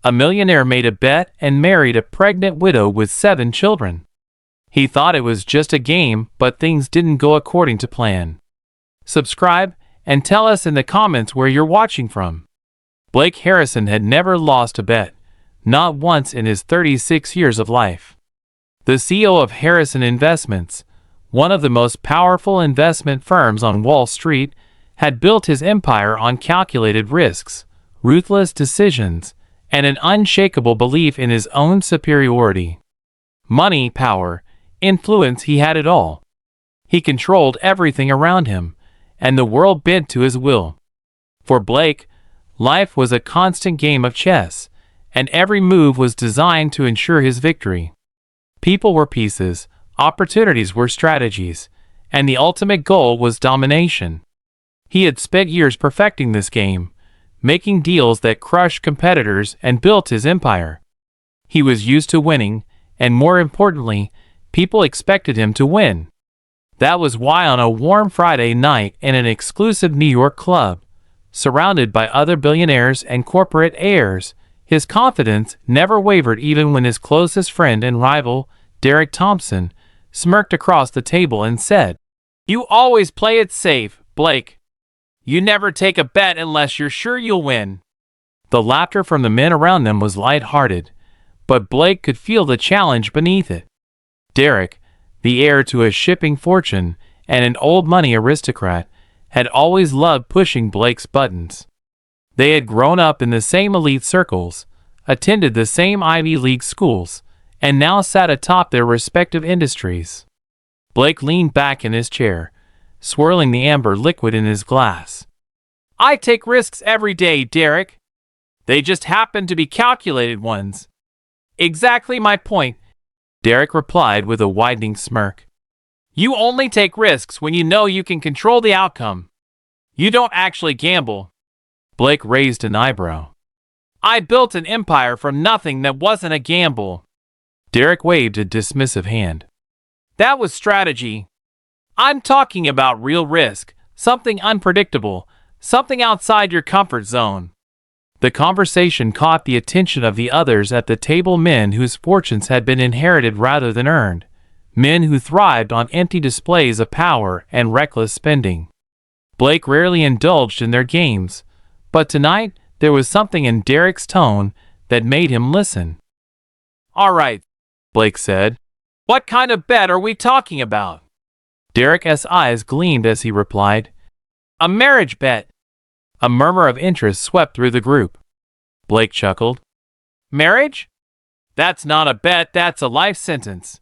A millionaire made a bet and married a pregnant widow with 7 children. He thought it was just a game, but things didn't go according to plan. Subscribe and tell us in the comments where you're watching from. Blake Harrison had never lost a bet, not once in his 36 years of life. The CEO of Harrison Investments, one of the most powerful investment firms on Wall Street, had built his empire on calculated risks, ruthless decisions, and an unshakable belief in his own superiority. Money, power, influence, he had it all. He controlled everything around him, and the world bent to his will. For Blake, life was a constant game of chess, and every move was designed to ensure his victory. People were pieces, opportunities were strategies, and the ultimate goal was domination. He had spent years perfecting this game, making deals that crushed competitors and built his empire. He was used to winning, and more importantly, people expected him to win. That was why on a warm Friday night in an exclusive New York club, surrounded by other billionaires and corporate heirs, his confidence never wavered even when his closest friend and rival, Derek Thompson, smirked across the table and said, "You always play it safe, Blake. You never take a bet unless you're sure you'll win." The laughter from the men around them was light-hearted, but Blake could feel the challenge beneath it. Derek, the heir to a shipping fortune and an old-money aristocrat, had always loved pushing Blake's buttons. They had grown up in the same elite circles, attended the same Ivy League schools, and now sat atop their respective industries. Blake leaned back in his chair, swirling the amber liquid in his glass. "I take risks every day, Derek. They just happen to be calculated ones." "Exactly my point," Derek replied with a widening smirk. "You only take risks when you know you can control the outcome. You don't actually gamble." Blake raised an eyebrow. "I built an empire from nothing that wasn't a gamble." Derek waved a dismissive hand. "That was strategy. I'm talking about real risk, something unpredictable, something outside your comfort zone." The conversation caught the attention of the others at the table, men whose fortunes had been inherited rather than earned, men who thrived on empty displays of power and reckless spending. Blake rarely indulged in their games, but tonight there was something in Derek's tone that made him listen. "All right," Blake said. "What kind of bet are we talking about?" Derek's eyes gleamed as he replied, "A marriage bet." A murmur of interest swept through the group. Blake chuckled. "Marriage? That's not a bet, that's a life sentence."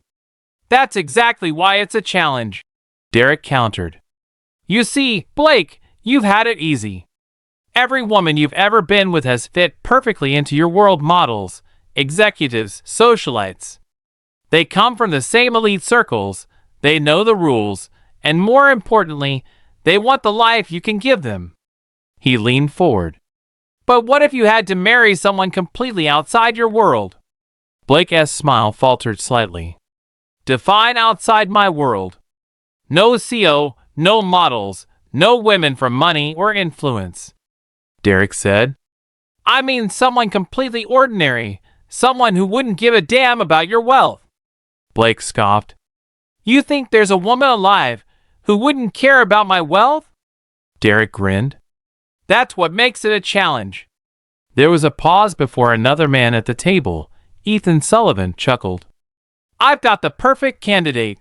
"That's exactly why it's a challenge," Derek countered. "You see, Blake, you've had it easy. Every woman you've ever been with has fit perfectly into your world: models, executives, socialites. They come from the same elite circles, they know the rules, and more importantly, they want the life you can give them." He leaned forward. "But what if you had to marry someone completely outside your world?" Blake's smile faltered slightly. "Define outside my world." "No CEO, no models, no women from money or influence," Derek said. "I mean someone completely ordinary, someone who wouldn't give a damn about your wealth." Blake scoffed. "You think there's a woman alive who wouldn't care about my wealth?" Derek grinned. "That's what makes it a challenge." There was a pause before another man at the table, Ethan Sullivan, chuckled. "I've got the perfect candidate."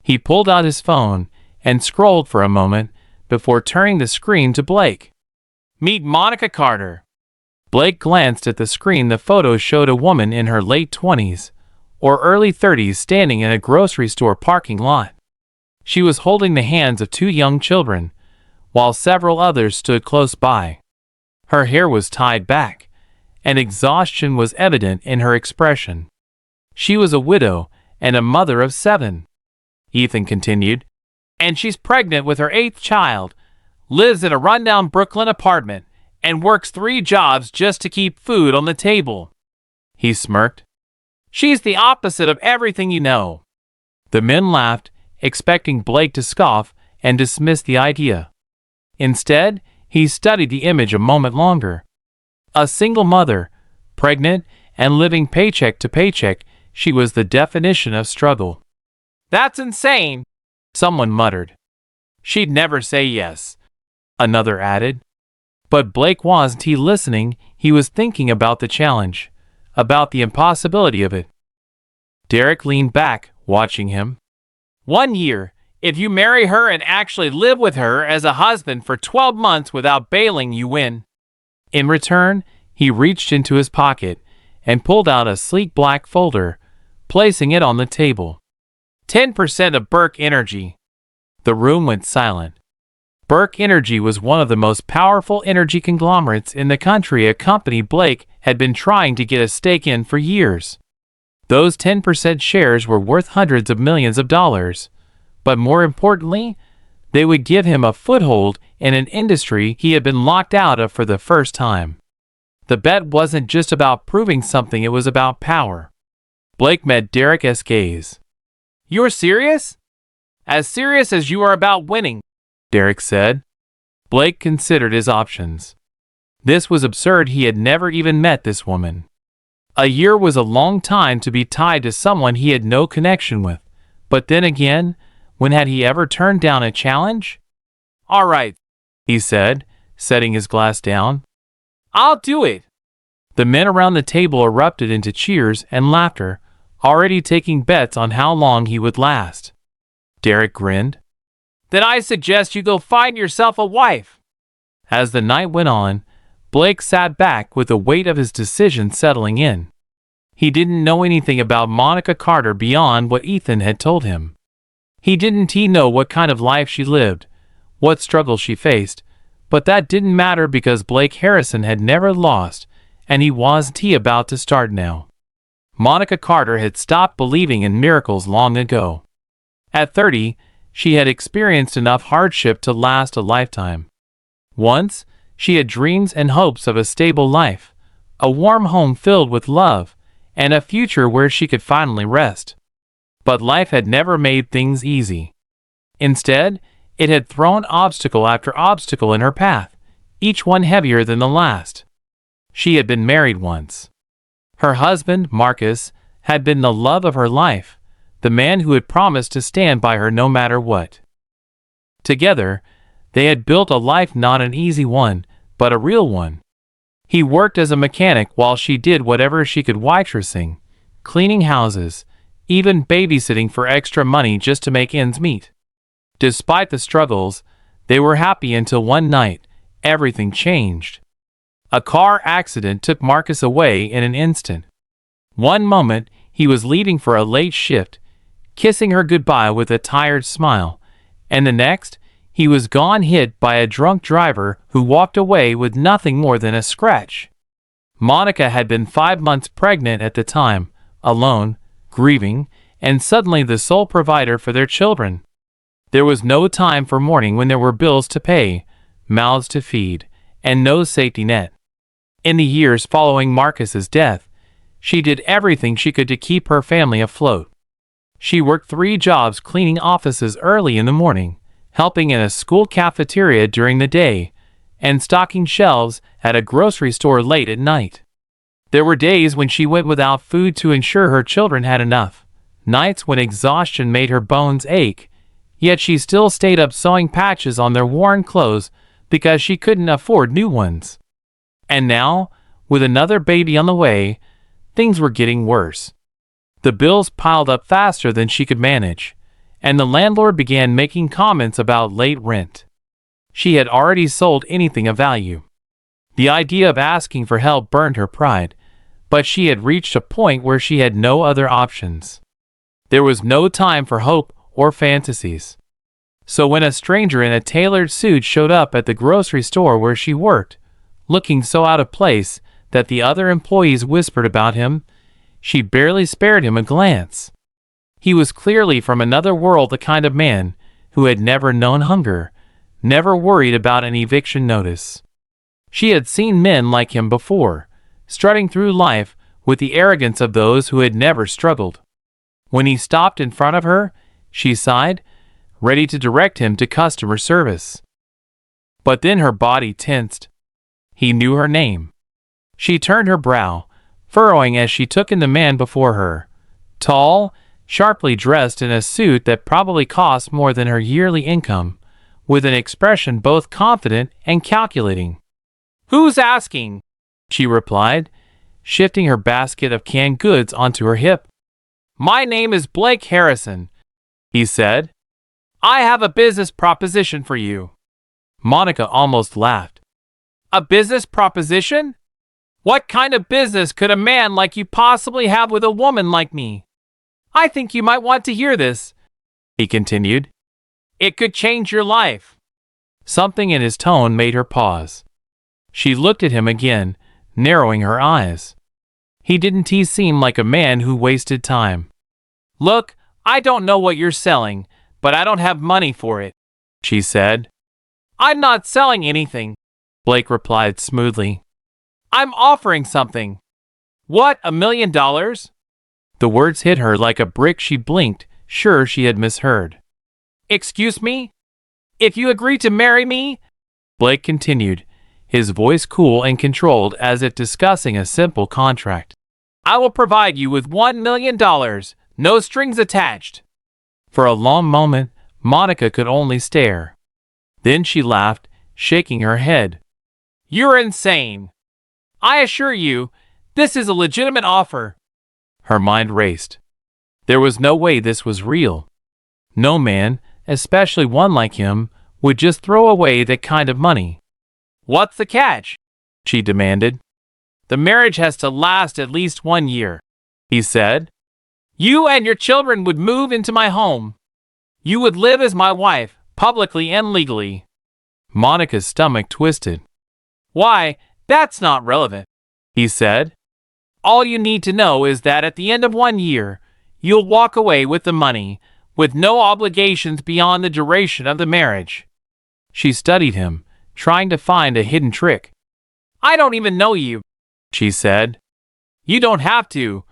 He pulled out his phone and scrolled for a moment before turning the screen to Blake. "Meet Monica Carter." Blake glanced at the screen. The photo showed a woman in her late 20s or early 30s standing in a grocery store parking lot. She was holding the hands of 2 young children, while several others stood close by. Her hair was tied back, and exhaustion was evident in her expression. She was a widow and a mother of 7. Ethan continued, "And she's pregnant with her 8th child, lives in a rundown Brooklyn apartment, and works 3 jobs just to keep food on the table." He smirked. "She's the opposite of everything you know." The men laughed, expecting Blake to scoff and dismiss the idea. Instead, he studied the image a moment longer. A single mother, Pregnant and living paycheck to paycheck, she was the definition of struggle. "That's insane," someone muttered. "She'd never say yes," another added. But Blake wasn't listening. He was thinking about the challenge, about the impossibility of it. Derek leaned back, watching him. 1 year. If you marry her and actually live with her as a husband for 12 months without bailing, you win. In return, he reached into his pocket and pulled out a sleek black folder, placing it on the table. 10% of Burke Energy. The room went silent. Burke Energy was one of the most powerful energy conglomerates in the country, a company Blake had been trying to get a stake in for years. Those 10% shares were worth hundreds of millions of dollars, but more importantly, they would give him a foothold in an industry he had been locked out of for the first time. The bet wasn't just about proving something, it was about power. Blake met Derek's gaze. "You're serious?" "As serious as you are about winning," Derek said. Blake considered his options. This was absurd. He had never even met this woman. A year was a long time to be tied to someone he had no connection with. But then again, when had he ever turned down a challenge? "All right," he said, setting his glass down. "I'll do it." The men around the table erupted into cheers and laughter, already taking bets on how long he would last. Derek grinned. "Then I suggest you go find yourself a wife." As the night went on, Blake sat back with the weight of his decision settling in. He didn't know anything about Monica Carter beyond what Ethan had told him. He didn't know what kind of life she lived, what struggles she faced, but that didn't matter because Blake Harrison had never lost, and he wasn't about to start now. Monica Carter had stopped believing in miracles long ago. At 30, she had experienced enough hardship to last a lifetime. Once, she had dreams and hopes of a stable life, a warm home filled with love, and a future where she could finally rest. But life had never made things easy. Instead, it had thrown obstacle after obstacle in her path, each one heavier than the last. She had been married once. Her husband, Marcus, had been the love of her life, the man who had promised to stand by her no matter what. Together, they had built a life, not an easy one, but a real one. He worked as a mechanic while she did whatever she could, waitressing, cleaning houses, even babysitting for extra money just to make ends meet. Despite the struggles, they were happy until one night, everything changed. A car accident took Marcus away in an instant. One moment, he was leaving for a late shift, kissing her goodbye with a tired smile, and the next, he was gone, hit by a drunk driver who walked away with nothing more than a scratch. Monica had been 5 months pregnant at the time, alone, grieving, and suddenly the sole provider for their children. There was no time for mourning when there were bills to pay, mouths to feed, and no safety net. In the years following Marcus's death, she did everything she could to keep her family afloat. She worked 3 jobs, cleaning offices early in the morning, helping in a school cafeteria during the day, and stocking shelves at a grocery store late at night. There were days when she went without food to ensure her children had enough, nights when exhaustion made her bones ache, yet she still stayed up sewing patches on their worn clothes because she couldn't afford new ones. And now, with another baby on the way, things were getting worse. The bills piled up faster than she could manage, and the landlord began making comments about late rent. She had already sold anything of value. The idea of asking for help burned her pride, but she had reached a point where she had no other options. There was no time for hope or fantasies. So when a stranger in a tailored suit showed up at the grocery store where she worked, looking so out of place that the other employees whispered about him, she barely spared him a glance. He was clearly from another world, the kind of man who had never known hunger, never worried about an eviction notice. She had seen men like him before, strutting through life with the arrogance of those who had never struggled. When he stopped in front of her, she sighed, ready to direct him to customer service. But then her body tensed. He knew her name. She turned her brow, furrowing as she took in the man before her. Tall, sharply dressed in a suit that probably cost more than her yearly income, with an expression both confident and calculating. "Who's asking?" she replied, shifting her basket of canned goods onto her hip. "My name is Blake Harrison," he said. "I have a business proposition for you." Monica almost laughed. "A business proposition? What kind of business could a man like you possibly have with a woman like me? I think you might want to hear this," he continued. "It could change your life." Something in his tone made her pause. She looked at him again, narrowing her eyes. Didn't he seem like a man who wasted time? "Look, I don't know what you're selling, but I don't have money for it," she said. "I'm not selling anything," Blake replied smoothly. "I'm offering something." "What, $1 million?" The words hit her like a brick. She blinked, sure she had misheard. "Excuse me? If you agree to marry me," Blake continued, his voice cool and controlled as if discussing a simple contract, "I will provide you with $1 million, no strings attached." For a long moment, Monica could only stare. Then she laughed, shaking her head. "You're insane. I assure you, this is a legitimate offer." Her mind raced. There was no way this was real. No man, especially one like him, would just throw away that kind of money. "What's the catch?" she demanded. "The marriage has to last at least 1 year," he said. "You and your children would move into my home. You would live as my wife, publicly and legally." Monica's stomach twisted. "Why, that's not relevant," he said. "All you need to know is that at the end of 1 year, you'll walk away with the money, with no obligations beyond the duration of the marriage." She studied him, trying to find a hidden trick. "I don't even know you," she said. "You don't have to,"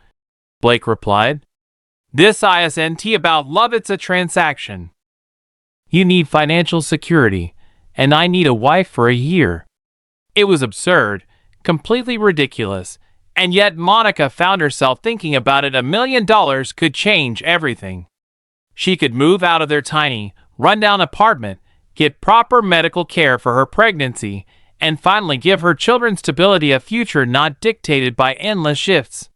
Blake replied. "This isn't about love, it's a transaction. You need financial security, and I need a wife for a year." It was absurd, completely ridiculous, and yet Monica found herself thinking about it. $1 million could change everything. She could move out of their tiny, rundown apartment, get proper medical care for her pregnancy, and finally give her children stability, a future not dictated by endless shifts.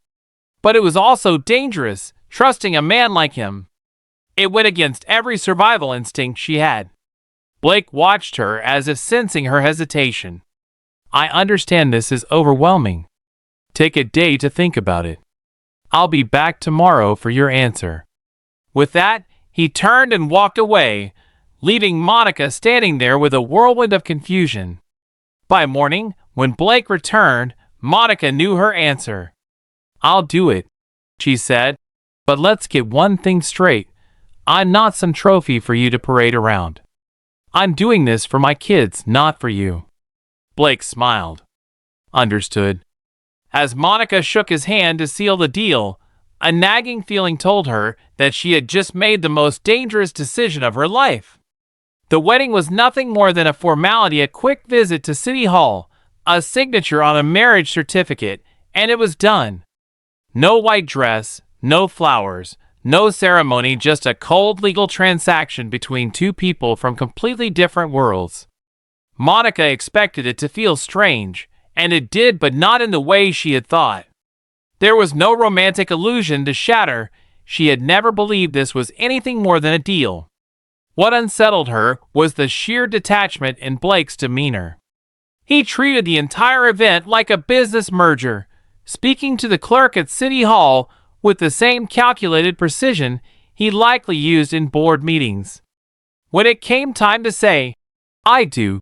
But it was also dangerous, trusting a man like him. It went against every survival instinct she had. Blake watched her as if sensing her hesitation. "I understand this is overwhelming. Take a day to think about it. I'll be back tomorrow for your answer." With that, he turned and walked away, leaving Monica standing there with a whirlwind of confusion. By morning, when Blake returned, Monica knew her answer. "I'll do it," she said, "but let's get one thing straight. I'm not some trophy for you to parade around. I'm doing this for my kids, not for you." Blake smiled. "Understood." As Monica shook his hand to seal the deal, a nagging feeling told her that she had just made the most dangerous decision of her life. The wedding was nothing more than a formality, a quick visit to City Hall, a signature on a marriage certificate, and it was done. No white dress, no flowers, no ceremony, just a cold legal transaction between two people from completely different worlds. Monica expected it to feel strange, and it did, but not in the way she had thought. There was no romantic illusion to shatter. She had never believed this was anything more than a deal. What unsettled her was the sheer detachment in Blake's demeanor. He treated the entire event like a business merger, speaking to the clerk at City Hall with the same calculated precision he likely used in board meetings. When it came time to say, "I do,"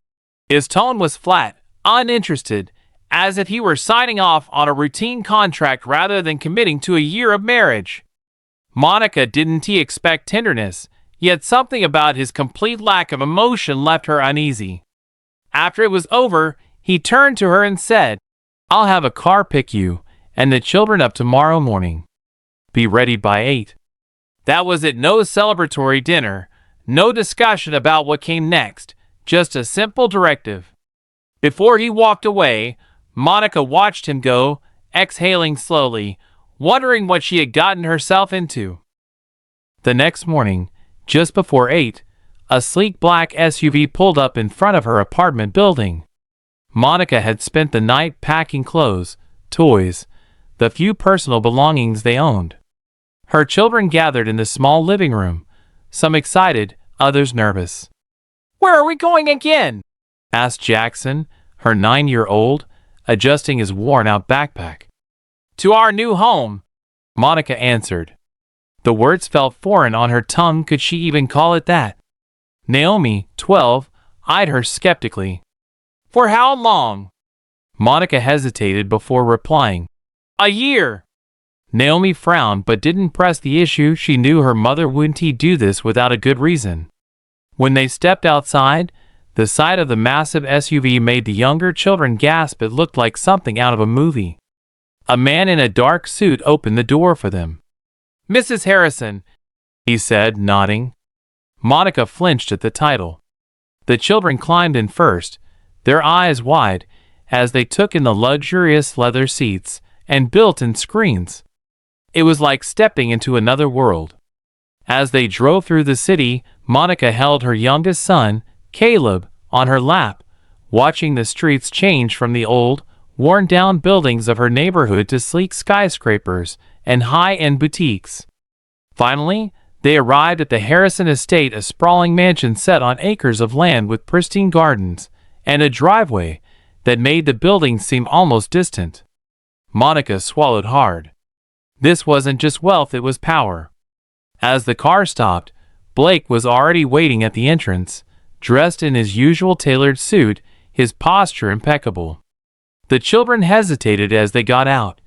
his tone was flat, uninterested, as if he were signing off on a routine contract rather than committing to a year of marriage. Monica didn't expect tenderness, yet something about his complete lack of emotion left her uneasy. After it was over, he turned to her and said, "I'll have a car pick you and the children up tomorrow morning. Be ready by 8. That was it. No celebratory dinner, no discussion about what came next, just a simple directive. Before he walked away, Monica watched him go, exhaling slowly, wondering what she had gotten herself into. The next morning, just before 8, a sleek black SUV pulled up in front of her apartment building. Monica had spent the night packing clothes, toys, the few personal belongings they owned. Her children gathered in the small living room, some excited, others nervous. "Where are we going again?" asked Jackson, her 9-year-old, adjusting his worn-out backpack. "To our new home," Monica answered. The words felt foreign on her tongue. Could she even call it that? Naomi, 12, eyed her skeptically. "For how long?" Monica hesitated before replying. "A year." Naomi frowned but didn't press the issue. She knew her mother wouldn't do this without a good reason. When they stepped outside, the sight of the massive SUV made the younger children gasp. It looked like something out of a movie. A man in a dark suit opened the door for them. "Mrs. Harrison," he said, nodding. Monica flinched at the title. The children climbed in first, their eyes wide, as they took in the luxurious leather seats and built-in screens. It was like stepping into another world. As they drove through the city, Monica held her youngest son, Caleb, on her lap, watching the streets change from the old, worn-down buildings of her neighborhood to sleek skyscrapers and high-end boutiques. Finally, they arrived at the Harrison estate, a sprawling mansion set on acres of land with pristine gardens and a driveway that made the buildings seem almost distant. Monica swallowed hard. This wasn't just wealth, it was power. As the car stopped, Blake was already waiting at the entrance, dressed in his usual tailored suit, his posture impeccable. The children hesitated as they got out,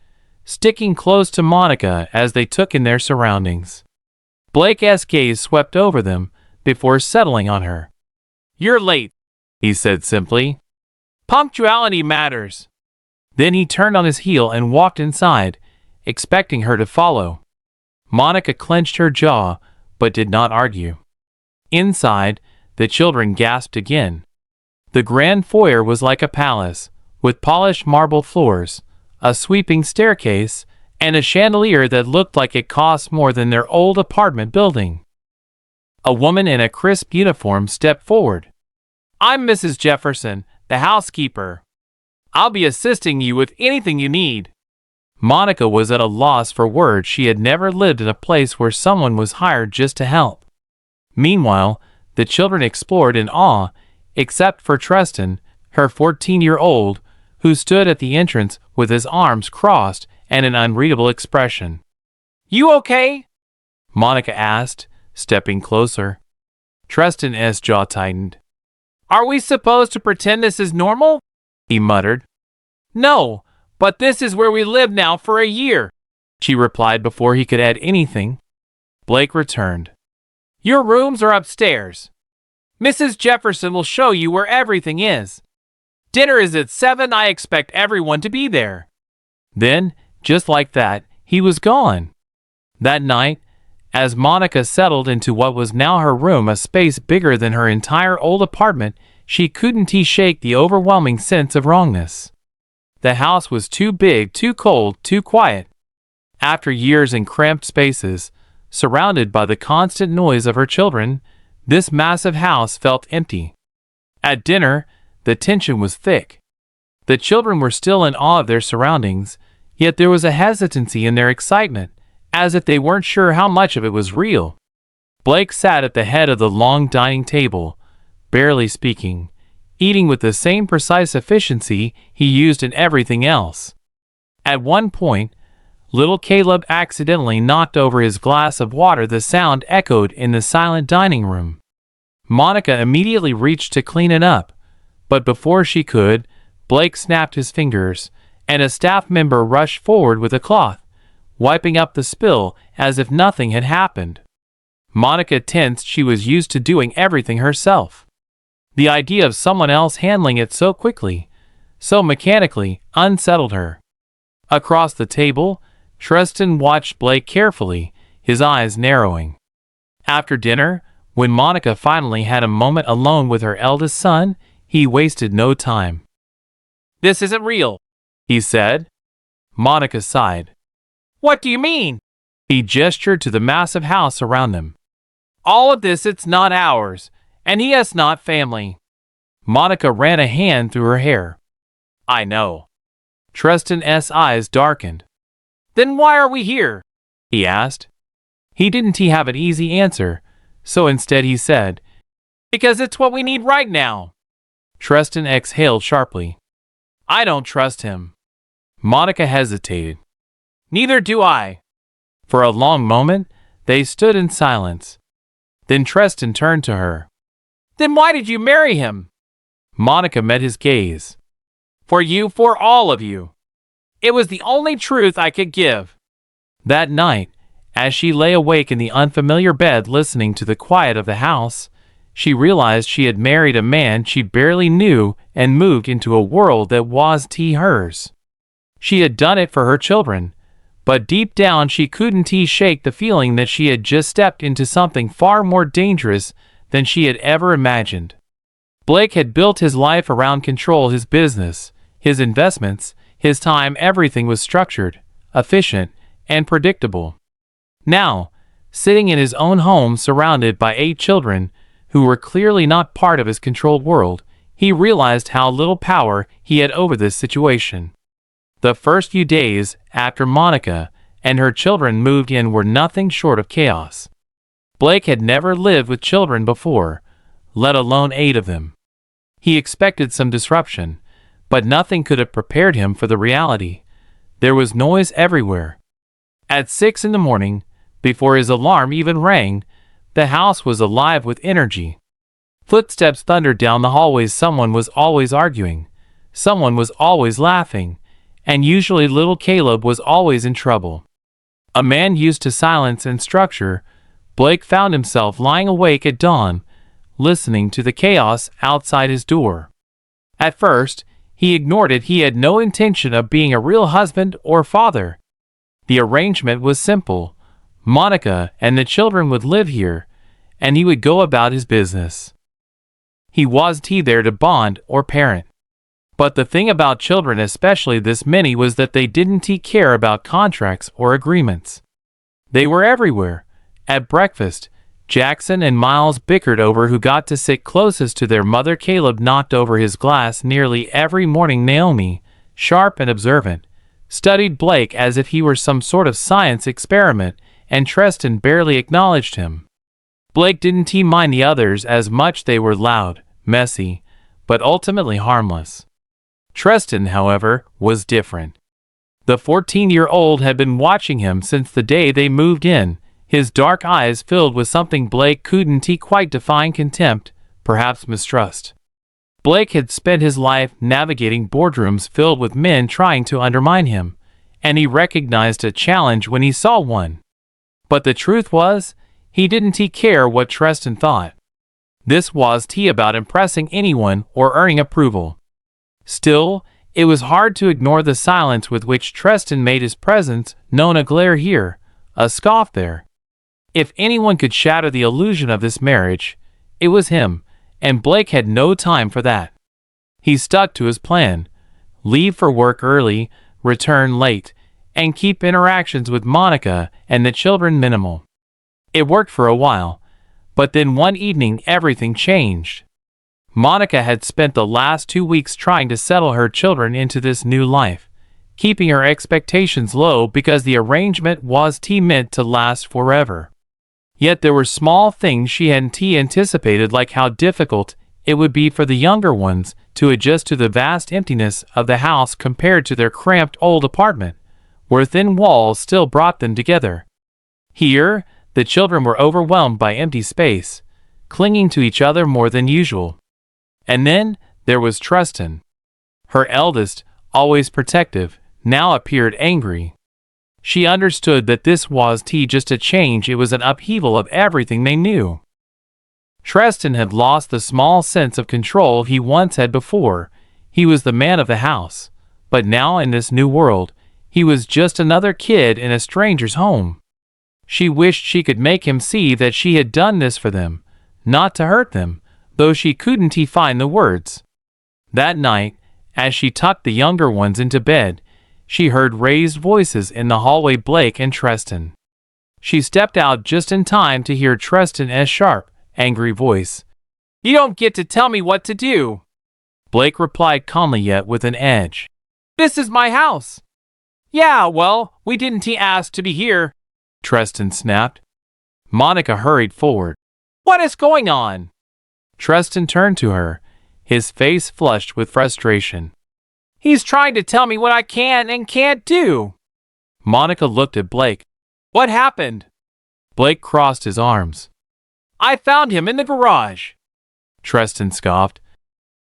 sticking close to Monica as they took in their surroundings. Blake's gaze swept over them before settling on her. "You're late," he said simply. "Punctuality matters." Then he turned on his heel and walked inside, expecting her to follow. Monica clenched her jaw, but did not argue. Inside, the children gasped again. The grand foyer was like a palace, with polished marble floors, a sweeping staircase, and a chandelier that looked like it cost more than their old apartment building. A woman in a crisp uniform stepped forward. "I'm Mrs. Jefferson, the housekeeper. I'll be assisting you with anything you need." Monica was at a loss for words. She had never lived in a place where someone was hired just to help. Meanwhile, the children explored in awe, except for Tristan, her 14-year-old, who stood at the entrance with his arms crossed and an unreadable expression. "You okay?" Monica asked, stepping closer. Tristan's jaw tightened. "Are we supposed to pretend this is normal?" he muttered. "No, but this is where we live now for a year," she replied before he could add anything. Blake returned. "Your rooms are upstairs. Mrs. Jefferson will show you where everything is. Dinner is at 7. I expect everyone to be there." Then, just like that, he was gone. That night, as Monica settled into what was now her room, a space bigger than her entire old apartment, she couldn't shake the overwhelming sense of wrongness. The house was too big, too cold, too quiet. After years in cramped spaces, surrounded by the constant noise of her children, this massive house felt empty. At dinner, the tension was thick. The children were still in awe of their surroundings, yet there was a hesitancy in their excitement, as if they weren't sure how much of it was real. Blake sat at the head of the long dining table, barely speaking, eating with the same precise efficiency he used in everything else. At one point, little Caleb accidentally knocked over his glass of water. The sound echoed in the silent dining room. Monica immediately reached to clean it up, but before she could, Blake snapped his fingers, and a staff member rushed forward with a cloth, wiping up the spill as if nothing had happened. Monica tensed. She was used to doing everything herself. The idea of someone else handling it so quickly, so mechanically, unsettled her. Across the table, Tristan watched Blake carefully, his eyes narrowing. After dinner, when Monica finally had a moment alone with her eldest son, he wasted no time. "This isn't real," he said. Monica sighed. What do you mean? He gestured to the massive house around them. All of this, it's not ours, and he has not family. Monica ran a hand through her hair. I know. Tristan's eyes darkened. Then why are we here? He asked. He didn't have an easy answer, so instead he said, Because it's what we need right now. Tristan exhaled sharply. I don't trust him. Monica hesitated. Neither do I. For a long moment, they stood in silence. Then Tristan turned to her. Then why did you marry him? Monica met his gaze. For you, for all of you. It was the only truth I could give. That night, as she lay awake in the unfamiliar bed listening to the quiet of the house, she realized she had married a man she barely knew and moved into a world that was hers. She had done it for her children, but deep down she couldn't shake the feeling that she had just stepped into something far more dangerous than she had ever imagined. Blake had built his life around control, his business, his investments, his time. Everything was structured, efficient, and predictable. Now, sitting in his own home surrounded by 8 children who were clearly not part of his controlled world, he realized how little power he had over this situation. The first few days after Monica and her children moved in were nothing short of chaos. Blake had never lived with children before, let alone 8 of them. He expected some disruption, but nothing could have prepared him for the reality. There was noise everywhere. At 6 in the morning, before his alarm even rang, the house was alive with energy. Footsteps thundered down the hallways. Someone was always arguing. Someone was always laughing. And usually little Caleb was always in trouble. A man used to silence and structure, Blake found himself lying awake at dawn, listening to the chaos outside his door. At first, he ignored it. He had no intention of being a real husband or father. The arrangement was simple. Monica and the children would live here, and he would go about his business. He wasn't there to bond or parent. But the thing about children, especially this many, was that they didn't care about contracts or agreements. They were everywhere. At breakfast, Jackson and Miles bickered over who got to sit closest to their mother. Caleb knocked over his glass nearly every morning. Naomi, sharp and observant, studied Blake as if he were some sort of science experiment, and Tristan barely acknowledged him. Blake didn't mind the others as much. They were loud, messy, but ultimately harmless. Tristan, however, was different. The 14-year-old had been watching him since the day they moved in, his dark eyes filled with something Blake couldn't quite define: contempt, perhaps mistrust. Blake had spent his life navigating boardrooms filled with men trying to undermine him, and he recognized a challenge when he saw one. But the truth was, he didn't care what Tristan thought. This was about impressing anyone or earning approval. Still, it was hard to ignore the silence with which Tristan made his presence known. A glare here, a scoff there. If anyone could shatter the illusion of this marriage, it was him, and Blake had no time for that. He stuck to his plan: leave for work early, return late, and keep interactions with Monica and the children minimal. It worked for a while, but then one evening everything changed. Monica had spent the last 2 weeks trying to settle her children into this new life, keeping her expectations low because the arrangement was meant to last forever. Yet there were small things she hadn't anticipated, like how difficult it would be for the younger ones to adjust to the vast emptiness of the house compared to their cramped old apartment, where thin walls still brought them together. Here, the children were overwhelmed by empty space, clinging to each other more than usual. And then there was Tristan. Her eldest, always protective, now appeared angry. She understood that this was just a change. It was an upheaval of everything they knew. Tristan had lost the small sense of control he once had before. He was the man of the house, but now in this new world, he was just another kid in a stranger's home. She wished she could make him see that she had done this for them, not to hurt them, though she couldn't find the words. That night, as she tucked the younger ones into bed, she heard raised voices in the hallway. Blake and Tristan. She stepped out just in time to hear Tristan's sharp, angry voice. "You don't get to tell me what to do." Blake replied calmly yet with an edge. "This is my house." "Yeah, well, we didn't ask to be here," Tristan snapped. Monica hurried forward. "What is going on?" Tristan turned to her, his face flushed with frustration. "He's trying to tell me what I can and can't do." Monica looked at Blake. "What happened?" Blake crossed his arms. "I found him in the garage." Tristan scoffed.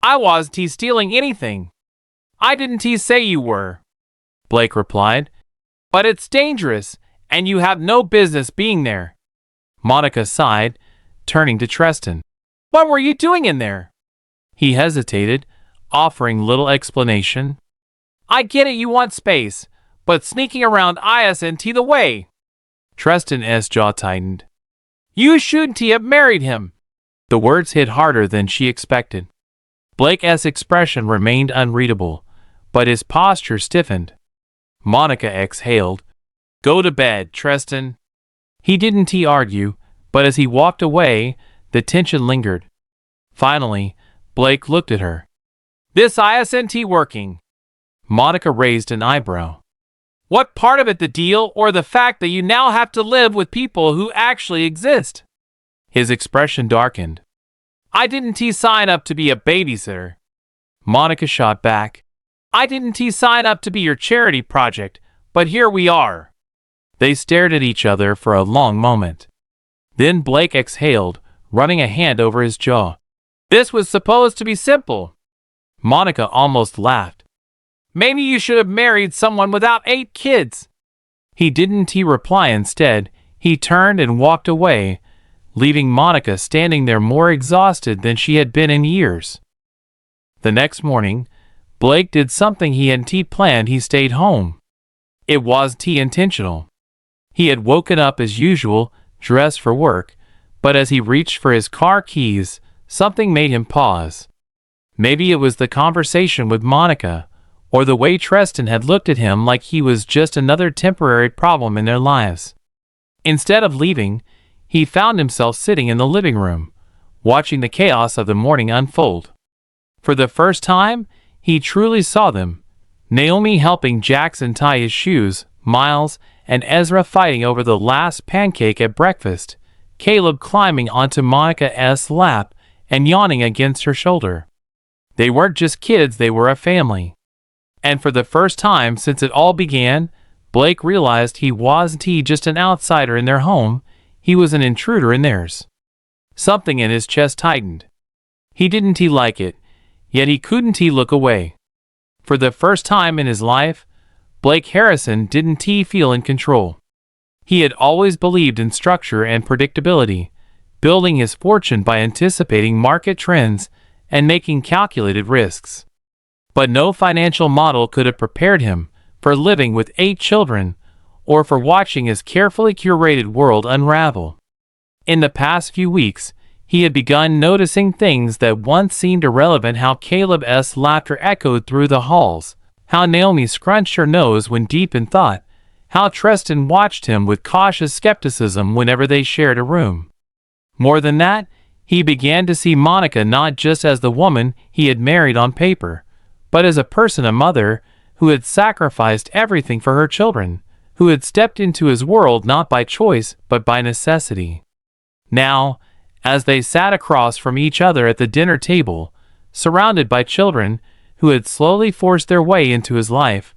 "I wasn't stealing anything." "I didn't say you were," Blake replied. "But it's dangerous, and you have no business being there." Monica sighed, turning to Tristan. "What were you doing in there?" He hesitated, offering little explanation. "I get it, you want space, but sneaking around isn't the way." Tristan's jaw tightened. "You shouldn't have married him." The words hit harder than she expected. Blake's expression remained unreadable, but his posture stiffened. Monica exhaled. "Go to bed, Tristan." He didn't argue, but as he walked away, the tension lingered. Finally, Blake looked at her. "This isn't working." Monica raised an eyebrow. "What part of it, the deal or the fact that you now have to live with people who actually exist?" His expression darkened. "I didn't sign up to be a babysitter." Monica shot back. "I didn't sign up to be your charity project, but here we are." They stared at each other for a long moment. Then Blake exhaled, running a hand over his jaw. "This was supposed to be simple." Monica almost laughed. "Maybe you should have married someone without 8 kids." He didn't reply. Instead, he turned and walked away, leaving Monica standing there more exhausted than she had been in years. The next morning, Blake did something he hadn't planned. He stayed home. It wasn't intentional. He had woken up as usual, dressed for work, but as he reached for his car keys, something made him pause. Maybe it was the conversation with Monica, or the way Tristan had looked at him like he was just another temporary problem in their lives. Instead of leaving, he found himself sitting in the living room, watching the chaos of the morning unfold. For the first time, he truly saw them. Naomi helping Jackson tie his shoes, Miles and Ezra fighting over the last pancake at breakfast, Caleb climbing onto Monica's lap and yawning against her shoulder. They weren't just kids, they were a family. And for the first time since it all began, Blake realized he wasn't just an outsider in their home, he was an intruder in theirs. Something in his chest tightened. He didn't like it, yet he couldn't look away. For the first time in his life, Blake Harrison didn't feel in control. He had always believed in structure and predictability, building his fortune by anticipating market trends and making calculated risks. But no financial model could have prepared him for living with 8 children or for watching his carefully curated world unravel. In the past few weeks, he had begun noticing things that once seemed irrelevant: how Caleb's laughter echoed through the halls, how Naomi scrunched her nose when deep in thought, how Tristan watched him with cautious skepticism whenever they shared a room. More than that, he began to see Monica not just as the woman he had married on paper, but as a person, a mother, who had sacrificed everything for her children, who had stepped into his world not by choice but by necessity. Now, as they sat across from each other at the dinner table, surrounded by children who had slowly forced their way into his life,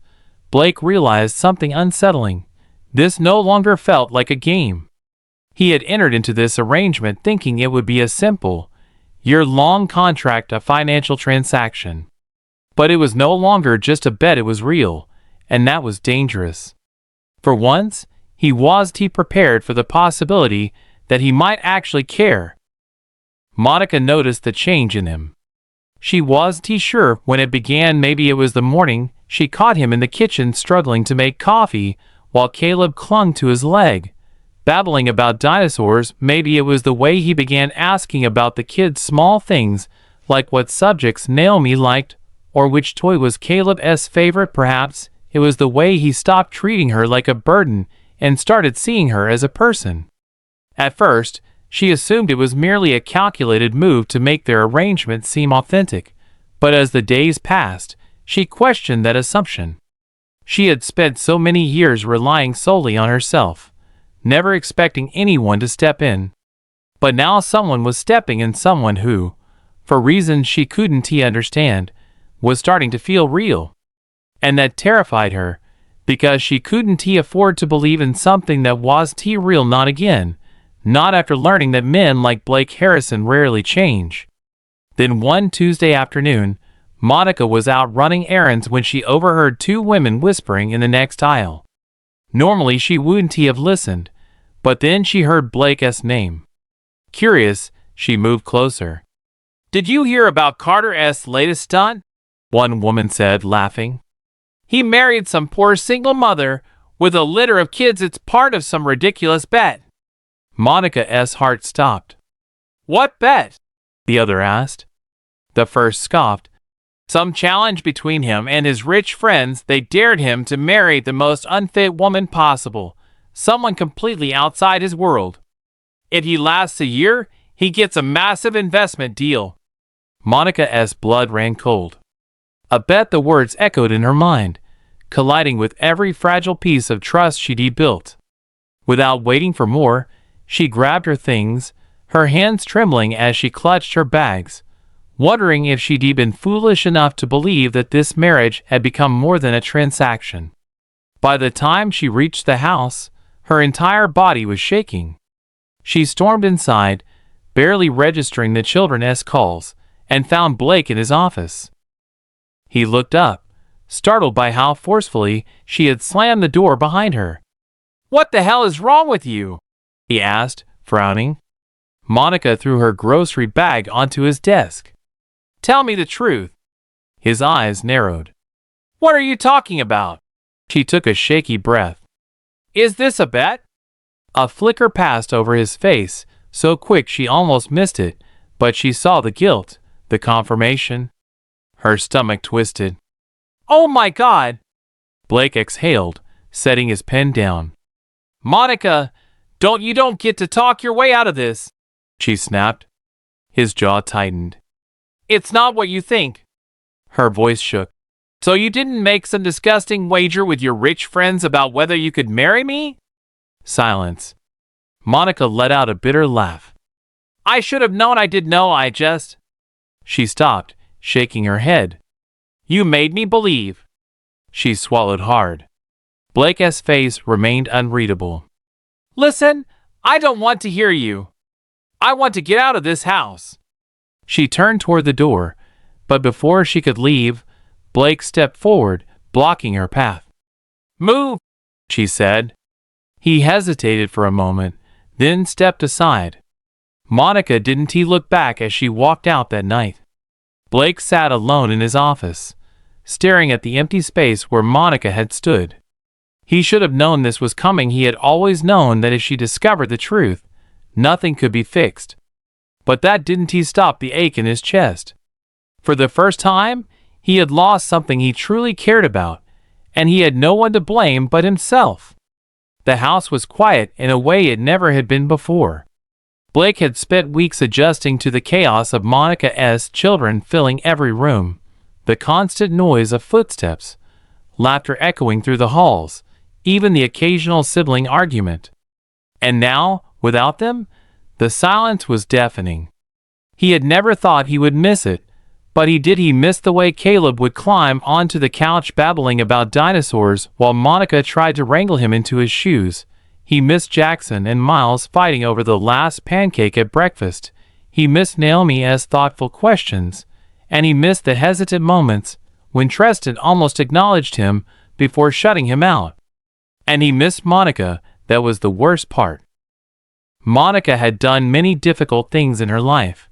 Blake realized something unsettling. This no longer felt like a game. He had entered into this arrangement thinking it would be a simple, year-long contract, a financial transaction. But it was no longer just a bet, it was real, and that was dangerous. For once, he wasn't prepared for the possibility that he might actually care. Monica noticed the change in him. She wasn't sure when it began. Maybe it was the morning she caught him in the kitchen struggling to make coffee while Caleb clung to his leg, babbling about dinosaurs. Maybe it was the way he began asking about the kids' small things, like what subjects Naomi liked or which toy was Caleb's favorite. Perhaps it was the way he stopped treating her like a burden and started seeing her as a person. At first, she assumed it was merely a calculated move to make their arrangement seem authentic, but as the days passed, she questioned that assumption. She had spent so many years relying solely on herself, never expecting anyone to step in. But now someone was stepping in, someone who, for reasons she couldn't understand, was starting to feel real. And that terrified her, because she couldn't afford to believe in something that wasn't real, not again, not after learning that men like Blake Harrison rarely change. Then one Tuesday afternoon, Monica was out running errands when she overheard two women whispering in the next aisle. Normally she wouldn't have listened, but then she heard Blake's name. Curious, she moved closer. "Did you hear about Carter's latest stunt?" one woman said, laughing. "He married some poor single mother with a litter of kids. It's part of some ridiculous bet." Monica's heart stopped. "What bet?" the other asked. The first scoffed. "Some challenge between him and his rich friends. They dared him to marry the most unfit woman possible, someone completely outside his world. If he lasts a year, he gets a massive investment deal." Monica's blood ran cold. A bet, the words echoed in her mind, colliding with every fragile piece of trust she'd built. Without waiting for more, she grabbed her things, her hands trembling as she clutched her bags, wondering if she'd been foolish enough to believe that this marriage had become more than a transaction. By the time she reached the house, her entire body was shaking. She stormed inside, barely registering the children's calls, and found Blake in his office. He looked up, startled by how forcefully she had slammed the door behind her. "What the hell is wrong with you?" he asked, frowning. Monica threw her grocery bag onto his desk. "Tell me the truth." His eyes narrowed. "What are you talking about?" She took a shaky breath. "Is this a bet?" A flicker passed over his face, so quick she almost missed it, but she saw the guilt, the confirmation. Her stomach twisted. "Oh my God!" Blake exhaled, setting his pen down. "Monica, you don't get to talk your way out of this," she snapped. His jaw tightened. "It's not what you think." Her voice shook. "So you didn't make some disgusting wager with your rich friends about whether you could marry me?" Silence. Monica let out a bitter laugh. "I should have known. I did know. I just..." She stopped, shaking her head. "You made me believe." She swallowed hard. Blake's face remained unreadable. "Listen, I don't want to hear you. I want to get out of this house." She turned toward the door, but before she could leave, Blake stepped forward, blocking her path. "Move," she said. He hesitated for a moment, then stepped aside. Monica didn't look back as she walked out that night. Blake sat alone in his office, staring at the empty space where Monica had stood. He should have known this was coming. He had always known that if she discovered the truth, nothing could be fixed. But that didn't stop the ache in his chest. For the first time, he had lost something he truly cared about, and he had no one to blame but himself. The house was quiet in a way it never had been before. Blake had spent weeks adjusting to the chaos of Monica's children filling every room, the constant noise of footsteps, laughter echoing through the halls, even the occasional sibling argument. And now, without them, the silence was deafening. He had never thought he would miss it, but he did. He missed the way Caleb would climb onto the couch babbling about dinosaurs while Monica tried to wrangle him into his shoes. He missed Jackson and Miles fighting over the last pancake at breakfast. He missed Naomi's thoughtful questions, and he missed the hesitant moments when Tristan almost acknowledged him before shutting him out. And he missed Monica. That was the worst part. Monica had done many difficult things in her life,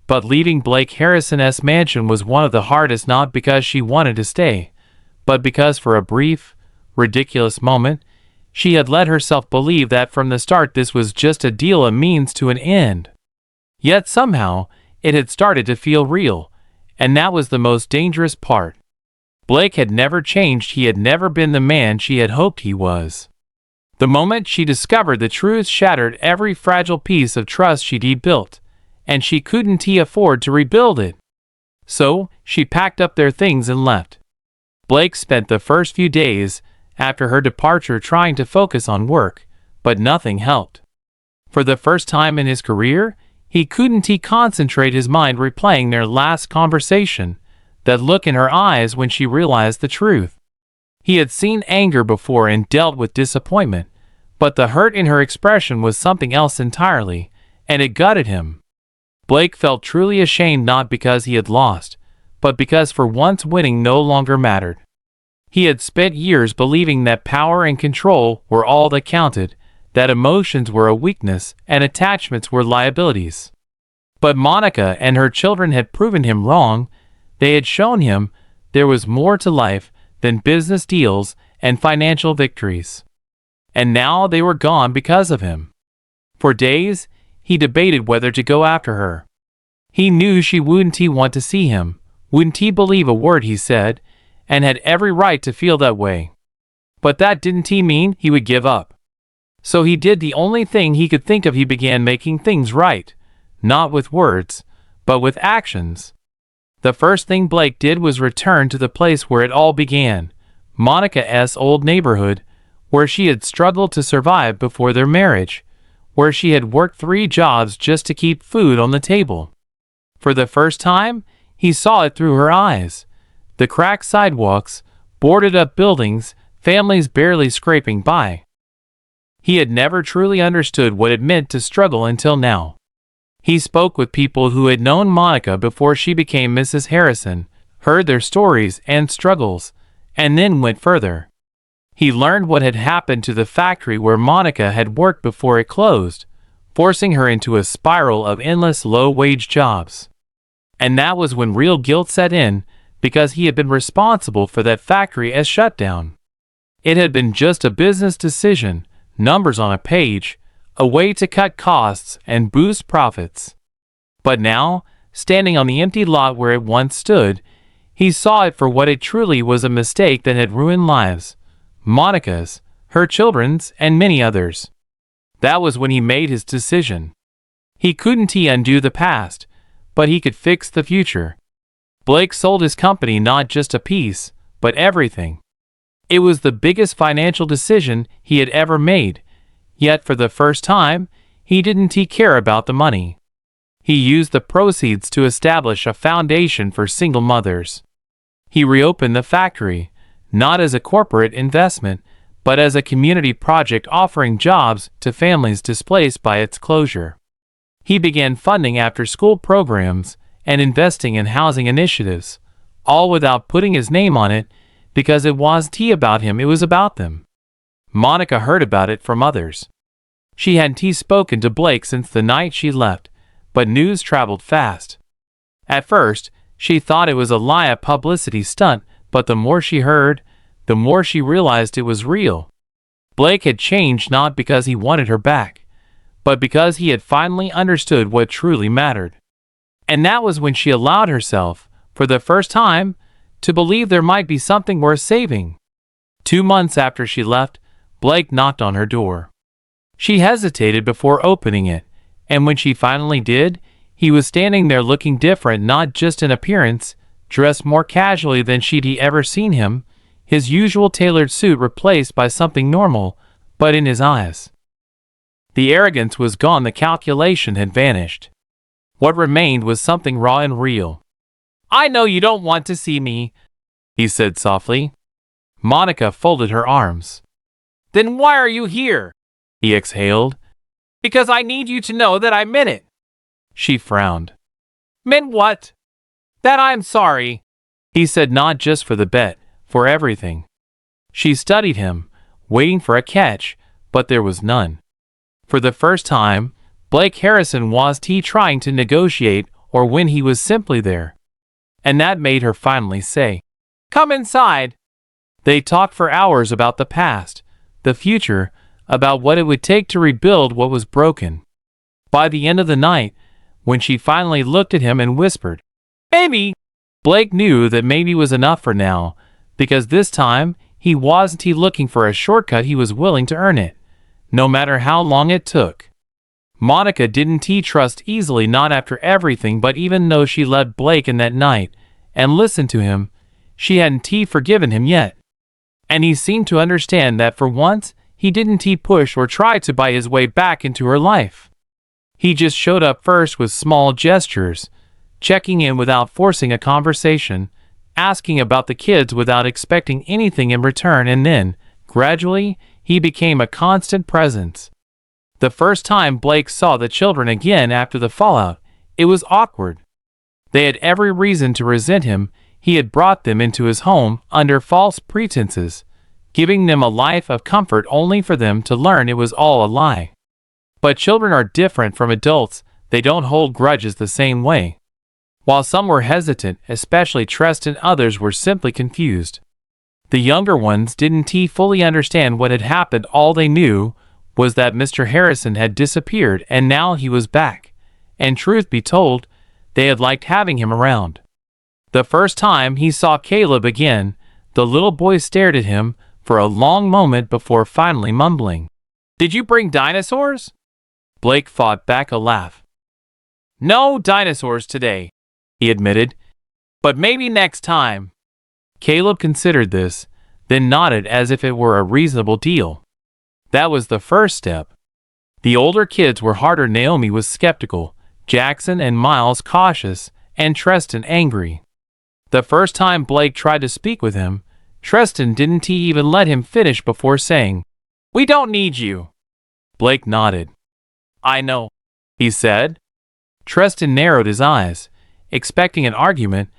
but leaving Blake Harrison's mansion was one of the hardest, not because she wanted to stay, but because for a brief, ridiculous moment, she had let herself believe that from the start this was just a deal, a means to an end. Yet somehow, it had started to feel real, and that was the most dangerous part. Blake had never changed. He had never been the man she had hoped he was. The moment she discovered the truth shattered every fragile piece of trust she'd built, and she couldn't afford to rebuild it. So, she packed up their things and left. Blake spent the first few days after her departure trying to focus on work, but nothing helped. For the first time in his career, he couldn't concentrate, his mind replaying their last conversation, that look in her eyes when she realized the truth. He had seen anger before and dealt with disappointment, but the hurt in her expression was something else entirely, and it gutted him. Blake felt truly ashamed, not because he had lost, but because for once winning no longer mattered. He had spent years believing that power and control were all that counted, that emotions were a weakness and attachments were liabilities. But Monica and her children had proven him wrong. They had shown him there was more to life than business deals and financial victories. And now they were gone because of him. For days, he debated whether to go after her. He knew she wouldn't want to see him, wouldn't believe a word he said, and had every right to feel that way. But that didn't mean he would give up. So he did the only thing he could think of. He began making things right, not with words, but with actions. The first thing Blake did was return to the place where it all began, Monica's old neighborhood, where she had struggled to survive before their marriage, where she had worked 3 jobs just to keep food on the table. For the first time, he saw it through her eyes. The cracked sidewalks, boarded-up buildings, families barely scraping by. He had never truly understood what it meant to struggle until now. He spoke with people who had known Monica before she became Mrs. Harrison, heard their stories and struggles, and then went further. He learned what had happened to the factory where Monica had worked before it closed, forcing her into a spiral of endless low-wage jobs. And that was when real guilt set in, because he had been responsible for that factory's shutdown. It had been just a business decision, numbers on a page, a way to cut costs and boost profits. But now, standing on the empty lot where it once stood, he saw it for what it truly was, a mistake that had ruined lives. Monica's, her children's, and many others. That was when he made his decision. He couldn't undo the past, but he could fix the future. Blake sold his company, not just a piece, but everything. It was the biggest financial decision he had ever made, yet for the first time, he didn't care about the money. He used the proceeds to establish a foundation for single mothers. He reopened the factory, not as a corporate investment, but as a community project offering jobs to families displaced by its closure. He began funding after-school programs and investing in housing initiatives, all without putting his name on it, because it wasn't about him, it was about them. Monica heard about it from others. She hadn't spoken to Blake since the night she left, but news traveled fast. At first, she thought it was a lie, a publicity stunt, but the more she heard, the more she realized it was real. Blake had changed not because he wanted her back, but because he had finally understood what truly mattered. And that was when she allowed herself, for the first time, to believe there might be something worth saving. 2 months after she left, Blake knocked on her door. She hesitated before opening it, and when she finally did, he was standing there looking different, not just in appearance, dressed more casually than she'd ever seen him, his usual tailored suit replaced by something normal, but in his eyes. The arrogance was gone, the calculation had vanished. What remained was something raw and real. "I know you don't want to see me," he said softly. Monica folded her arms. "Then why are you here?" he exhaled. "Because I need you to know that I meant it." She frowned. "Meant what?" "That I'm sorry," he said, not just for the bet, for everything. She studied him, waiting for a catch, but there was none. For the first time, Blake Harrison wasn't trying to negotiate or win, he was simply there. And that made her finally say, "Come inside." They talked for hours about the past, the future, about what it would take to rebuild what was broken. By the end of the night, when she finally looked at him and whispered, "Maybe," Blake knew that maybe was enough for now, because this time he wasn't looking for a shortcut, he was willing to earn it, no matter how long it took. Monica didn't trust easily, not after everything, but even though she let Blake in that night and listened to him, she hadn't forgiven him yet. And he seemed to understand that for once, he didn't push or try to buy his way back into her life. He just showed up first with small gestures, checking in without forcing a conversation, asking about the kids without expecting anything in return, and then, gradually, he became a constant presence. The first time Blake saw the children again after the fallout, it was awkward. They had every reason to resent him. He had brought them into his home under false pretenses, giving them a life of comfort only for them to learn it was all a lie. But children are different from adults. They don't hold grudges the same way. While some were hesitant, especially Tristan, others were simply confused. The younger ones didn't fully understand what had happened. All they knew was that Mr. Harrison had disappeared and now he was back, and truth be told, they had liked having him around. The first time he saw Caleb again, the little boy stared at him for a long moment before finally mumbling, "Did you bring dinosaurs?" Blake fought back a laugh. "No dinosaurs today," he admitted, "but maybe next time." Caleb considered this, then nodded as if it were a reasonable deal. That was the first step. The older kids were harder. Naomi was skeptical, Jackson and Miles cautious, and Tristan angry. The first time Blake tried to speak with him, Tristan didn't even let him finish before saying, "We don't need you." Blake nodded. "I know," he said. Tristan narrowed his eyes, expecting an argument,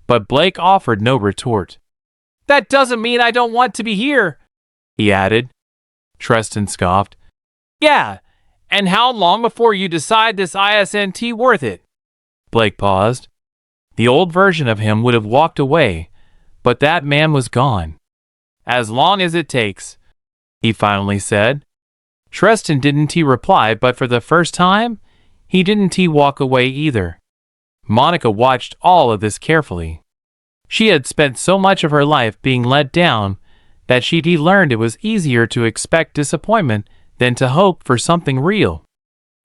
but Blake offered no retort. "That doesn't mean I don't want to be here," he added. Tristan scoffed. "Yeah, and how long before you decide this isn't worth it?" Blake paused. The old version of him would have walked away, but that man was gone. "As long as it takes," he finally said. Tristan didn't reply, but for the first time, he didn't walk away either. Monica watched all of this carefully. She had spent so much of her life being let down that she'd learned it was easier to expect disappointment than to hope for something real.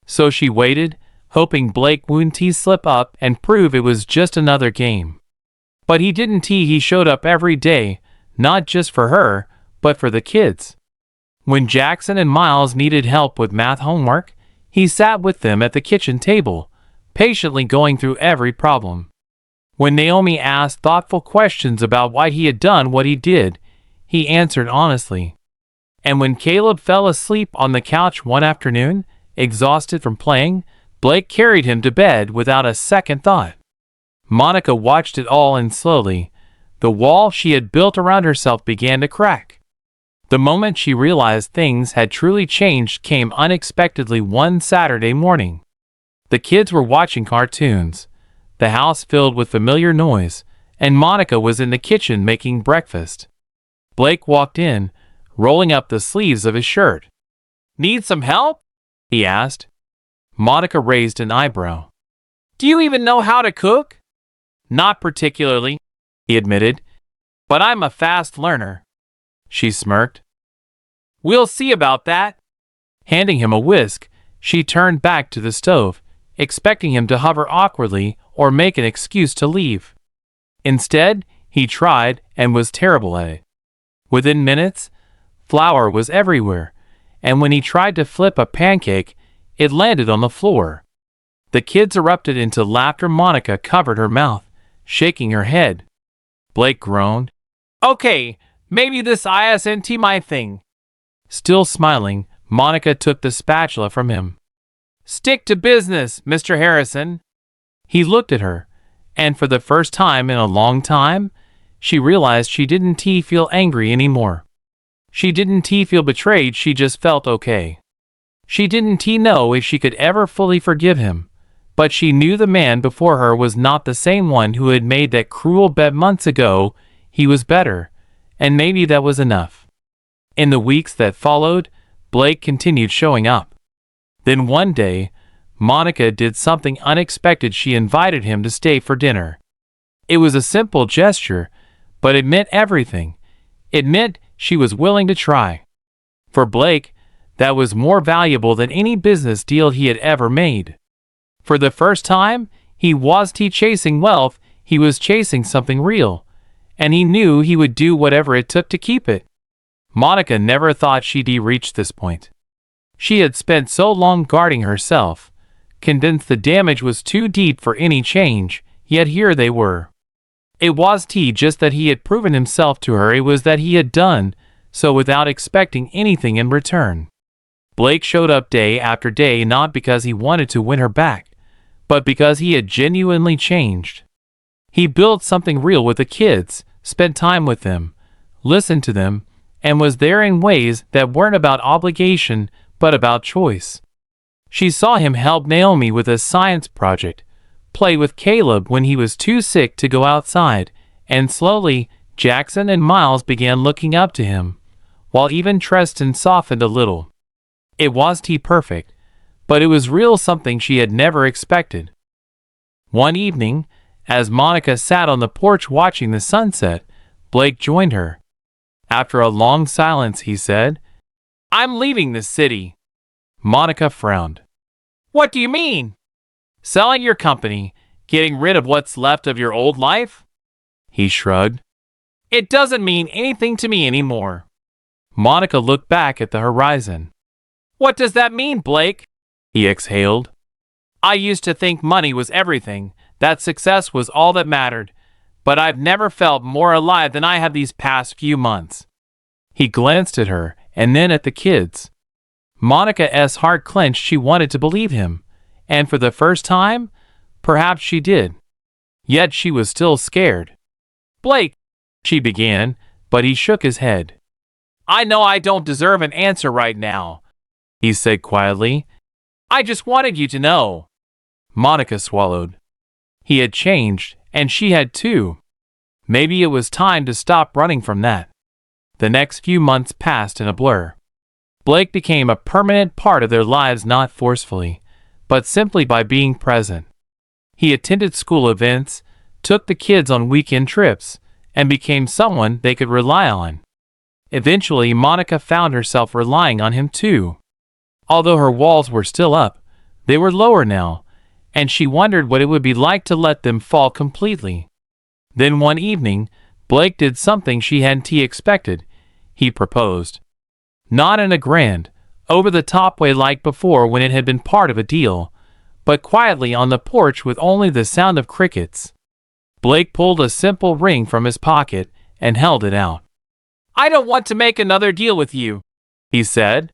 So she waited, hoping Blake wouldn't slip up and prove it was just another game. But he didn't. He showed up every day, not just for her, but for the kids. When Jackson and Miles needed help with math homework, he sat with them at the kitchen table, patiently going through every problem. When Naomi asked thoughtful questions about why he had done what he did, he answered honestly. And when Caleb fell asleep on the couch one afternoon, exhausted from playing, Blake carried him to bed without a second thought. Monica watched it all, and slowly, the wall she had built around herself began to crack. The moment she realized things had truly changed came unexpectedly one Saturday morning. The kids were watching cartoons, the house filled with familiar noise, and Monica was in the kitchen making breakfast. Blake walked in, rolling up the sleeves of his shirt. "Need some help?" he asked. Monica raised an eyebrow. "Do you even know how to cook?" "Not particularly," he admitted, "but I'm a fast learner." She smirked. "We'll see about that." Handing him a whisk, she turned back to the stove, expecting him to hover awkwardly or make an excuse to leave. Instead, he tried and was terrible at it. Within minutes, flour was everywhere, and when he tried to flip a pancake, it landed on the floor. The kids erupted into laughter. Monica covered her mouth, shaking her head. Blake groaned. "Okay, maybe this isn't my thing." Still smiling, Monica took the spatula from him. "Stick to business, Mr. Harrison." He looked at her, and for the first time in a long time, she realized she didn't feel angry anymore. She didn't feel betrayed, she just felt okay. She didn't know if she could ever fully forgive him, but she knew the man before her was not the same one who had made that cruel bet months ago. He was better, and maybe that was enough. In the weeks that followed, Blake continued showing up. Then one day, Monica did something unexpected. She invited him to stay for dinner. It was a simple gesture, but it meant everything. It meant she was willing to try. For Blake, that was more valuable than any business deal he had ever made. For the first time, he wasn't chasing wealth, he was chasing something real, and he knew he would do whatever it took to keep it. Monica never thought she'd reach this point. She had spent so long guarding herself, convinced the damage was too deep for any change, yet here they were. It wasn't just that he had proven himself to her, it was that he had done so without expecting anything in return. Blake showed up day after day not because he wanted to win her back, but because he had genuinely changed. He built something real with the kids, spent time with them, listened to them, and was there in ways that weren't about obligation, but about choice. She saw him help Naomi with a science project, play with Caleb when he was too sick to go outside, and slowly, Jackson and Miles began looking up to him, while even Tristan softened a little. It wasn't perfect, but it was real, something she had never expected. One evening, as Monica sat on the porch watching the sunset, Blake joined her. After a long silence, he said, "I'm leaving this city." Monica frowned. "What do you mean?" "Selling your company, getting rid of what's left of your old life?" He shrugged. "It doesn't mean anything to me anymore." Monica looked back at the horizon. "What does that mean, Blake?" He exhaled. "I used to think money was everything, that success was all that mattered, but I've never felt more alive than I have these past few months." He glanced at her, and then at the kids. Monica's heart clenched. She wanted to believe him, and for the first time, perhaps she did. Yet she was still scared. "Blake," she began, but he shook his head. "I know I don't deserve an answer right now," he said quietly. "I just wanted you to know." Monica swallowed. He had changed, and she had too. Maybe it was time to stop running from that. The next few months passed in a blur. Blake became a permanent part of their lives, not forcefully, but simply by being present. He attended school events, took the kids on weekend trips, and became someone they could rely on. Eventually, Monica found herself relying on him too. Although her walls were still up, they were lower now, and she wondered what it would be like to let them fall completely. Then one evening, Blake did something she hadn't expected. He proposed. Not in a grand, over-the-top way like before when it had been part of a deal, but quietly on the porch with only the sound of crickets. Blake pulled a simple ring from his pocket and held it out. "I don't want to make another deal with you," he said.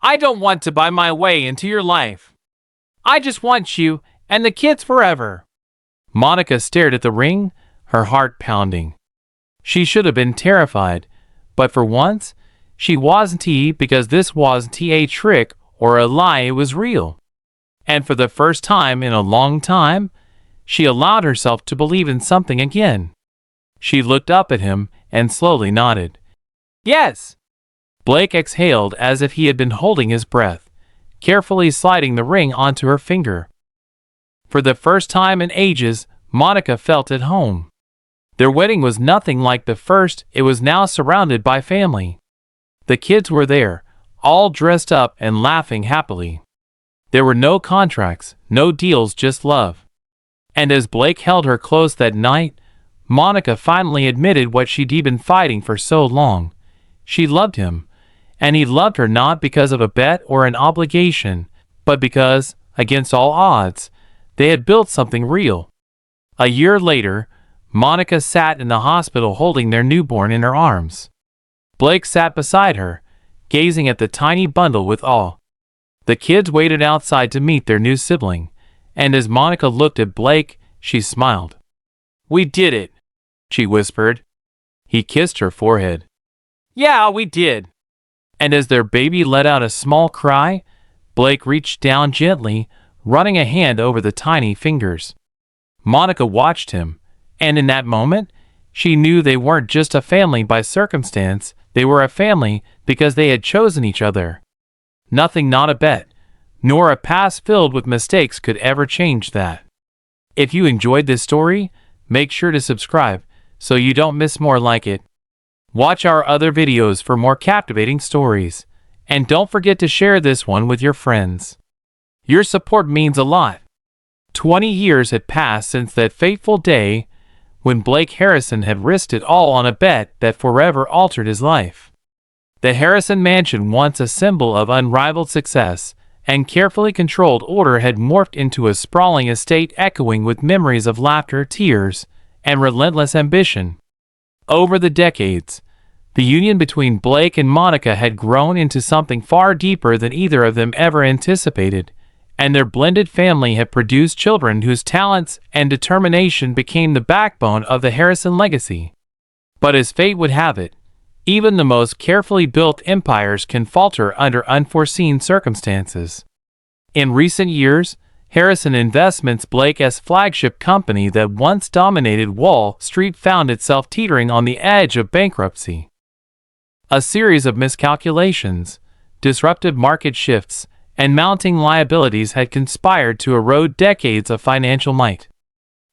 "I don't want to buy my way into your life. I just want you and the kids forever." Monica stared at the ring, her heart pounding. She should have been terrified, but for once, she wasn't, because this wasn't a trick or a lie, it was real. And for the first time in a long time, she allowed herself to believe in something again. She looked up at him and slowly nodded. "Yes." Blake exhaled as if he had been holding his breath, carefully sliding the ring onto her finger. For the first time in ages, Monica felt at home. Their wedding was nothing like the first. It was now surrounded by family. The kids were there, all dressed up and laughing happily. There were no contracts, no deals, just love. And as Blake held her close that night, Monica finally admitted what she'd been fighting for so long. She loved him, and he loved her not because of a bet or an obligation, but because, against all odds, they had built something real. A year later, Monica sat in the hospital holding their newborn in her arms. Blake sat beside her, gazing at the tiny bundle with awe. The kids waited outside to meet their new sibling, and as Monica looked at Blake, she smiled. "We did it," she whispered. He kissed her forehead. "Yeah, we did." And as their baby let out a small cry, Blake reached down gently, running a hand over the tiny fingers. Monica watched him, and in that moment, she knew they weren't just a family by circumstance, they were a family because they had chosen each other. Nothing, not a bet, nor a past filled with mistakes could ever change that. If you enjoyed this story, make sure to subscribe so you don't miss more like it. Watch our other videos for more captivating stories. And don't forget to share this one with your friends. Your support means a lot. 20 years had passed since that fateful day when Blake Harrison had risked it all on a bet that forever altered his life. The Harrison mansion, once a symbol of unrivaled success and carefully controlled order, had morphed into a sprawling estate echoing with memories of laughter, tears, and relentless ambition. Over the decades, the union between Blake and Monica had grown into something far deeper than either of them ever anticipated, and their blended family had produced children whose talents and determination became the backbone of the Harrison legacy. But as fate would have it, even the most carefully built empires can falter under unforeseen circumstances. In recent years, Harrison Investments, Blake's flagship company that once dominated Wall Street, found itself teetering on the edge of bankruptcy. A series of miscalculations, disruptive market shifts, and mounting liabilities had conspired to erode decades of financial might.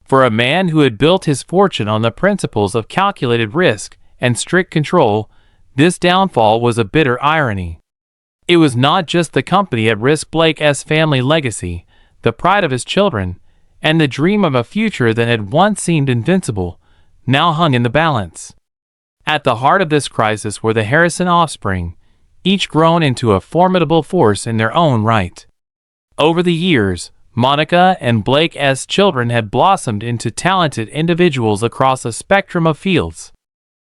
For a man who had built his fortune on the principles of calculated risk and strict control, this downfall was a bitter irony. It was not just the company at risk. Blake's family legacy, the pride of his children, and the dream of a future that had once seemed invincible, now hung in the balance. At the heart of this crisis were the Harrison offspring, each grown into a formidable force in their own right. Over the years, Monica and Blake's children had blossomed into talented individuals across a spectrum of fields.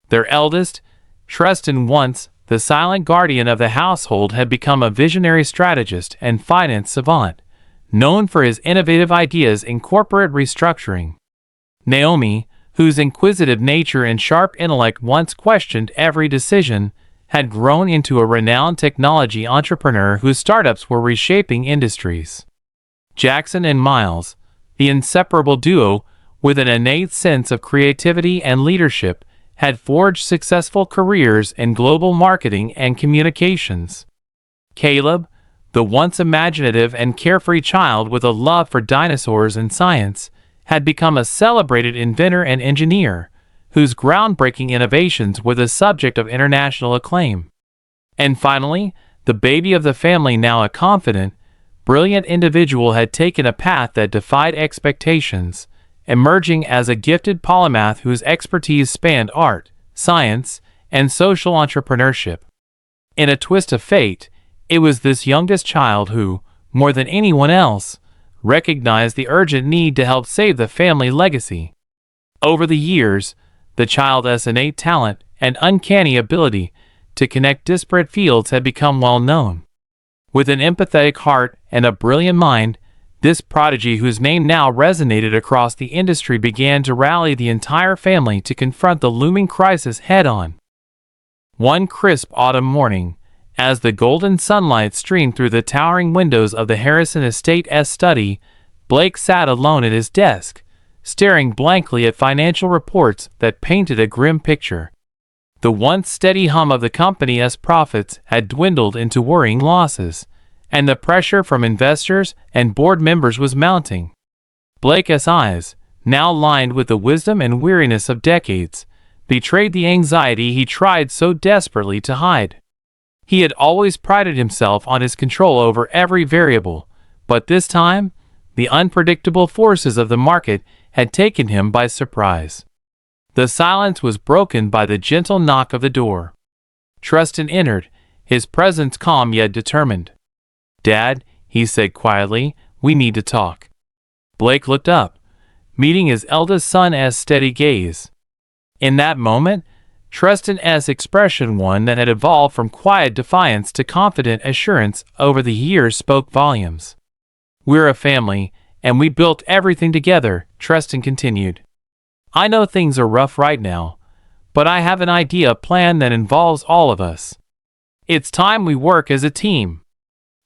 Their eldest, Tristan, once the silent guardian of the household, had become a visionary strategist and finance savant, known for his innovative ideas in corporate restructuring. Naomi, whose inquisitive nature and sharp intellect once questioned every decision, had grown into a renowned technology entrepreneur whose startups were reshaping industries. Jackson and Miles, the inseparable duo with an innate sense of creativity and leadership, had forged successful careers in global marketing and communications. Caleb, the once imaginative and carefree child with a love for dinosaurs and science, had become a celebrated inventor and engineer, whose groundbreaking innovations were the subject of international acclaim. And finally, the baby of the family, now a confident, brilliant individual, had taken a path that defied expectations, emerging as a gifted polymath whose expertise spanned art, science, and social entrepreneurship. In a twist of fate, it was this youngest child who, more than anyone else, recognized the urgent need to help save the family legacy. Over the years, the child's innate talent and uncanny ability to connect disparate fields had become well known. With an empathetic heart and a brilliant mind, this prodigy, whose name now resonated across the industry, began to rally the entire family to confront the looming crisis head-on. One crisp autumn morning, as the golden sunlight streamed through the towering windows of the Harrison estate's study, Blake sat alone at his desk, staring blankly at financial reports that painted a grim picture. The once steady hum of the company's profits had dwindled into worrying losses, and the pressure from investors and board members was mounting. Blake's eyes, now lined with the wisdom and weariness of decades, betrayed the anxiety he tried so desperately to hide. He had always prided himself on his control over every variable, but this time, the unpredictable forces of the market had taken him by surprise. The silence was broken by the gentle knock of the door. Tristan entered, his presence calm yet determined. "Dad," he said quietly, "we need to talk." Blake looked up, meeting his eldest son's steady gaze. In that moment, Tristan's expression, one that had evolved from quiet defiance to confident assurance over the years, spoke volumes. "We're a family, and we built everything together," Tristan continued. "I know things are rough right now, but I have an idea, a plan that involves all of us. It's time we work as a team."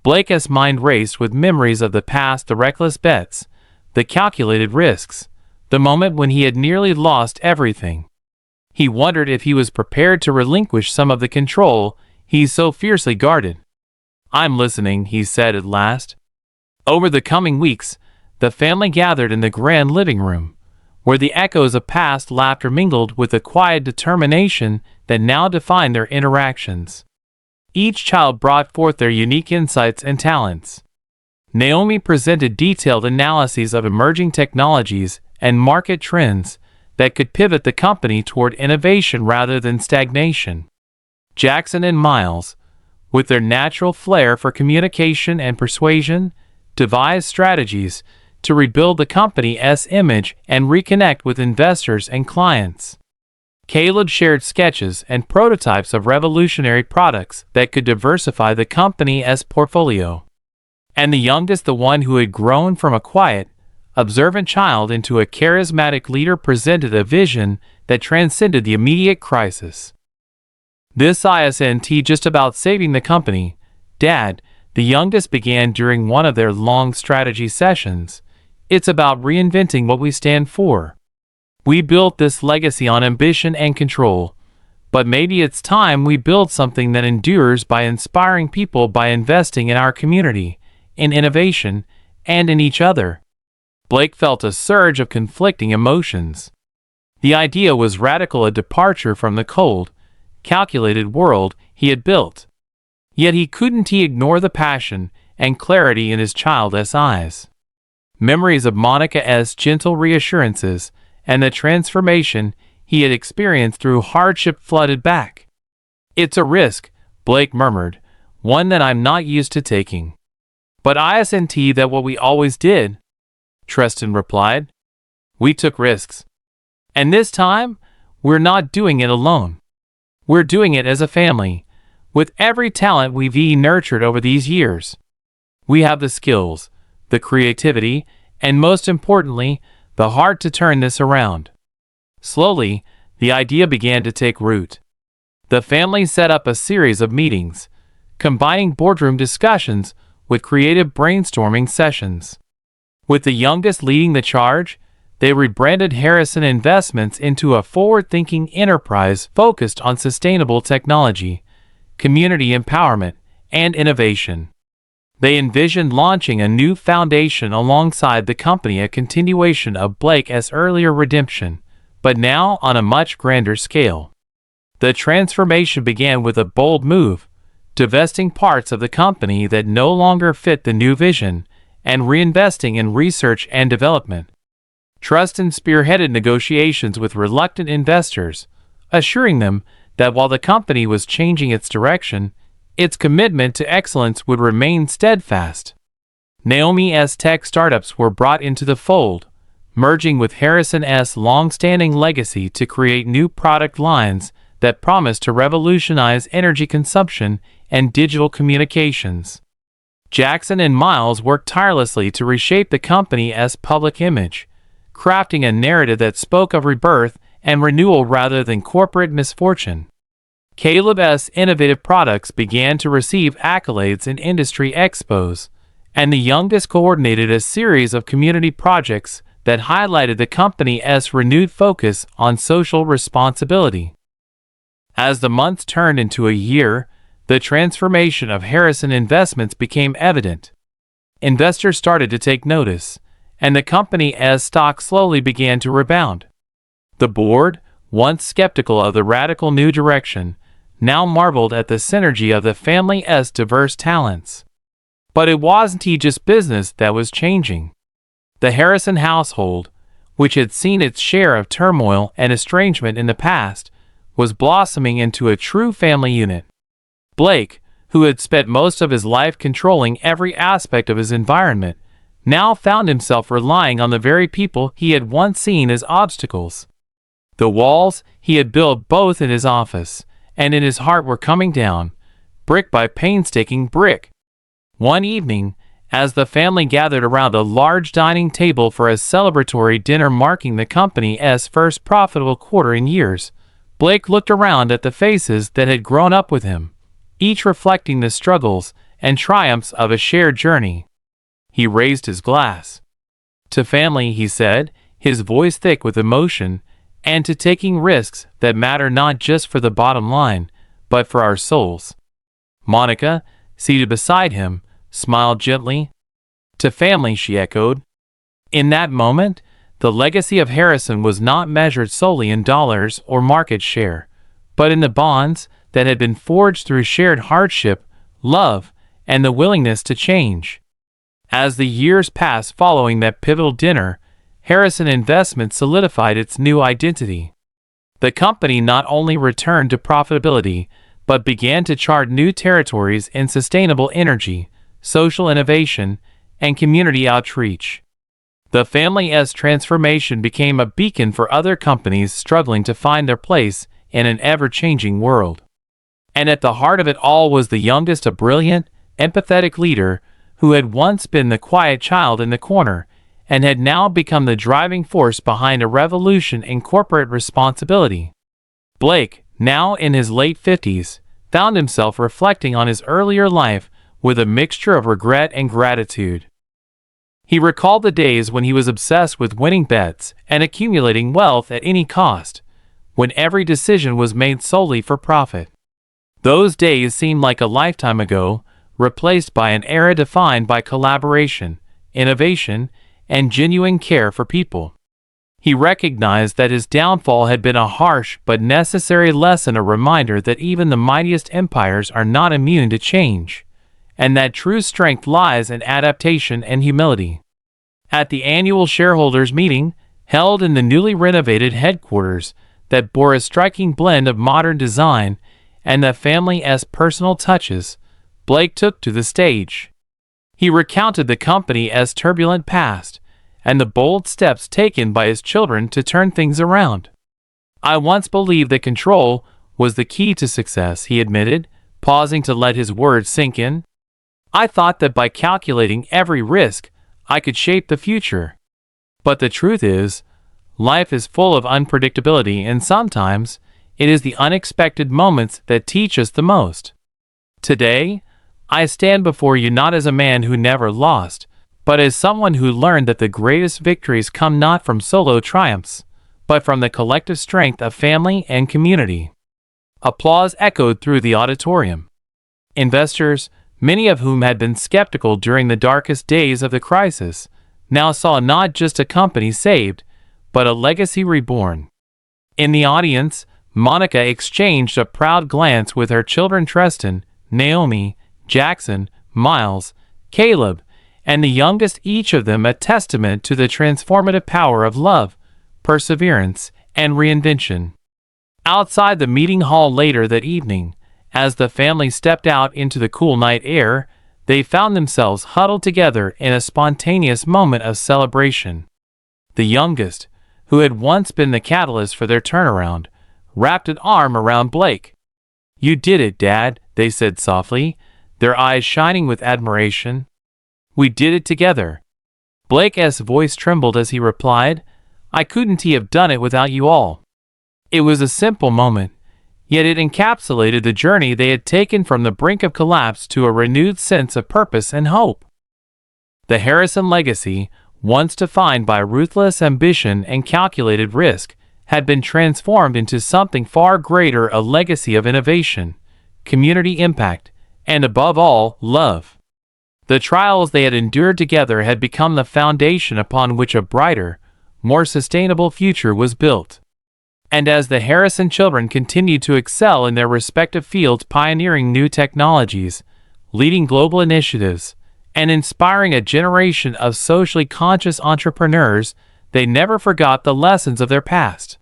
Blake's mind raced with memories of the past, the reckless bets, the calculated risks, the moment when he had nearly lost everything. He wondered if he was prepared to relinquish some of the control he so fiercely guarded. "I'm listening," he said at last. Over the coming weeks, the family gathered in the grand living room, where the echoes of past laughter mingled with the quiet determination that now defined their interactions. Each child brought forth their unique insights and talents. Naomi presented detailed analyses of emerging technologies and market trends that could pivot the company toward innovation rather than stagnation. Jackson and Miles, with their natural flair for communication and persuasion, devised strategies to rebuild the company's image and reconnect with investors and clients. Caleb shared sketches and prototypes of revolutionary products that could diversify the company's portfolio. And the youngest, the one who had grown from a quiet, observant child into a charismatic leader, presented a vision that transcended the immediate crisis. "This isn't just about saving the company, Dad," the youngest began during one of their long strategy sessions. "It's about reinventing what we stand for. We built this legacy on ambition and control, but maybe it's time we build something that endures by inspiring people, by investing in our community, in innovation, and in each other." Blake felt a surge of conflicting emotions. The idea was radical, a departure from the cold, calculated world he had built. Yet he couldn't ignore the passion and clarity in his child's eyes. Memories of Monica's gentle reassurances and the transformation he had experienced through hardship flooded back. "It's a risk," Blake murmured, "one that I'm not used to taking." "But isn't that what we always did?" Tristan replied. "We took risks. And this time, we're not doing it alone. We're doing it as a family, with every talent we've nurtured over these years. We have the skills, the creativity, and most importantly, the heart to turn this around." Slowly, the idea began to take root. The family set up a series of meetings, combining boardroom discussions with creative brainstorming sessions. With the youngest leading the charge, they rebranded Harrison Investments into a forward-thinking enterprise focused on sustainable technology, community empowerment, and innovation. They envisioned launching a new foundation alongside the company, a continuation of Blake's earlier redemption, but now on a much grander scale. The transformation began with a bold move, divesting parts of the company that no longer fit the new vision, and reinvesting in research and development. Tristan spearheaded negotiations with reluctant investors, assuring them that while the company was changing its direction, its commitment to excellence would remain steadfast. Naomi's tech startups were brought into the fold, merging with Harrison's long-standing legacy to create new product lines that promised to revolutionize energy consumption and digital communications. Jackson and Miles worked tirelessly to reshape the company's public image, crafting a narrative that spoke of rebirth and renewal rather than corporate misfortune. Caleb's innovative products began to receive accolades in industry expos, and the youngest coordinated a series of community projects that highlighted the company's renewed focus on social responsibility. As the months turned into a year, the transformation of Harrison Investments became evident. Investors started to take notice, and the company's stock slowly began to rebound. The board, once skeptical of the radical new direction, now marveled at the synergy of the family's diverse talents. But it wasn't just business that was changing. The Harrison household, which had seen its share of turmoil and estrangement in the past, was blossoming into a true family unit. Blake, who had spent most of his life controlling every aspect of his environment, now found himself relying on the very people he had once seen as obstacles. The walls he had built both in his office and in his heart were coming down, brick by painstaking brick. One evening, as the family gathered around a large dining table for a celebratory dinner marking the company's first profitable quarter in years, Blake looked around at the faces that had grown up with him, each reflecting the struggles and triumphs of a shared journey. He raised his glass. "To family," he said, his voice thick with emotion, "and to taking risks that matter not just for the bottom line, but for our souls." Monica, seated beside him, smiled gently. "To family," she echoed. In that moment, The legacy of Harrison was not measured solely in dollars or market share, but in the bonds that had been forged through shared hardship, love, and the willingness to change. As the years passed following that pivotal dinner, Harrison Investments solidified its new identity. The company not only returned to profitability, but began to chart new territories in sustainable energy, social innovation, and community outreach. The family's transformation became a beacon for other companies struggling to find their place in an ever-changing world. And at the heart of it all was the youngest, a brilliant, empathetic leader who had once been the quiet child in the corner and had now become the driving force behind a revolution in corporate responsibility. Blake, now in his late 50s, found himself reflecting on his earlier life with a mixture of regret and gratitude. He recalled the days when he was obsessed with winning bets and accumulating wealth at any cost, when every decision was made solely for profit. Those days seemed like a lifetime ago, replaced by an era defined by collaboration, innovation, and genuine care for people. He recognized that his downfall had been a harsh but necessary lesson, a reminder that even the mightiest empires are not immune to change, and that true strength lies in adaptation and humility. At the annual shareholders' meeting, held in the newly renovated headquarters that bore a striking blend of modern design and the family's personal touches, Blake took to the stage. He recounted the company's turbulent past and the bold steps taken by his children to turn things around. "I once believed that control was the key to success," he admitted, pausing to let his words sink in. "I thought that by calculating every risk, I could shape the future. But the truth is, life is full of unpredictability, and sometimes it is the unexpected moments that teach us the most. Today, I stand before you not as a man who never lost, but as someone who learned that the greatest victories come not from solo triumphs, but from the collective strength of family and community." Applause echoed through the auditorium. Investors, many of whom had been skeptical during the darkest days of the crisis, now saw not just a company saved, but a legacy reborn. In the audience, Monica exchanged a proud glance with her children Tristan, Naomi, Jackson, Miles, Caleb, and the youngest, each of them a testament to the transformative power of love, perseverance, and reinvention. Outside the meeting hall later that evening, as the family stepped out into the cool night air, they found themselves huddled together in a spontaneous moment of celebration. The youngest, who had once been the catalyst for their turnaround, wrapped an arm around Blake. "You did it, Dad," they said softly, their eyes shining with admiration. "We did it together." Blake's voice trembled as he replied, "I couldn't have done it without you all." It was a simple moment, yet it encapsulated the journey they had taken from the brink of collapse to a renewed sense of purpose and hope. The Harrison legacy, once defined by ruthless ambition and calculated risk, had been transformed into something far greater, a legacy of innovation, community impact, and above all, love. The trials they had endured together had become the foundation upon which a brighter, more sustainable future was built. And as the Harrison children continued to excel in their respective fields, pioneering new technologies, leading global initiatives, and inspiring a generation of socially conscious entrepreneurs, they never forgot the lessons of their past.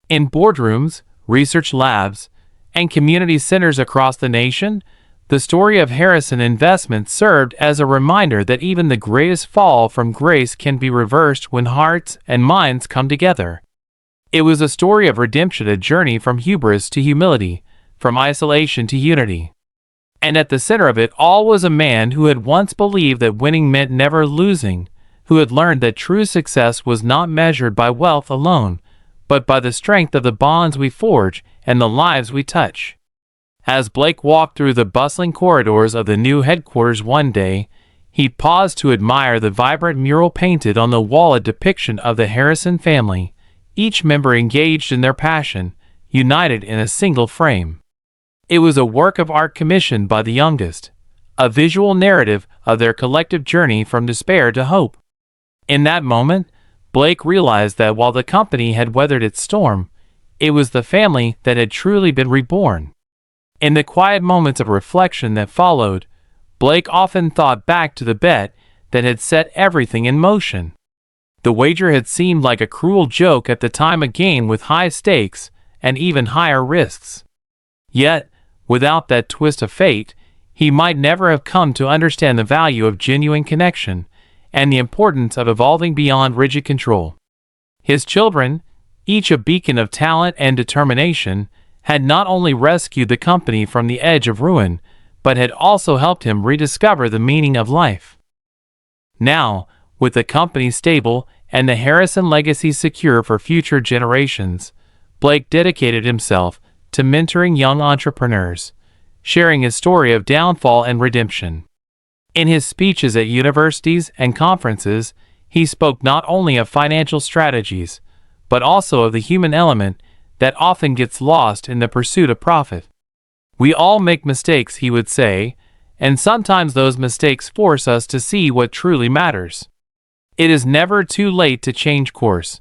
In boardrooms, research labs, and community centers across the nation, the story of Harrison Investments served as a reminder that even the greatest fall from grace can be reversed when hearts and minds come together. It was a story of redemption, a journey from hubris to humility, from isolation to unity. And at the center of it all was a man who had once believed that winning meant never losing, who had learned that true success was not measured by wealth alone, but by the strength of the bonds we forge and the lives we touch. As Blake walked through the bustling corridors of the new headquarters one day, he paused to admire the vibrant mural painted on the wall, a depiction of the Harrison family, each member engaged in their passion, united in a single frame. It was a work of art commissioned by the youngest, a visual narrative of their collective journey from despair to hope. In that moment, Blake realized that while the company had weathered its storm, it was the family that had truly been reborn. In the quiet moments of reflection that followed, Blake often thought back to the bet that had set everything in motion. The wager had seemed like a cruel joke at the time, a game with high stakes and even higher risks. Yet, without that twist of fate, he might never have come to understand the value of genuine connection and the importance of evolving beyond rigid control. His children, each a beacon of talent and determination, had not only rescued the company from the edge of ruin, but had also helped him rediscover the meaning of life. Now, with the company stable and the Harrison legacy secure for future generations, Blake dedicated himself to mentoring young entrepreneurs, sharing his story of downfall and redemption. In his speeches at universities and conferences, he spoke not only of financial strategies, but also of the human element that often gets lost in the pursuit of profit. We all make mistakes, he would say, and sometimes those mistakes force us to see what truly matters. It is never too late to change course,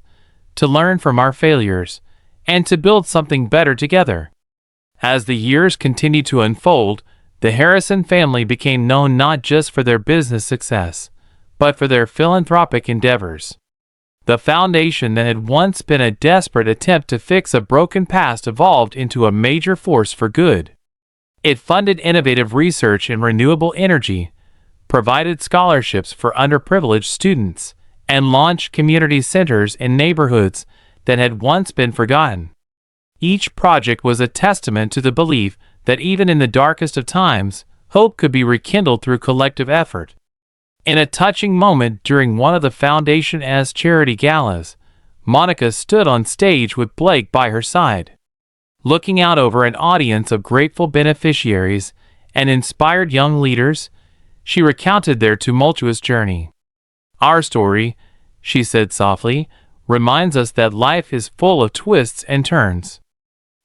to learn from our failures, and to build something better together. As the years continued to unfold, the Harrison family became known not just for their business success, but for their philanthropic endeavors. The foundation that had once been a desperate attempt to fix a broken past evolved into a major force for good. It funded innovative research in renewable energy, provided scholarships for underprivileged students, and launched community centers in neighborhoods that had once been forgotten. Each project was a testament to the belief that even in the darkest of times, hope could be rekindled through collective effort. In a touching moment during one of the Foundation's charity galas, Monica stood on stage with Blake by her side. Looking out over an audience of grateful beneficiaries and inspired young leaders, she recounted their tumultuous journey. "Our story," she said softly, "reminds us that life is full of twists and turns.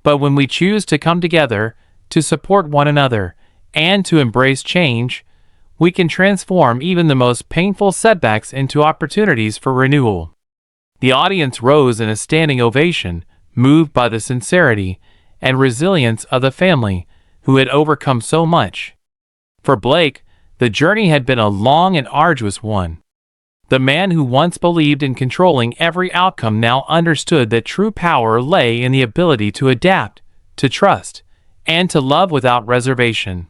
But when we choose to come together, to support one another, and to embrace change, we can transform even the most painful setbacks into opportunities for renewal." The audience rose in a standing ovation, moved by the sincerity and resilience of the family who had overcome so much. For Blake, the journey had been a long and arduous one. The man who once believed in controlling every outcome now understood that true power lay in the ability to adapt, to trust, and to love without reservation.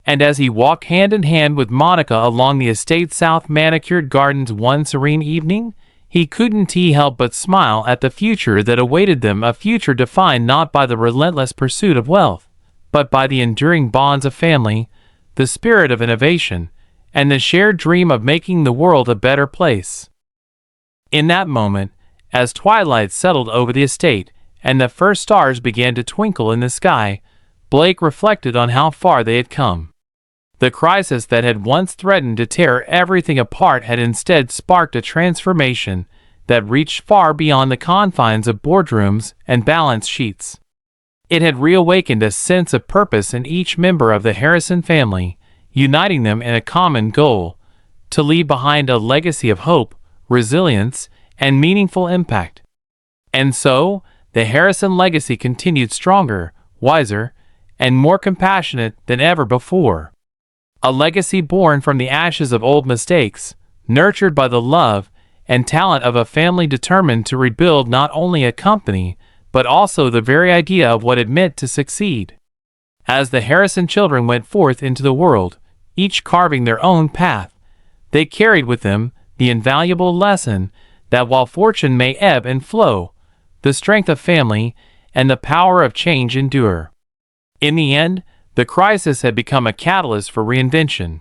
And as he walked hand in hand with Monica along the estate's south manicured gardens one serene evening, he couldn't help but smile at the future that awaited them, a future defined not by the relentless pursuit of wealth, but by the enduring bonds of family, the spirit of innovation, and the shared dream of making the world a better place. In that moment, as twilight settled over the estate and the first stars began to twinkle in the sky, Blake reflected on how far they had come. The crisis that had once threatened to tear everything apart had instead sparked a transformation that reached far beyond the confines of boardrooms and balance sheets. It had reawakened a sense of purpose in each member of the Harrison family, uniting them in a common goal: to leave behind a legacy of hope, resilience, and meaningful impact. And so, the Harrison legacy continued stronger, wiser, and more compassionate than ever before. A legacy born from the ashes of old mistakes, nurtured by the love and talent of a family determined to rebuild not only a company, but also the very idea of what it meant to succeed. As the Harrison children went forth into the world, each carving their own path, they carried with them the invaluable lesson that while fortune may ebb and flow, the strength of family and the power of change endure. In the end, the crisis had become a catalyst for reinvention.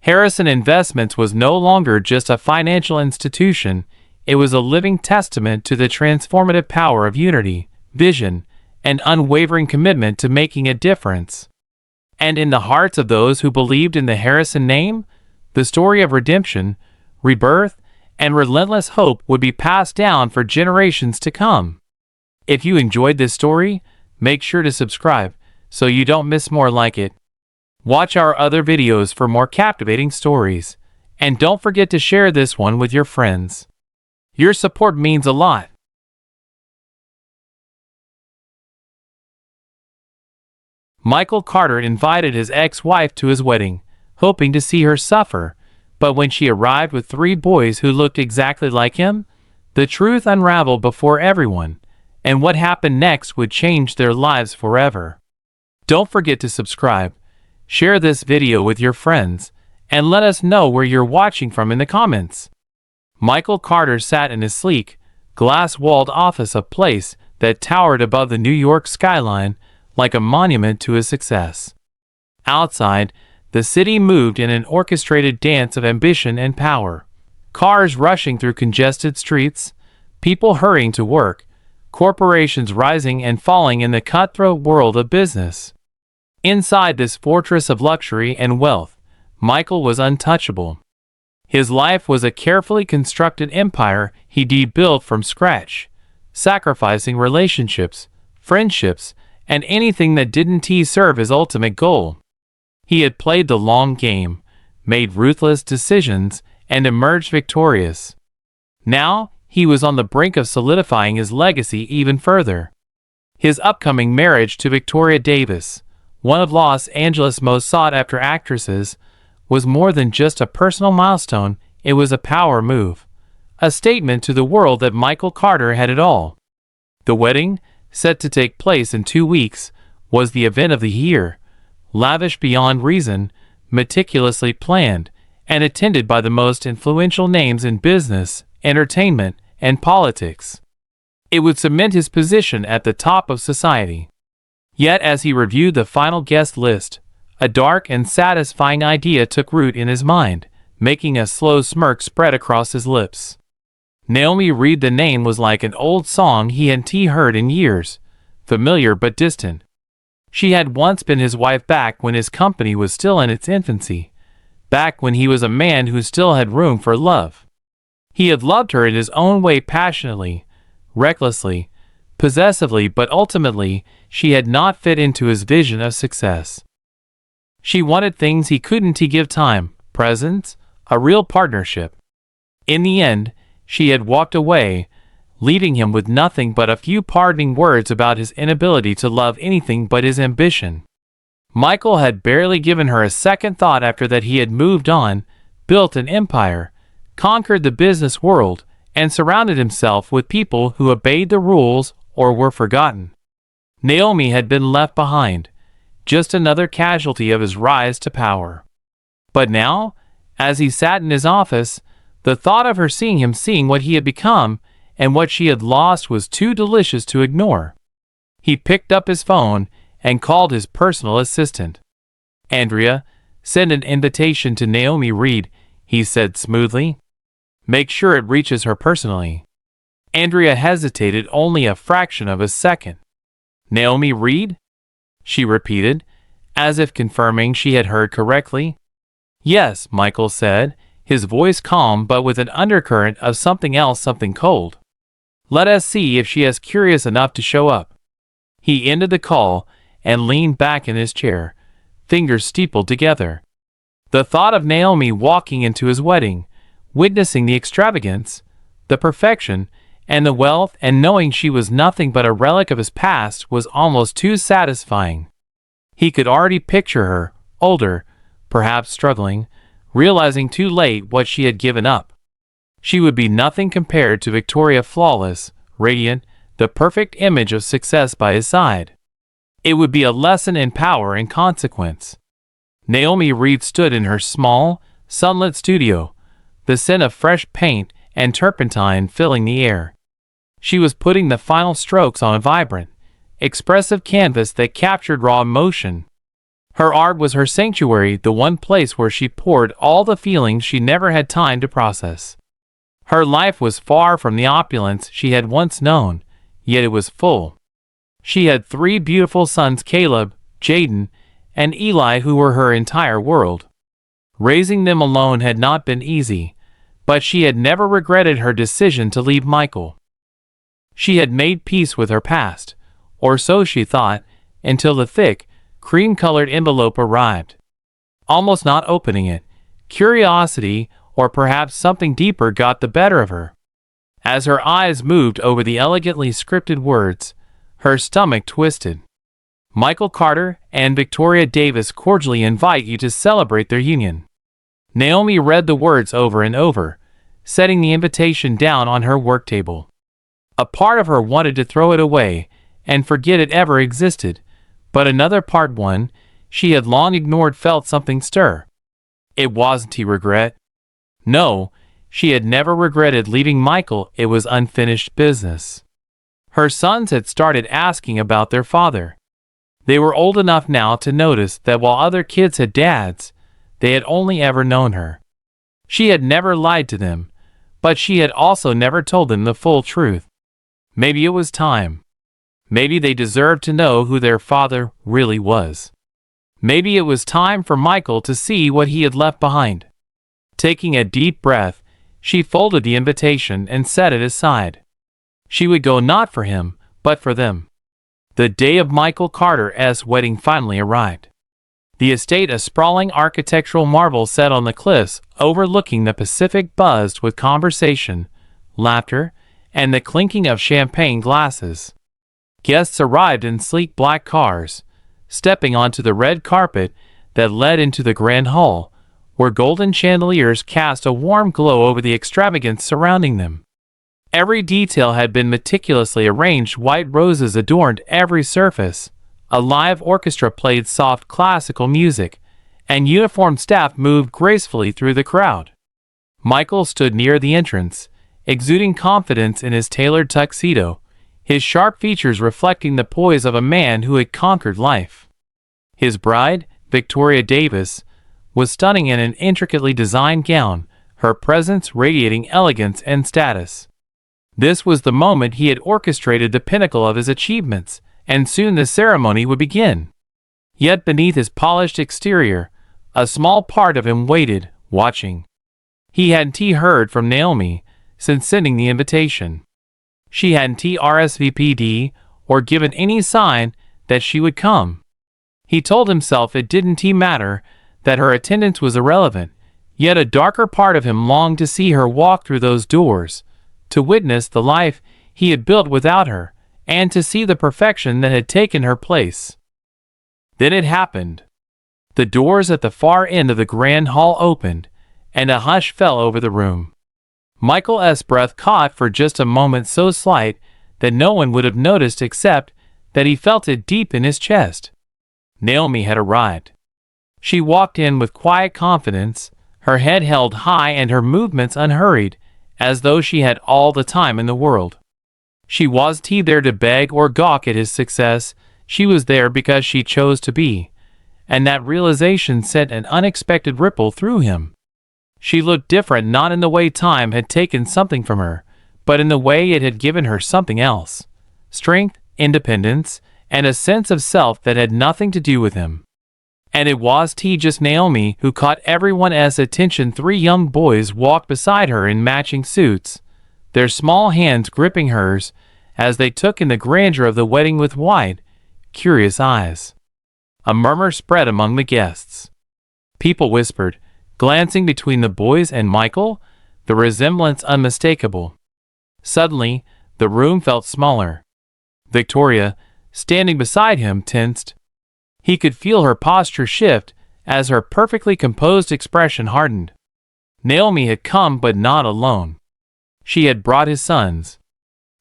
Harrison Investments was no longer just a financial institution, it was a living testament to the transformative power of unity, vision, and unwavering commitment to making a difference. And in the hearts of those who believed in the Harrison name, the story of redemption, rebirth, and relentless hope would be passed down for generations to come. If you enjoyed this story, make sure to subscribe so you don't miss more like it. Watch our other videos for more captivating stories, and don't forget to share this one with your friends. Your support means a lot. Michael Carter invited his ex-wife to his wedding, hoping to see her suffer, but when she arrived with 3 boys who looked exactly like him, the truth unraveled before everyone, and what happened next would change their lives forever. Don't forget to subscribe, share this video with your friends, and let us know where you're watching from in the comments. Michael Carter sat in his sleek, glass-walled office, a place that towered above the New York skyline like a monument to his success. Outside, the city moved in an orchestrated dance of ambition and power. Cars rushing through congested streets, people hurrying to work, corporations rising and falling in the cutthroat world of business. Inside this fortress of luxury and wealth, Michael was untouchable. His life was a carefully constructed empire he'd built from scratch, sacrificing relationships, friendships, and anything that didn't serve his ultimate goal. He had played the long game, made ruthless decisions, and emerged victorious. Now, he was on the brink of solidifying his legacy even further. His upcoming marriage to Victoria Davis, one of Los Angeles' most sought-after actresses, was more than just a personal milestone. It was a power move, a statement to the world that Michael Carter had it all. The wedding, set to take place in 2 weeks, was the event of the year, lavish beyond reason, meticulously planned, and attended by the most influential names in business, entertainment, and politics. It would cement his position at the top of society. Yet as he reviewed the final guest list, a dark and satisfying idea took root in his mind, making a slow smirk spread across his lips. Naomi Reed. The name was like an old song he hadn't heard in years, familiar but distant. She had once been his wife back when his company was still in its infancy, back when he was a man who still had room for love. He had loved her in his own way, passionately, recklessly, possessively, but ultimately, she had not fit into his vision of success. She wanted things he couldn't give: time, presence, a real partnership. In the end, she had walked away, leaving him with nothing but a few parting words about his inability to love anything but his ambition. Michael had barely given her a second thought after that. He had moved on, built an empire, conquered the business world, and surrounded himself with people who obeyed the rules or were forgotten. Naomi had been left behind, just another casualty of his rise to power. But now, as he sat in his office, the thought of her seeing what he had become and what she had lost was too delicious to ignore. He picked up his phone and called his personal assistant. "Andrea, send an invitation to Naomi Reed," he said smoothly. "Make sure it reaches her personally." Andrea hesitated only a fraction of a second. "Naomi Reed?" she repeated, as if confirming she had heard correctly. "Yes," Michael said, his voice calm but with an undercurrent of something else, something cold. "Let us see if she is curious enough to show up." He ended the call and leaned back in his chair, fingers steepled together. The thought of Naomi walking into his wedding, witnessing the extravagance, the perfection, and the wealth, and knowing she was nothing but a relic of his past was almost too satisfying. He could already picture her, older, perhaps struggling, realizing too late what she had given up. She would be nothing compared to Victoria, flawless, radiant, the perfect image of success by his side. It would be a lesson in power and consequence. Naomi Reed stood in her small, sunlit studio, the scent of fresh paint and turpentine filling the air. She was putting the final strokes on a vibrant, expressive canvas that captured raw emotion. Her art was her sanctuary, the one place where she poured all the feelings she never had time to process. Her life was far from the opulence she had once known, yet it was full. She had 3 beautiful sons, Caleb, Jaden, and Eli, who were her entire world. Raising them alone had not been easy, but she had never regretted her decision to leave Michael. She had made peace with her past, or so she thought, until the thick, cream-colored envelope arrived. Almost not opening it, curiosity, or perhaps something deeper, got the better of her. As her eyes moved over the elegantly scripted words, her stomach twisted. Michael Carter and Victoria Davis cordially invite you to celebrate their union. Naomi read the words over and over, setting the invitation down on her work table. A part of her wanted to throw it away and forget it ever existed, but another part, one she had long ignored, felt something stir. It wasn't regret. No, she had never regretted leaving Michael. It was unfinished business. Her sons had started asking about their father. They were old enough now to notice that while other kids had dads, they had only ever known her. She had never lied to them, but she had also never told them the full truth. Maybe it was time. Maybe they deserved to know who their father really was. Maybe it was time for Michael to see what he had left behind. Taking a deep breath, she folded the invitation and set it aside. She would go not for him, but for them. The day of Michael Carter's wedding finally arrived. The estate, a sprawling architectural marvel set on the cliffs overlooking the Pacific, buzzed with conversation, laughter, and the clinking of champagne glasses. Guests arrived in sleek black cars, stepping onto the red carpet that led into the grand hall, where golden chandeliers cast a warm glow over the extravagance surrounding them. Every detail had been meticulously arranged. White roses adorned every surface. A live orchestra played soft classical music, and uniformed staff moved gracefully through the crowd. Michael stood near the entrance, exuding confidence in his tailored tuxedo, his sharp features reflecting the poise of a man who had conquered life. His bride, Victoria Davis, was stunning in an intricately designed gown, her presence radiating elegance and status. This was the moment he had orchestrated, the pinnacle of his achievements, and soon the ceremony would begin. Yet beneath his polished exterior, a small part of him waited, watching. He hadn't heard from Naomi since sending the invitation. She hadn't RSVP'd or given any sign that she would come. He told himself it didn't matter, that her attendance was irrelevant, yet a darker part of him longed to see her walk through those doors, to witness the life he had built without her, and to see the perfection that had taken her place. Then it happened. The doors at the far end of the grand hall opened, and a hush fell over the room. Michael's breath caught for just a moment, so slight that no one would have noticed except that he felt it deep in his chest. Naomi had arrived. She walked in with quiet confidence, her head held high and her movements unhurried, as though she had all the time in the world. She wasn't there to beg or gawk at his success. She was there because she chose to be, and that realization sent an unexpected ripple through him. She looked different, not in the way time had taken something from her, but in the way it had given her something else: strength, independence, and a sense of self that had nothing to do with him. And it was just Naomi who caught everyone's attention. 3 young boys walked beside her in matching suits, their small hands gripping hers as they took in the grandeur of the wedding with wide, curious eyes. A murmur spread among the guests. People whispered, glancing between the boys and Michael, the resemblance unmistakable. Suddenly, the room felt smaller. Victoria, standing beside him, tensed. He could feel her posture shift as her perfectly composed expression hardened. Naomi had come, but not alone. She had brought his sons.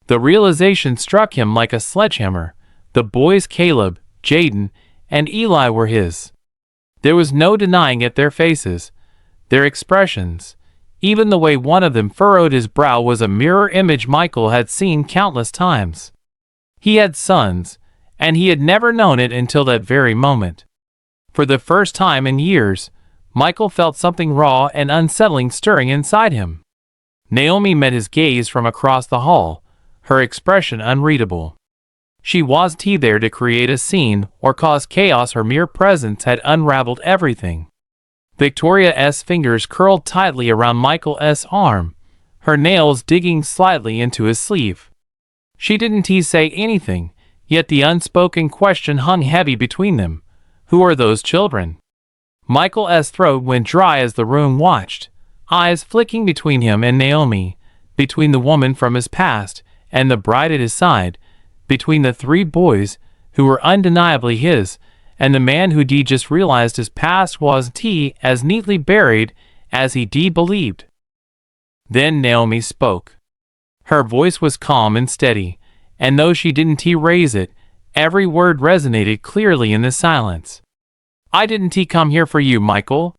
The realization struck him like a sledgehammer. The boys, Caleb, Jaden, and Eli, were his. There was no denying it. Their faces, their expressions, even the way one of them furrowed his brow, was a mirror image Michael had seen countless times. He had sons, and he had never known it until that very moment. For the first time in years, Michael felt something raw and unsettling stirring inside him. Naomi met his gaze from across the hall, her expression unreadable. She wasn't there to create a scene or cause chaos. Her mere presence had unraveled everything. Victoria's fingers curled tightly around Michael's arm, her nails digging slightly into his sleeve. She didn't say anything, yet the unspoken question hung heavy between them. Who are those children? Michael's throat went dry as the room watched, eyes flicking between him and Naomi, between the woman from his past and the bride at his side, between the three boys who were undeniably his, and the man who just realized his past wasn't as neatly buried as he believed. Then Naomi spoke. Her voice was calm and steady, and though she didn't raise it, every word resonated clearly in the silence. I didn't come here for you, Michael.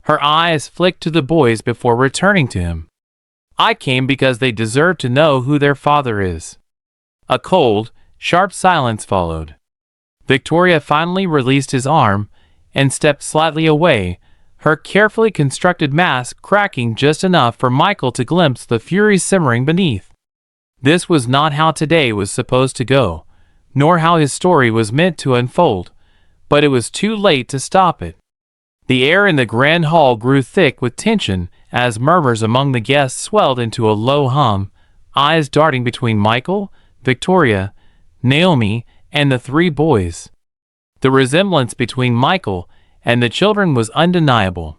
Her eyes flicked to the boys before returning to him. I came because they deserve to know who their father is. A cold, sharp silence followed. Victoria finally released his arm and stepped slightly away, her carefully constructed mask cracking just enough for Michael to glimpse the fury simmering beneath. This was not how today was supposed to go, nor how his story was meant to unfold, but it was too late to stop it. The air in the grand hall grew thick with tension as murmurs among the guests swelled into a low hum, eyes darting between Michael, Victoria, Naomi, and the three boys. The resemblance between Michael and the children was undeniable.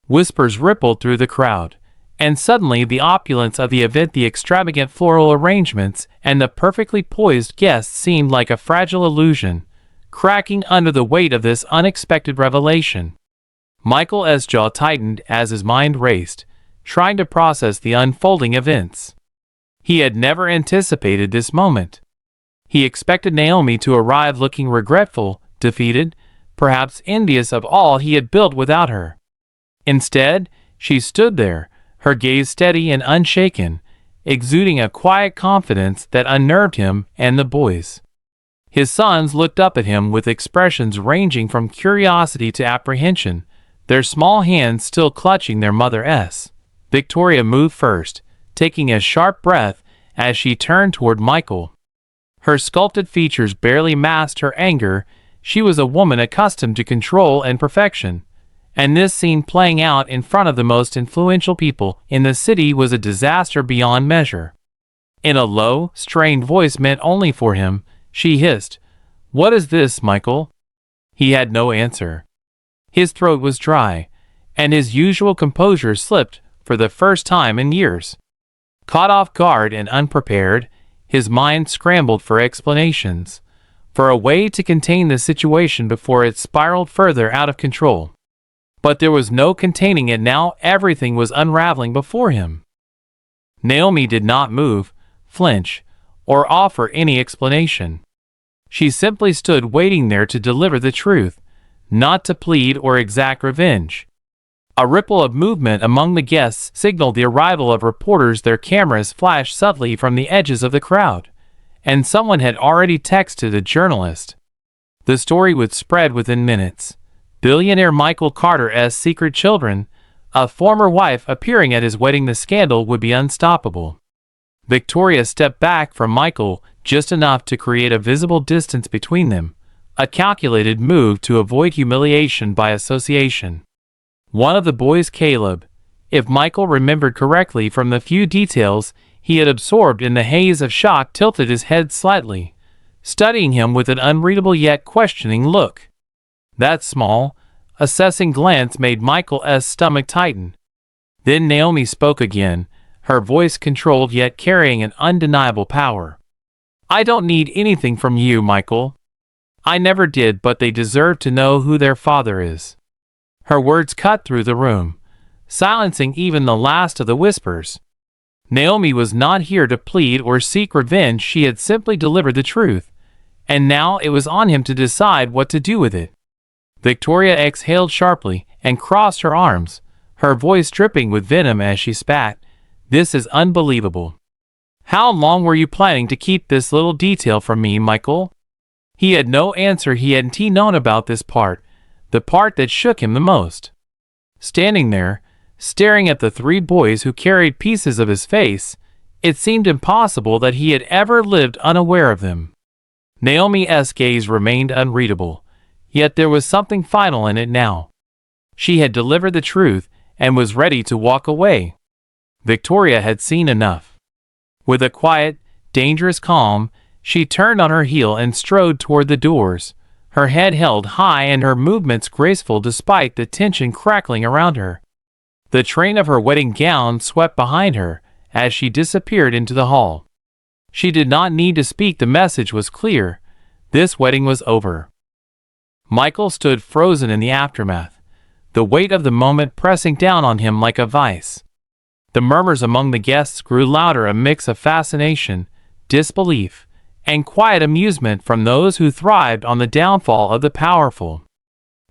Whispers rippled through the crowd, and suddenly the opulence of the event, the extravagant floral arrangements, and the perfectly poised guests seemed like a fragile illusion, cracking under the weight of this unexpected revelation. Michael's jaw tightened as his mind raced, trying to process the unfolding events. He had never anticipated this moment. He expected Naomi to arrive looking regretful, defeated, perhaps envious of all he had built without her. Instead, she stood there, her gaze steady and unshaken, exuding a quiet confidence that unnerved him and the boys. His sons looked up at him with expressions ranging from curiosity to apprehension, their small hands still clutching their mother's. Victoria moved first, taking a sharp breath as she turned toward Michael. Her sculpted features barely masked her anger. She was a woman accustomed to control and perfection, and this scene playing out in front of the most influential people in the city was a disaster beyond measure. In a low, strained voice meant only for him, she hissed, "What is this, Michael?" He had no answer. His throat was dry, and his usual composure slipped for the first time in years. Caught off guard and unprepared, his mind scrambled for explanations, for a way to contain the situation before it spiraled further out of control. But there was no containing it now. Everything was unraveling before him. Naomi did not move, flinch, or offer any explanation. She simply stood waiting there to deliver the truth, not to plead or exact revenge. A ripple of movement among the guests signaled the arrival of reporters. Their cameras flashed subtly from the edges of the crowd, and someone had already texted a journalist. The story would spread within minutes. Billionaire Michael Carter's secret children, a former wife appearing at his wedding. The scandal would be unstoppable. Victoria stepped back from Michael just enough to create a visible distance between them, a calculated move to avoid humiliation by association. One of the boys, Caleb, if Michael remembered correctly from the few details he had absorbed in the haze of shock, tilted his head slightly, studying him with an unreadable yet questioning look. That small, assessing glance made Michael's stomach tighten. Then Naomi spoke again, her voice controlled yet carrying an undeniable power. "I don't need anything from you, Michael. I never did, but they deserve to know who their father is." Her words cut through the room, silencing even the last of the whispers. Naomi was not here to plead or seek revenge. She had simply delivered the truth, and now it was on him to decide what to do with it. Victoria exhaled sharply and crossed her arms, her voice dripping with venom as she spat. "This is unbelievable. How long were you planning to keep this little detail from me, Michael?" He had no answer. He hadn't known about this part, the part that shook him the most. Standing there, staring at the three boys who carried pieces of his face, it seemed impossible that he had ever lived unaware of them. Naomi's gaze remained unreadable, yet there was something final in it now. She had delivered the truth and was ready to walk away. Victoria had seen enough. With a quiet, dangerous calm, she turned on her heel and strode toward the doors, her head held high and her movements graceful despite the tension crackling around her. The train of her wedding gown swept behind her as she disappeared into the hall. She did not need to speak, the message was clear. This wedding was over. Michael stood frozen in the aftermath, the weight of the moment pressing down on him like a vice. The murmurs among the guests grew louder, a mix of fascination, disbelief, and quiet amusement from those who thrived on the downfall of the powerful.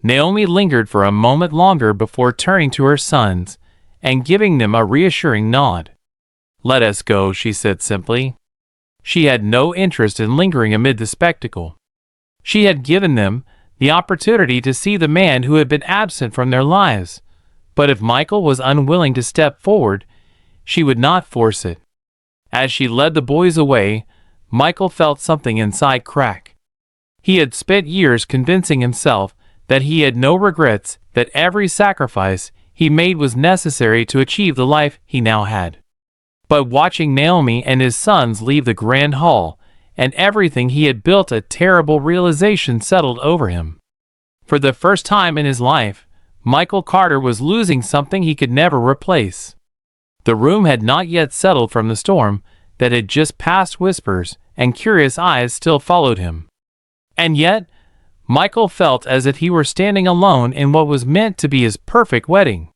Naomi lingered for a moment longer before turning to her sons and giving them a reassuring nod. "Let us go," she said simply. She had no interest in lingering amid the spectacle. She had given them the opportunity to see the man who had been absent from their lives, but if Michael was unwilling to step forward, she would not force it. As she led the boys away, Michael felt something inside crack. He had spent years convincing himself that he had no regrets, that every sacrifice he made was necessary to achieve the life he now had. But watching Naomi and his sons leave the grand hall, and everything he had built, a terrible realization settled over him. For the first time in his life, Michael Carter was losing something he could never replace. The room had not yet settled from the storm that had just passed. Whispers and curious eyes still followed him. And yet, Michael felt as if he were standing alone in what was meant to be his perfect wedding.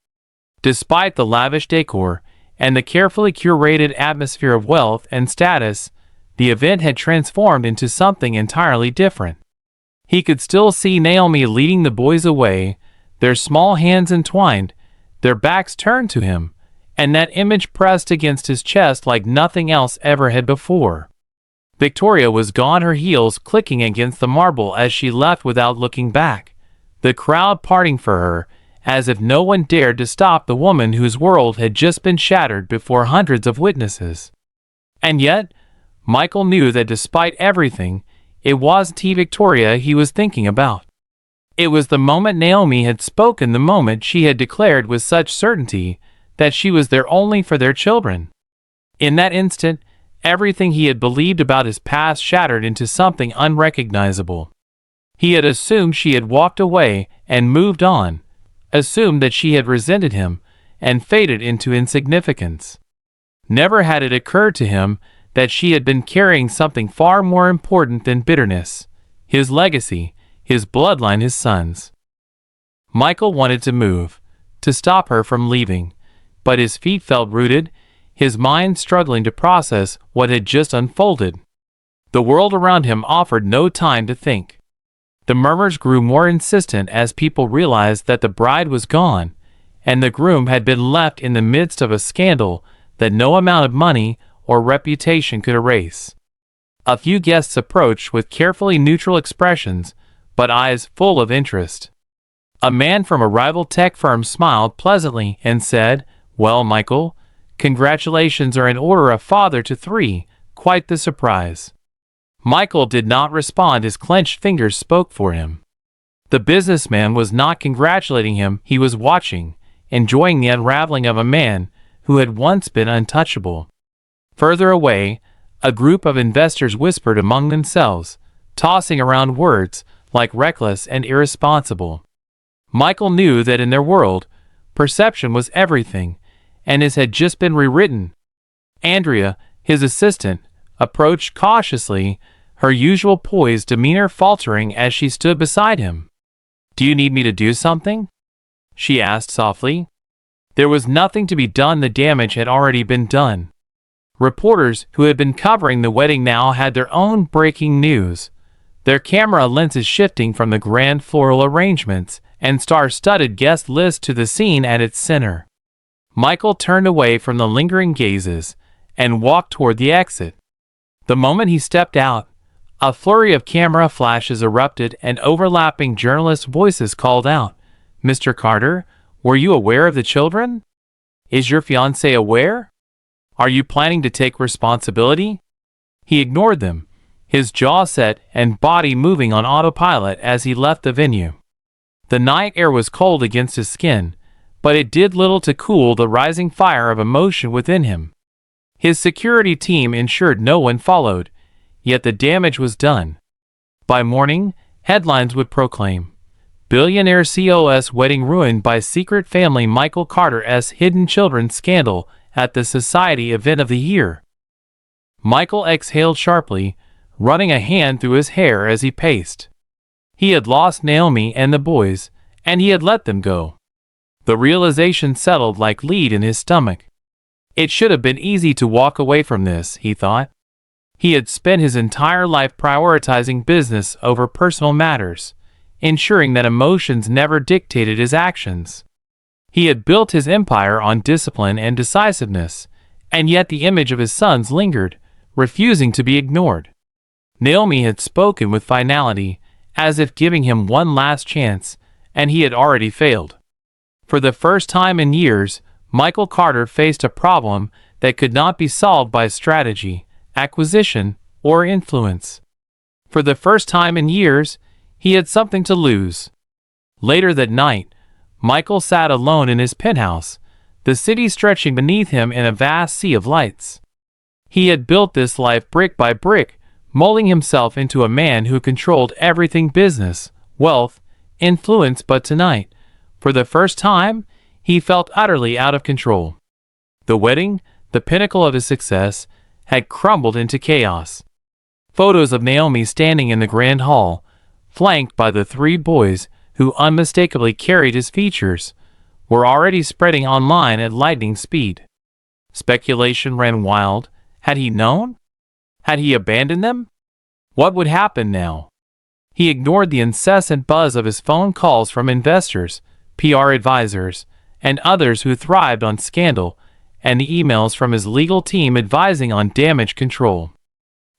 Despite the lavish decor and the carefully curated atmosphere of wealth and status, the event had transformed into something entirely different. He could still see Naomi leading the boys away, their small hands entwined, their backs turned to him, and that image pressed against his chest like nothing else ever had before. Victoria was gone, her heels clicking against the marble as she left without looking back, the crowd parting for her, as if no one dared to stop the woman whose world had just been shattered before hundreds of witnesses. And yet, Michael knew that despite everything, it wasn't Victoria he was thinking about. It was the moment Naomi had spoken, the moment she had declared with such certainty that she was there only for their children. In that instant, everything he had believed about his past shattered into something unrecognizable. He had assumed she had walked away and moved on, assumed that she had resented him and faded into insignificance. Never had it occurred to him that she had been carrying something far more important than bitterness: his legacy, his bloodline, his sons. Michael wanted to move, to stop her from leaving, but his feet felt rooted, his mind struggling to process what had just unfolded. The world around him offered no time to think. The murmurs grew more insistent as people realized that the bride was gone, and the groom had been left in the midst of a scandal that no amount of money or reputation could erase. A few guests approached with carefully neutral expressions, but eyes full of interest. A man from a rival tech firm smiled pleasantly and said, "Well, Michael, congratulations are in order, a father to 3, quite the surprise." Michael did not respond, his clenched fingers spoke for him. The businessman was not congratulating him, he was watching, enjoying the unraveling of a man who had once been untouchable. Further away, a group of investors whispered among themselves, tossing around words like reckless and irresponsible. Michael knew that in their world, perception was everything, and his had just been rewritten. Andrea, his assistant, approached cautiously, her usual poised demeanor faltering as she stood beside him. "Do you need me to do something?" she asked softly. There was nothing to be done, the damage had already been done. Reporters who had been covering the wedding now had their own breaking news, their camera lenses shifting from the grand floral arrangements and star-studded guest list to the scene at its center. Michael turned away from the lingering gazes and walked toward the exit. The moment he stepped out, a flurry of camera flashes erupted and overlapping journalist voices called out, "Mr. Carter, were you aware of the children? Is your fiancé aware? Are you planning to take responsibility?" He ignored them, his jaw set and body moving on autopilot as he left the venue. The night air was cold against his skin, but it did little to cool the rising fire of emotion within him. His security team ensured no one followed, yet the damage was done. By morning, headlines would proclaim, "Billionaire COS wedding ruined by secret family, Michael Carter's hidden children scandal at the society event of the year. Michael exhaled sharply, running a hand through his hair as he paced. He had lost Naomi and the boys, and he had let them go. The realization settled like lead in his stomach. It should have been easy to walk away from this, he thought. He had spent his entire life prioritizing business over personal matters, ensuring that emotions never dictated his actions. He had built his empire on discipline and decisiveness, and yet the image of his sons lingered, refusing to be ignored. Naomi had spoken with finality, as if giving him one last chance, and he had already failed. For the first time in years, Michael Carter faced a problem that could not be solved by strategy, acquisition, or influence. For the first time in years, he had something to lose. Later that night, Michael sat alone in his penthouse, the city stretching beneath him in a vast sea of lights. He had built this life brick by brick, molding himself into a man who controlled everything: business, wealth, influence. But tonight, for the first time, he felt utterly out of control. The wedding, the pinnacle of his success, had crumbled into chaos. Photos of Naomi standing in the grand hall, flanked by the three boys who unmistakably carried his features, were already spreading online at lightning speed. Speculation ran wild. Had he known? Had he abandoned them? What would happen now? He ignored the incessant buzz of his phone calls from investors, PR advisors, and others who thrived on scandal, and the emails from his legal team advising on damage control.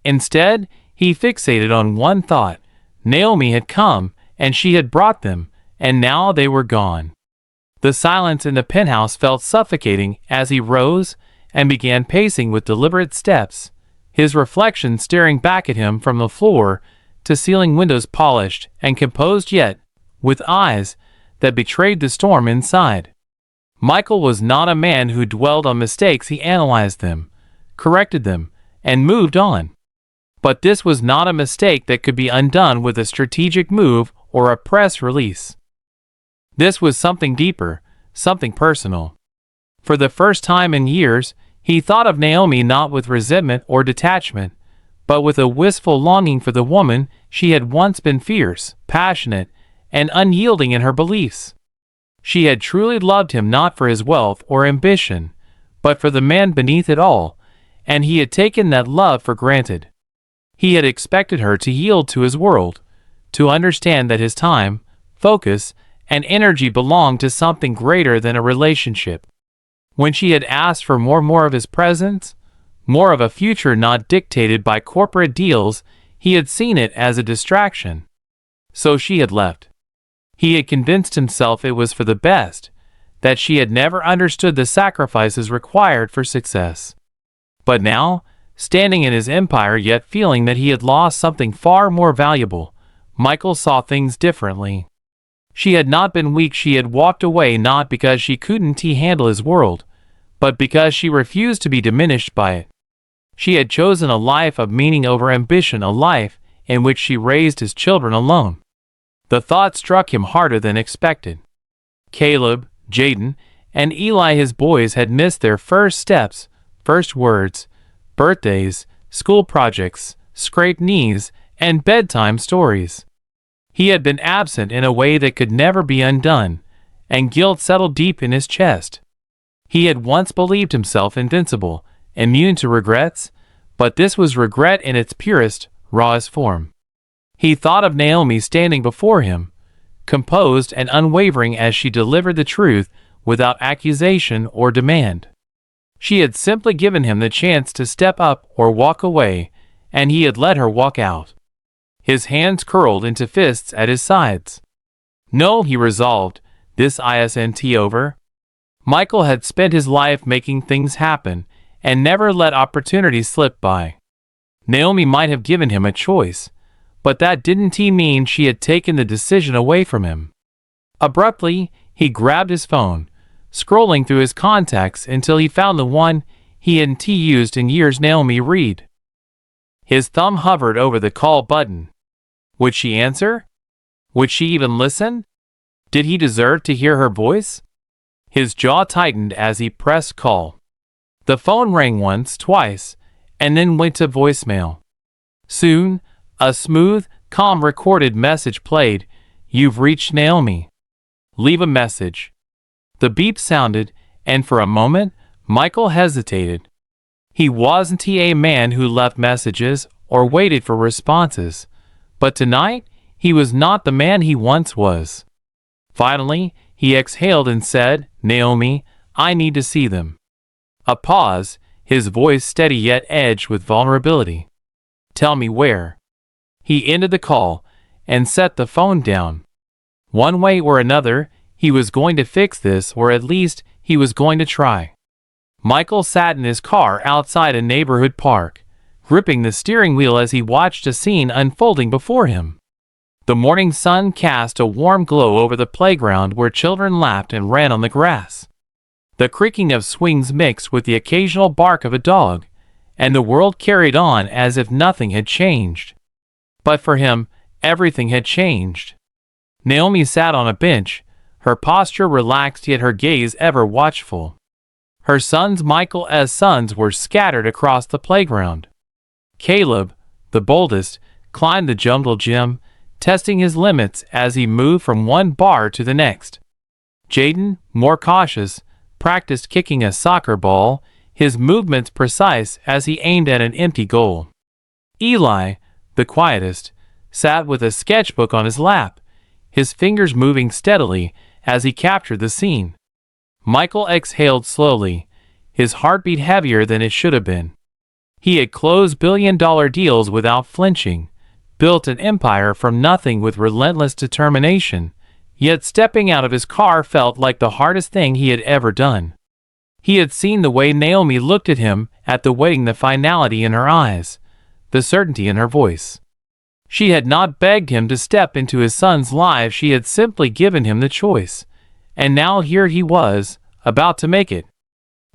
Instead, he fixated on one thought: Naomi had come, and she had brought them, and now they were gone. The silence in the penthouse felt suffocating as he rose and began pacing with deliberate steps, his reflection staring back at him from the floor to ceiling, windows polished and composed, yet with eyes that betrayed the storm inside. Michael was not a man who dwelled on mistakes. He analyzed them, corrected them, and moved on. But this was not a mistake that could be undone with a strategic move or a press release. This was something deeper, something personal. For the first time in years, he thought of Naomi not with resentment or detachment, but with a wistful longing for the woman she had once been: fierce, passionate, and unyielding in her beliefs. She had truly loved him not for his wealth or ambition, but for the man beneath it all, and he had taken that love for granted. He had expected her to yield to his world, to understand that his time, focus, and energy belonged to something greater than a relationship. When she had asked for more of his presence, more of a future not dictated by corporate deals, he had seen it as a distraction. So she had left. He had convinced himself it was for the best, that she had never understood the sacrifices required for success. But now, standing in his empire yet feeling that he had lost something far more valuable, Michael saw things differently. She had not been weak. She had walked away not because she couldn't handle his world, but because she refused to be diminished by it. She had chosen a life of meaning over ambition, a life in which she raised his children alone. The thought struck him harder than expected. Caleb, Jaden, and Eli, his boys, had missed their first steps, first words, birthdays, school projects, scraped knees, and bedtime stories. He had been absent in a way that could never be undone, and guilt settled deep in his chest. He had once believed himself invincible, immune to regrets, but this was regret in its purest, rawest form. He thought of Naomi standing before him, composed and unwavering as she delivered the truth without accusation or demand. She had simply given him the chance to step up or walk away, and he had let her walk out. His hands curled into fists at his sides. No, he resolved, this isn't over. Michael had spent his life making things happen and never let opportunities slip by. Naomi might have given him a choice, but that didn't mean she had taken the decision away from him. Abruptly, he grabbed his phone, scrolling through his contacts until he found the one he hadn't used in years: Naomi Reed. His thumb hovered over the call button. Would she answer? Would she even listen? Did he deserve to hear her voice? His jaw tightened as he pressed call. The phone rang once, twice, and then went to voicemail. Soon, a smooth, calm recorded message played. "You've reached Naomi. Leave a message." The beep sounded, and for a moment, Michael hesitated. He wasn't a man who left messages or waited for responses, but tonight he was not the man he once was. Finally, he exhaled and said, "Naomi, I need to see them." A pause, his voice steady yet edged with vulnerability. "Tell me where." He ended the call and set the phone down. One way or another, he was going to fix this, or at least he was going to try. Michael sat in his car outside a neighborhood park, gripping the steering wheel as he watched a scene unfolding before him. The morning sun cast a warm glow over the playground where children laughed and ran on the grass. The creaking of swings mixed with the occasional bark of a dog, and the world carried on as if nothing had changed. But for him, everything had changed. Naomi sat on a bench, her posture relaxed yet her gaze ever watchful. Her sons, Michael's sons, were scattered across the playground. Caleb, the boldest, climbed the jungle gym, testing his limits as he moved from one bar to the next. Jaden, more cautious, practiced kicking a soccer ball, his movements precise as he aimed at an empty goal. Eli, the quietest, sat with a sketchbook on his lap, his fingers moving steadily as he captured the scene. Michael exhaled slowly, his heartbeat heavier than it should have been. He had closed billion-dollar deals without flinching, built an empire from nothing with relentless determination, yet stepping out of his car felt like the hardest thing he had ever done. He had seen the way Naomi looked at him at the wedding, the finality in her eyes, the certainty in her voice. She had not begged him to step into his son's life, she had simply given him the choice. And now here he was, about to make it.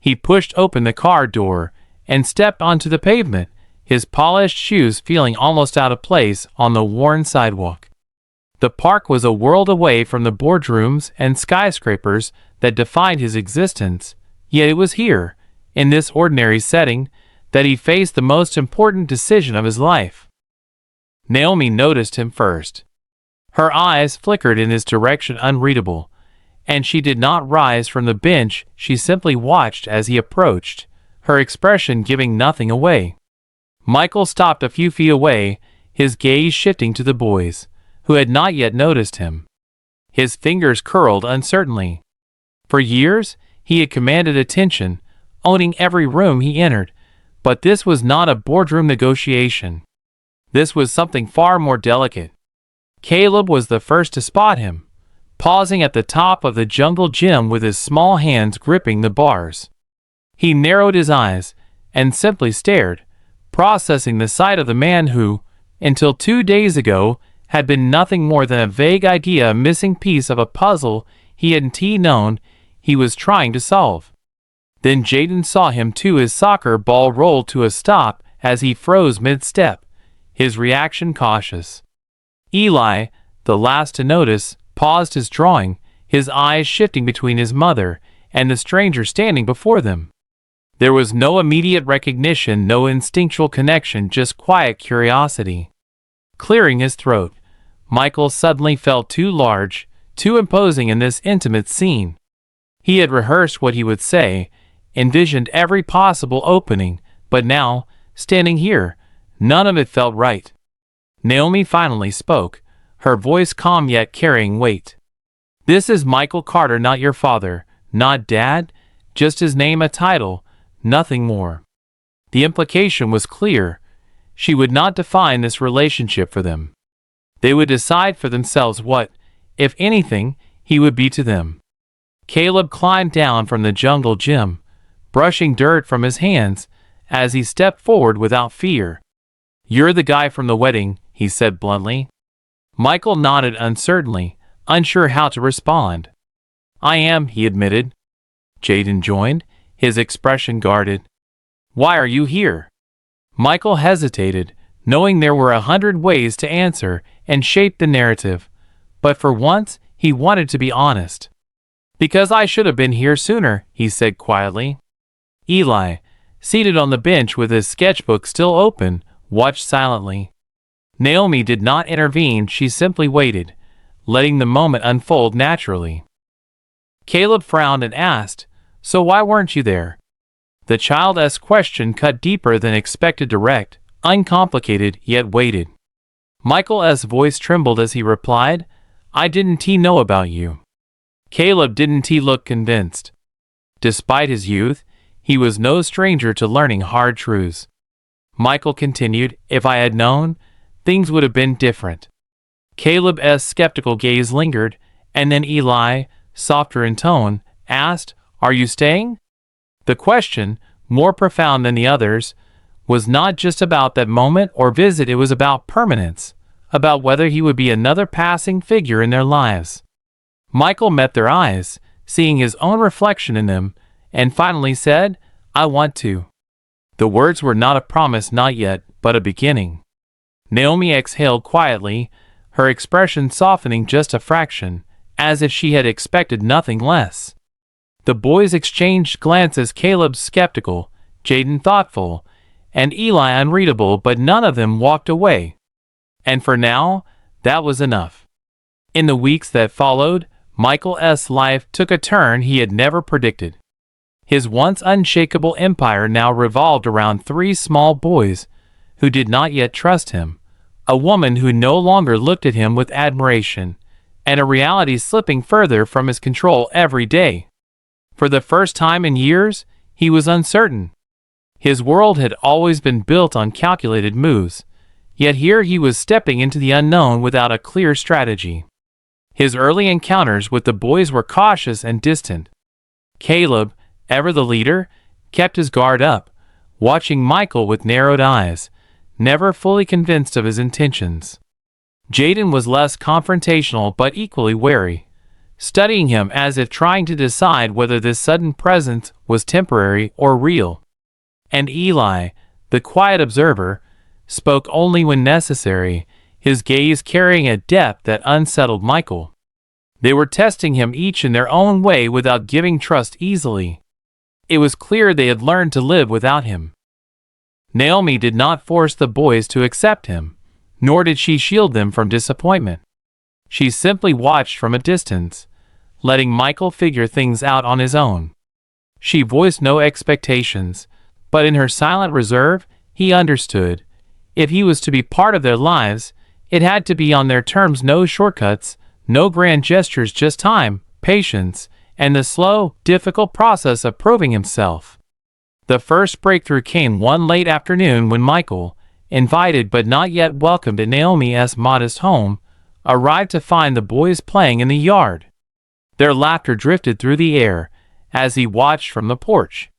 He pushed open the car door and stepped onto the pavement, his polished shoes feeling almost out of place on the worn sidewalk. The park was a world away from the boardrooms and skyscrapers that defined his existence, yet it was here, in this ordinary setting, that he faced the most important decision of his life. Naomi noticed him first. Her eyes flickered in his direction, unreadable, and she did not rise from the bench, she simply watched as he approached, her expression giving nothing away. Michael stopped a few feet away, his gaze shifting to the boys, who had not yet noticed him. His fingers curled uncertainly. For years, he had commanded attention, owning every room he entered, but this was not a boardroom negotiation. This was something far more delicate. Caleb was the first to spot him, pausing at the top of the jungle gym with his small hands gripping the bars. He narrowed his eyes and simply stared, processing the sight of the man who, until 2 days ago, had been nothing more than a vague idea, a missing piece of a puzzle he hadn't known he was trying to solve. Then Jaden saw him too, his soccer ball rolled to a stop as he froze mid-step, his reaction cautious. Eli, the last to notice, paused his drawing, his eyes shifting between his mother and the stranger standing before them. There was no immediate recognition, no instinctual connection, just quiet curiosity. Clearing his throat, Michael suddenly felt too large, too imposing in this intimate scene. He had rehearsed what he would say, envisioned every possible opening, but now, standing here, none of it felt right. Naomi finally spoke, her voice calm yet carrying weight. "This is Michael Carter, not your father, not Dad, just his name, a title, nothing more." The implication was clear. She would not define this relationship for them. They would decide for themselves what, if anything, he would be to them. Caleb climbed down from the jungle gym, brushing dirt from his hands as he stepped forward without fear. "You're the guy from the wedding," he said bluntly. Michael nodded uncertainly, unsure how to respond. "I am," he admitted. Jaden joined, his expression guarded. "Why are you here?" Michael hesitated, knowing there were 100 ways to answer and shape the narrative, but for once he wanted to be honest. "Because I should have been here sooner," he said quietly. Eli, seated on the bench with his sketchbook still open, watched silently. Naomi did not intervene, she simply waited, letting the moment unfold naturally. Caleb frowned and asked, "So why weren't you there?" The child's question cut deeper than expected, direct, uncomplicated, yet weighted. Michael's voice trembled as he replied, "I didn't know about you." Caleb didn't look convinced. Despite his youth, he was no stranger to learning hard truths. Michael continued, "If I had known, things would have been different." Caleb's skeptical gaze lingered, and then Eli, softer in tone, asked, "Are you staying?" The question, more profound than the others, was not just about that moment or visit, it was about permanence, about whether he would be another passing figure in their lives. Michael met their eyes, seeing his own reflection in them, and finally said, "I want to." The words were not a promise, not yet, but a beginning. Naomi exhaled quietly, her expression softening just a fraction, as if she had expected nothing less. The boys exchanged glances, Caleb skeptical, Jaden thoughtful, and Eli unreadable, but none of them walked away. And for now, that was enough. In the weeks that followed, Michael's life took a turn he had never predicted. His once unshakable empire now revolved around three small boys who did not yet trust him, a woman who no longer looked at him with admiration, and a reality slipping further from his control every day. For the first time in years, he was uncertain. His world had always been built on calculated moves, yet here he was stepping into the unknown without a clear strategy. His early encounters with the boys were cautious and distant. Caleb, ever the leader, kept his guard up, watching Michael with narrowed eyes, never fully convinced of his intentions. Jaden was less confrontational but equally wary, studying him as if trying to decide whether this sudden presence was temporary or real. And Eli, the quiet observer, spoke only when necessary, his gaze carrying a depth that unsettled Michael. They were testing him each in their own way without giving trust easily. It was clear they had learned to live without him. Naomi did not force the boys to accept him, nor did she shield them from disappointment. She simply watched from a distance, letting Michael figure things out on his own. She voiced no expectations, but in her silent reserve, he understood. If he was to be part of their lives, it had to be on their terms, no shortcuts, no grand gestures, just time, patience, and the slow, difficult process of proving himself. The first breakthrough came one late afternoon when Michael, invited but not yet welcomed at Naomi's modest home, arrived to find the boys playing in the yard. Their laughter drifted through the air as he watched from the porch.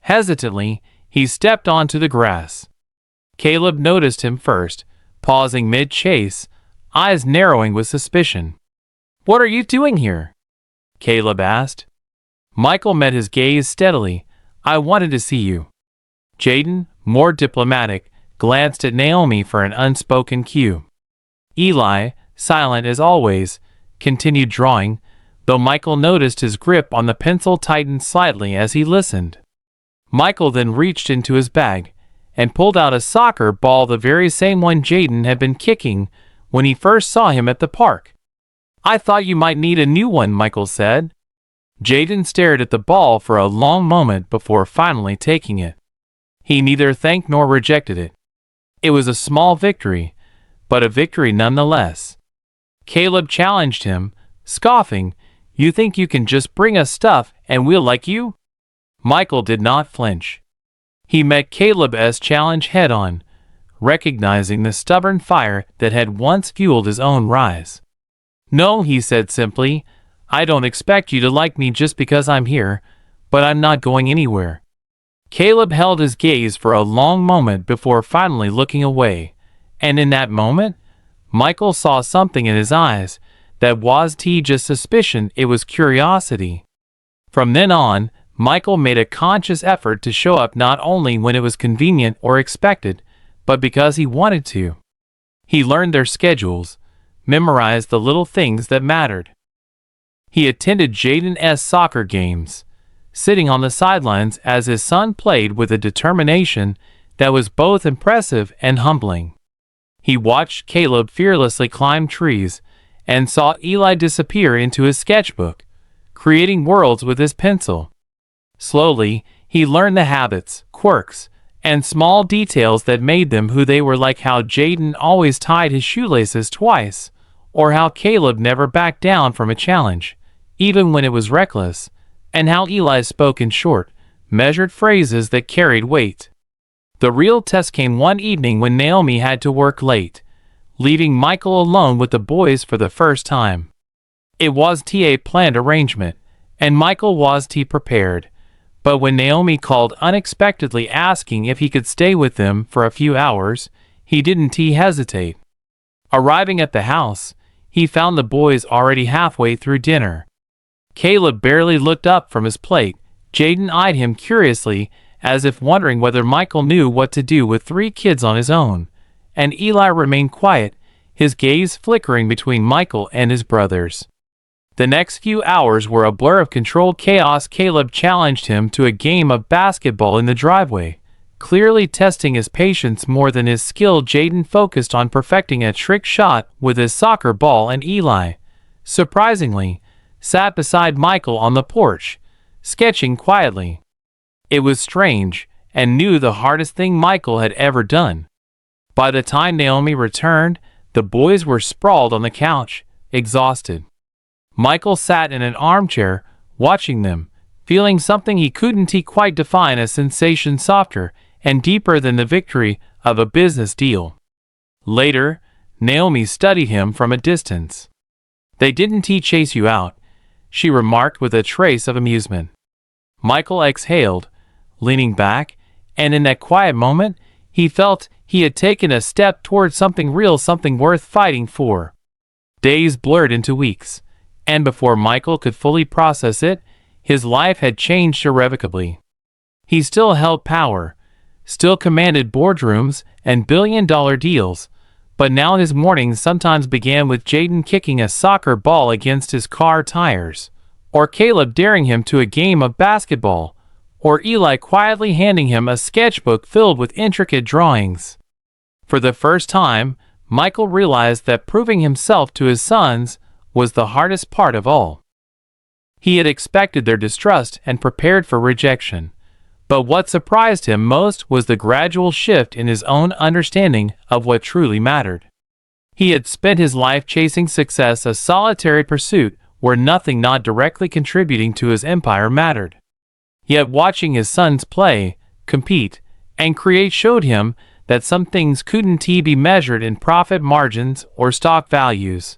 Hesitantly, he stepped onto the grass. Caleb noticed him first, pausing mid-chase, eyes narrowing with suspicion. "What are you doing here?" Caleb asked. Michael met his gaze steadily. "I wanted to see you." Jaden, more diplomatic, glanced at Naomi for an unspoken cue. Eli, silent as always, continued drawing, though Michael noticed his grip on the pencil tightened slightly as he listened. Michael then reached into his bag and pulled out a soccer ball, the very same one Jaden had been kicking when he first saw him at the park. "I thought you might need a new one," Michael said. Jaden stared at the ball for a long moment before finally taking it. He neither thanked nor rejected it. It was a small victory, but a victory nonetheless. Caleb challenged him, scoffing, "You think you can just bring us stuff and we'll like you?" Michael did not flinch. He met Caleb's challenge head-on, recognizing the stubborn fire that had once fueled his own rise. "No," he said simply, "I don't expect you to like me just because I'm here, but I'm not going anywhere." Caleb held his gaze for a long moment before finally looking away, and in that moment, Michael saw something in his eyes that wasn't just suspicion, it was curiosity. From then on, Michael made a conscious effort to show up not only when it was convenient or expected, but because he wanted to. He learned their schedules, memorized the little things that mattered. He attended Jaden's soccer games, sitting on the sidelines as his son played with a determination that was both impressive and humbling. He watched Caleb fearlessly climb trees and saw Eli disappear into his sketchbook, creating worlds with his pencil. Slowly, he learned the habits, quirks, and small details that made them who they were, like how Jaden always tied his shoelaces twice, or how Caleb never backed down from a challenge, even when it was reckless, and how Eli spoke in short, measured phrases that carried weight. The real test came one evening when Naomi had to work late, leaving Michael alone with the boys for the first time. It was a planned arrangement, and Michael was prepared, but when Naomi called unexpectedly asking if he could stay with them for a few hours, he didn't hesitate. Arriving at the house, he found the boys already halfway through dinner. Caleb barely looked up from his plate. Jaden eyed him curiously, as if wondering whether Michael knew what to do with 3 kids on his own, and Eli remained quiet, his gaze flickering between Michael and his brothers. The next few hours were a blur of controlled chaos. Caleb challenged him to a game of basketball in the driveway, clearly testing his patience more than his skill. Jaden focused on perfecting a trick shot with his soccer ball, and Eli, surprisingly, sat beside Michael on the porch, sketching quietly. It was strange, and knew the hardest thing Michael had ever done. By the time Naomi returned, the boys were sprawled on the couch, exhausted. Michael sat in an armchair, watching them, feeling something he couldn't quite define, a sensation softer and deeper than the victory of a business deal. Later, Naomi studied him from a distance. "They didn't chase you out," she remarked with a trace of amusement. Michael exhaled, leaning back, and in that quiet moment, he felt he had taken a step towards something real, something worth fighting for. Days blurred into weeks, and before Michael could fully process it, his life had changed irrevocably. He still held power, still commanded boardrooms and billion-dollar deals, but now his mornings sometimes began with Jaden kicking a soccer ball against his car tires, or Caleb daring him to a game of basketball, or Eli quietly handing him a sketchbook filled with intricate drawings. For the first time, Michael realized that proving himself to his sons was the hardest part of all. He had expected their distrust and prepared for rejection, but what surprised him most was the gradual shift in his own understanding of what truly mattered. He had spent his life chasing success, a solitary pursuit where nothing not directly contributing to his empire mattered. Yet watching his sons play, compete, and create showed him that some things couldn't be measured in profit margins or stock values.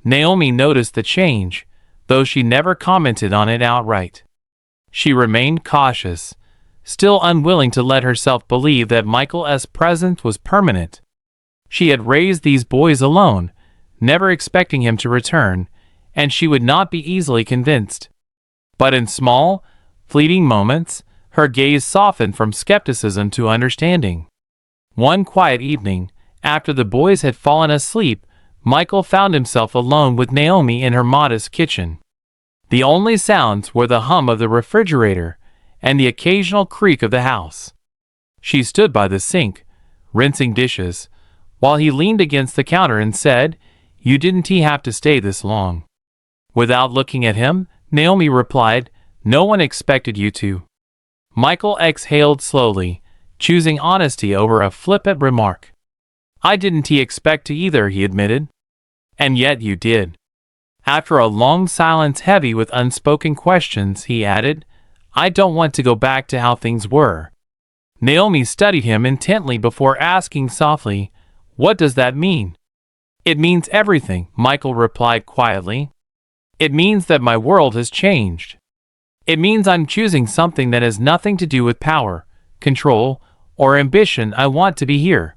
Naomi noticed the change, though she never commented on it outright. She remained cautious, still unwilling to let herself believe that Michael's presence was permanent. She had raised these boys alone, never expecting him to return, and she would not be easily convinced. But in small, fleeting moments, her gaze softened from skepticism to understanding. One quiet evening, after the boys had fallen asleep, Michael found himself alone with Naomi in her modest kitchen. The only sounds were the hum of the refrigerator and the occasional creak of the house. She stood by the sink, rinsing dishes, while he leaned against the counter and said, "You didn't have to stay this long." Without looking at him, Naomi replied, "No one expected you to." Michael exhaled slowly, choosing honesty over a flippant remark. "I didn't expect to either," he admitted. "And yet you did." After a long silence heavy with unspoken questions, he added, "I don't want to go back to how things were." Naomi studied him intently before asking softly, "What does that mean?" "It means everything," Michael replied quietly. "It means that my world has changed. It means I'm choosing something that has nothing to do with power, control, or ambition. I want to be here.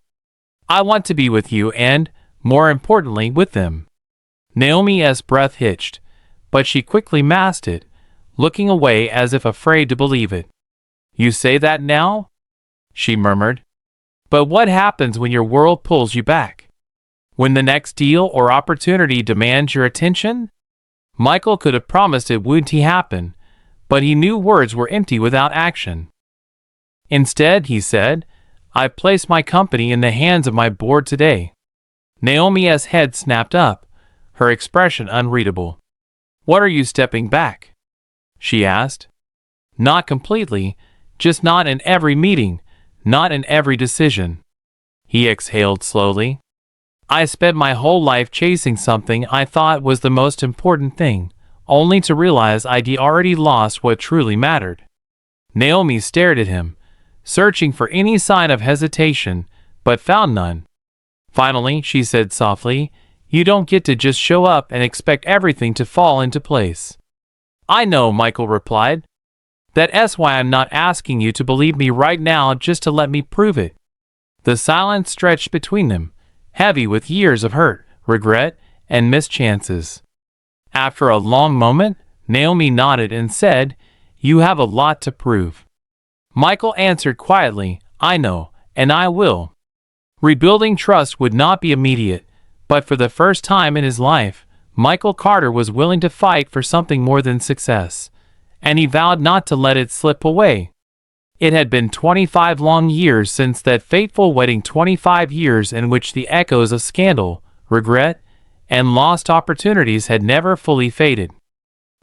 I want to be with you and, more importantly, with them." Naomi's breath hitched, but she quickly masked it, looking away as if afraid to believe it. "You say that now?" she murmured. "But what happens when your world pulls you back? When the next deal or opportunity demands your attention?" Michael could have promised it wouldn't happen, but he knew words were empty without action. Instead, he said, "I place my company in the hands of my board today." Naomi's head snapped up, her expression unreadable. "What are you stepping back?" she asked. "Not completely, just not in every meeting, not in every decision." He exhaled slowly. "I spent my whole life chasing something I thought was the most important thing, only to realize I'd already lost what truly mattered." Naomi stared at him, searching for any sign of hesitation, but found none. Finally, she said softly, "You don't get to just show up and expect everything to fall into place." "I know," Michael replied. "That's why I'm not asking you to believe me right now just to let me prove it." The silence stretched between them, heavy with years of hurt, regret, and missed chances. After a long moment, Naomi nodded and said, "You have a lot to prove." Michael answered quietly, "I know, and I will." Rebuilding trust would not be immediate, but for the first time in his life, Michael Carter was willing to fight for something more than success, and he vowed not to let it slip away. It had been 25 long years since that fateful wedding, 25 years in which the echoes of scandal, regret, and lost opportunities had never fully faded.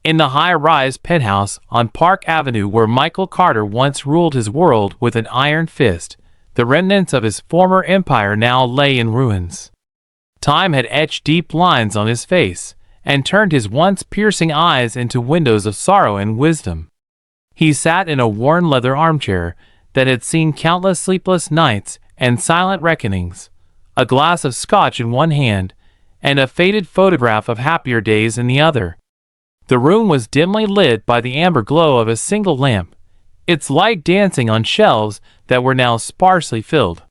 In the high-rise penthouse on Park Avenue where Michael Carter once ruled his world with an iron fist, the remnants of his former empire now lay in ruins. Time had etched deep lines on his face, and turned his once piercing eyes into windows of sorrow and wisdom. He sat in a worn leather armchair that had seen countless sleepless nights and silent reckonings, a glass of scotch in one hand, and a faded photograph of happier days in the other. The room was dimly lit by the amber glow of a single lamp, its light dancing on shelves that were now sparsely filled.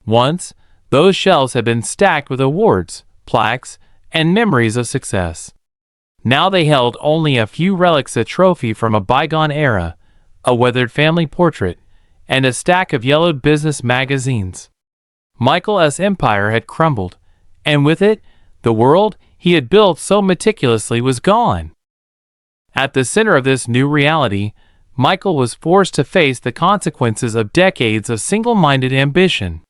Once, those shelves had been stacked with awards, plaques, and memories of success. Now they held only a few relics, a trophy from a bygone era, a weathered family portrait, and a stack of yellowed business magazines. Michael's empire had crumbled, and with it, the world he had built so meticulously was gone. At the center of this new reality, Michael was forced to face the consequences of decades of single-minded ambition.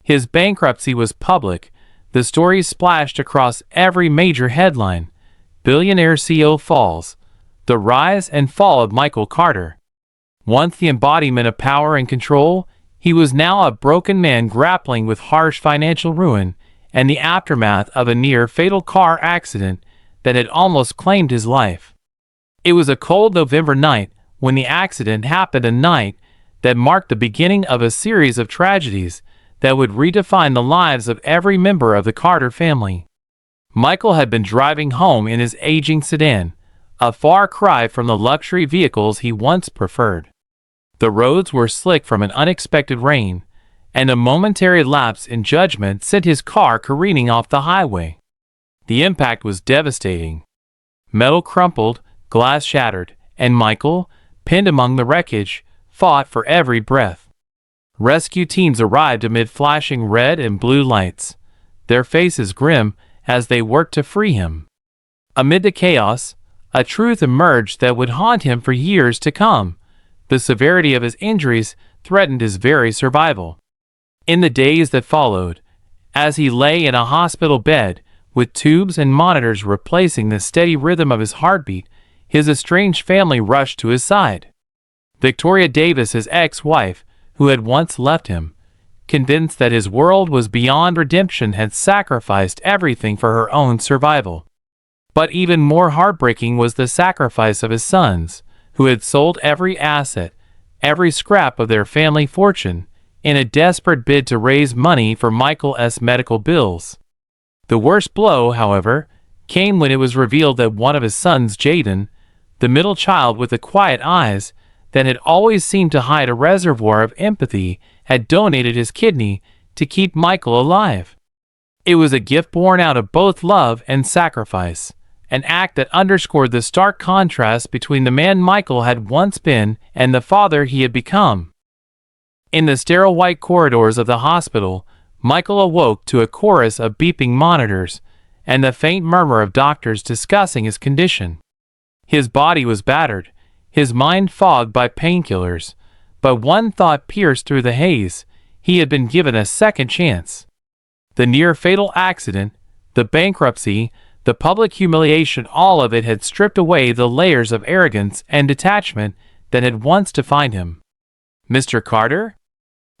His bankruptcy was public, the stories splashed across every major headline. Billionaire CEO falls, the rise and fall of Michael Carter. Once the embodiment of power and control, he was now a broken man grappling with harsh financial ruin and the aftermath of a near-fatal car accident that had almost claimed his life. It was a cold November night when the accident happened, a night that marked the beginning of a series of tragedies that would redefine the lives of every member of the Carter family. Michael had been driving home in his aging sedan, a far cry from the luxury vehicles he once preferred. The roads were slick from an unexpected rain, and a momentary lapse in judgment sent his car careening off the highway. The impact was devastating. Metal crumpled, glass shattered, and Michael, pinned among the wreckage, fought for every breath. Rescue teams arrived amid flashing red and blue lights, their faces grim as they worked to free him. Amid the chaos, a truth emerged that would haunt him for years to come. The severity of his injuries threatened his very survival. In the days that followed, as he lay in a hospital bed, with tubes and monitors replacing the steady rhythm of his heartbeat, his estranged family rushed to his side. Victoria Davis, his ex-wife, who had once left him, convinced that his world was beyond redemption, had sacrificed everything for her own survival. But even more heartbreaking was the sacrifice of his sons, who had sold every asset, every scrap of their family fortune, in a desperate bid to raise money for Michael's medical bills. The worst blow, however, came when it was revealed that one of his sons, Jaden, the middle child with the quiet eyes that had always seemed to hide a reservoir of empathy, had donated his kidney to keep Michael alive. It was a gift born out of both love and sacrifice, an act that underscored the stark contrast between the man Michael had once been and the father he had become. In the sterile white corridors of the hospital, Michael awoke to a chorus of beeping monitors and the faint murmur of doctors discussing his condition. His body was battered, his mind fogged by painkillers, but one thought pierced through the haze: he had been given a second chance. The near-fatal accident, the bankruptcy, the public humiliation, all of it had stripped away the layers of arrogance and detachment that had once defined him. "Mr. Carter?"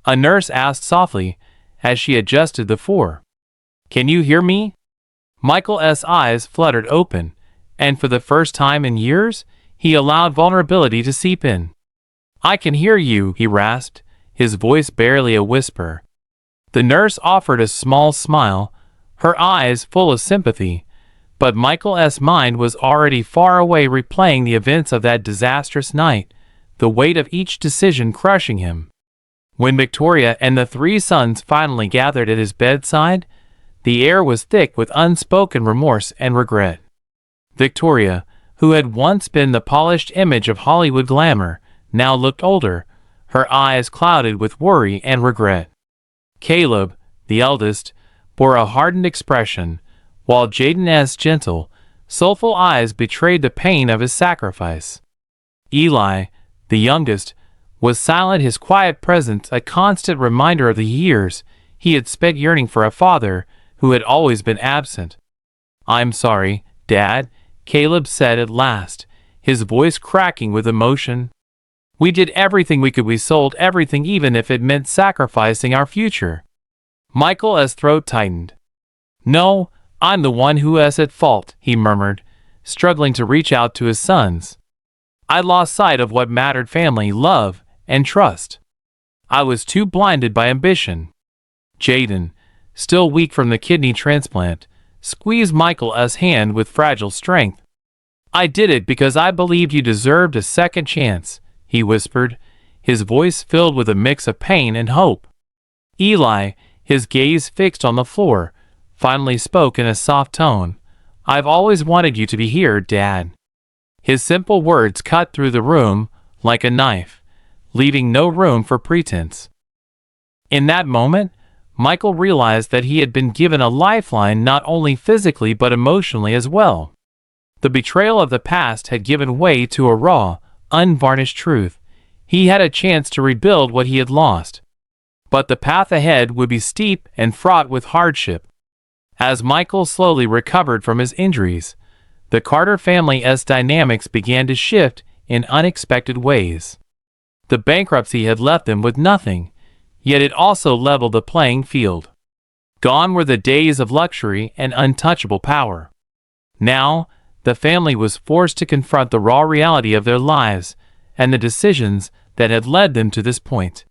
a nurse asked softly as she adjusted the floor. "Can you hear me?" Michael's eyes fluttered open, and for the first time in years, he allowed vulnerability to seep in. "I can hear you," he rasped, his voice barely a whisper. The nurse offered a small smile, her eyes full of sympathy, but Michael's mind was already far away, replaying the events of that disastrous night, the weight of each decision crushing him. When Victoria and the three sons finally gathered at his bedside, the air was thick with unspoken remorse and regret. Victoria, who had once been the polished image of Hollywood glamour, now looked older, her eyes clouded with worry and regret. Caleb, the eldest, bore a hardened expression, while Jaden's gentle, soulful eyes betrayed the pain of his sacrifice. Eli, the youngest, was silent, his quiet presence a constant reminder of the years he had spent yearning for a father who had always been absent. "I'm sorry, Dad," Caleb said at last, his voice cracking with emotion. "We did everything we could. We sold everything, even if it meant sacrificing our future." Michael's throat tightened. "No, I'm the one who is at fault," he murmured, struggling to reach out to his sons. "I lost sight of what mattered: family, love, and trust. I was too blinded by ambition." Jaden, still weak from the kidney transplant, squeezed Michael's hand with fragile strength. "I did it because I believed you deserved a second chance," he whispered, his voice filled with a mix of pain and hope. Eli, his gaze fixed on the floor, finally spoke in a soft tone. "I've always wanted you to be here, Dad." His simple words cut through the room like a knife, leaving no room for pretense. In that moment, Michael realized that he had been given a lifeline, not only physically but emotionally as well. The betrayal of the past had given way to a raw, unvarnished truth. He had a chance to rebuild what he had lost. But the path ahead would be steep and fraught with hardship. As Michael slowly recovered from his injuries, the Carter family's dynamics began to shift in unexpected ways. The bankruptcy had left them with nothing, yet it also leveled the playing field. Gone were the days of luxury and untouchable power. Now, the family was forced to confront the raw reality of their lives and the decisions that had led them to this point.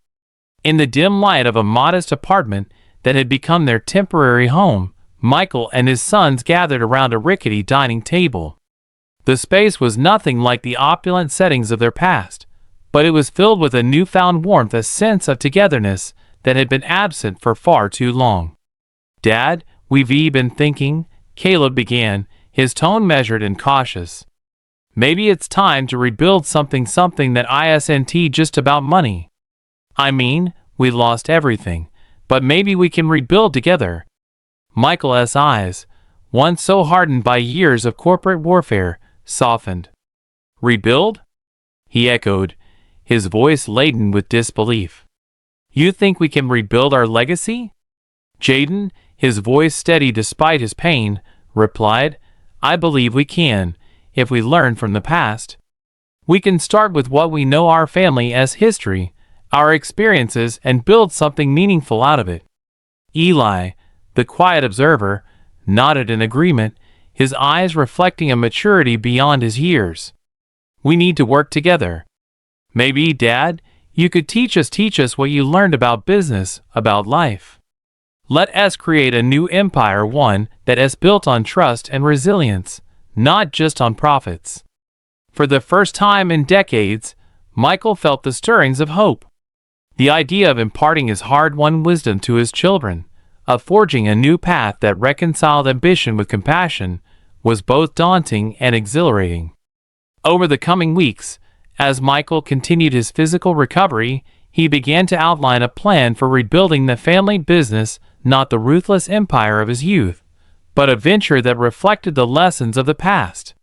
In the dim light of a modest apartment that had become their temporary home, Michael and his sons gathered around a rickety dining table. The space was nothing like the opulent settings of their past, but it was filled with a newfound warmth, a sense of togetherness that had been absent for far too long. "Dad, we've been thinking," Caleb began, his tone measured and cautious. "Maybe it's time to rebuild something that isn't just about money. I mean, we lost everything, but maybe we can rebuild together." Michael's eyes, once so hardened by years of corporate warfare, softened. "Rebuild?" he echoed, his voice laden with disbelief. "You think we can rebuild our legacy?" Jaden, his voice steady despite his pain, replied, "I believe we can, if we learn from the past. We can start with what we know, our family as history, our experiences, and build something meaningful out of it." Eli, the quiet observer, nodded in agreement, his eyes reflecting a maturity beyond his years. "We need to work together. Maybe, Dad, you could teach us what you learned about business, about life. Let us create a new empire, one that is built on trust and resilience, not just on profits." For the first time in decades, Michael felt the stirrings of hope. The idea of imparting his hard-won wisdom to his children, of forging a new path that reconciled ambition with compassion, was both daunting and exhilarating. Over the coming weeks, as Michael continued his physical recovery, he began to outline a plan for rebuilding the family business, not the ruthless empire of his youth, but a venture that reflected the lessons of the past.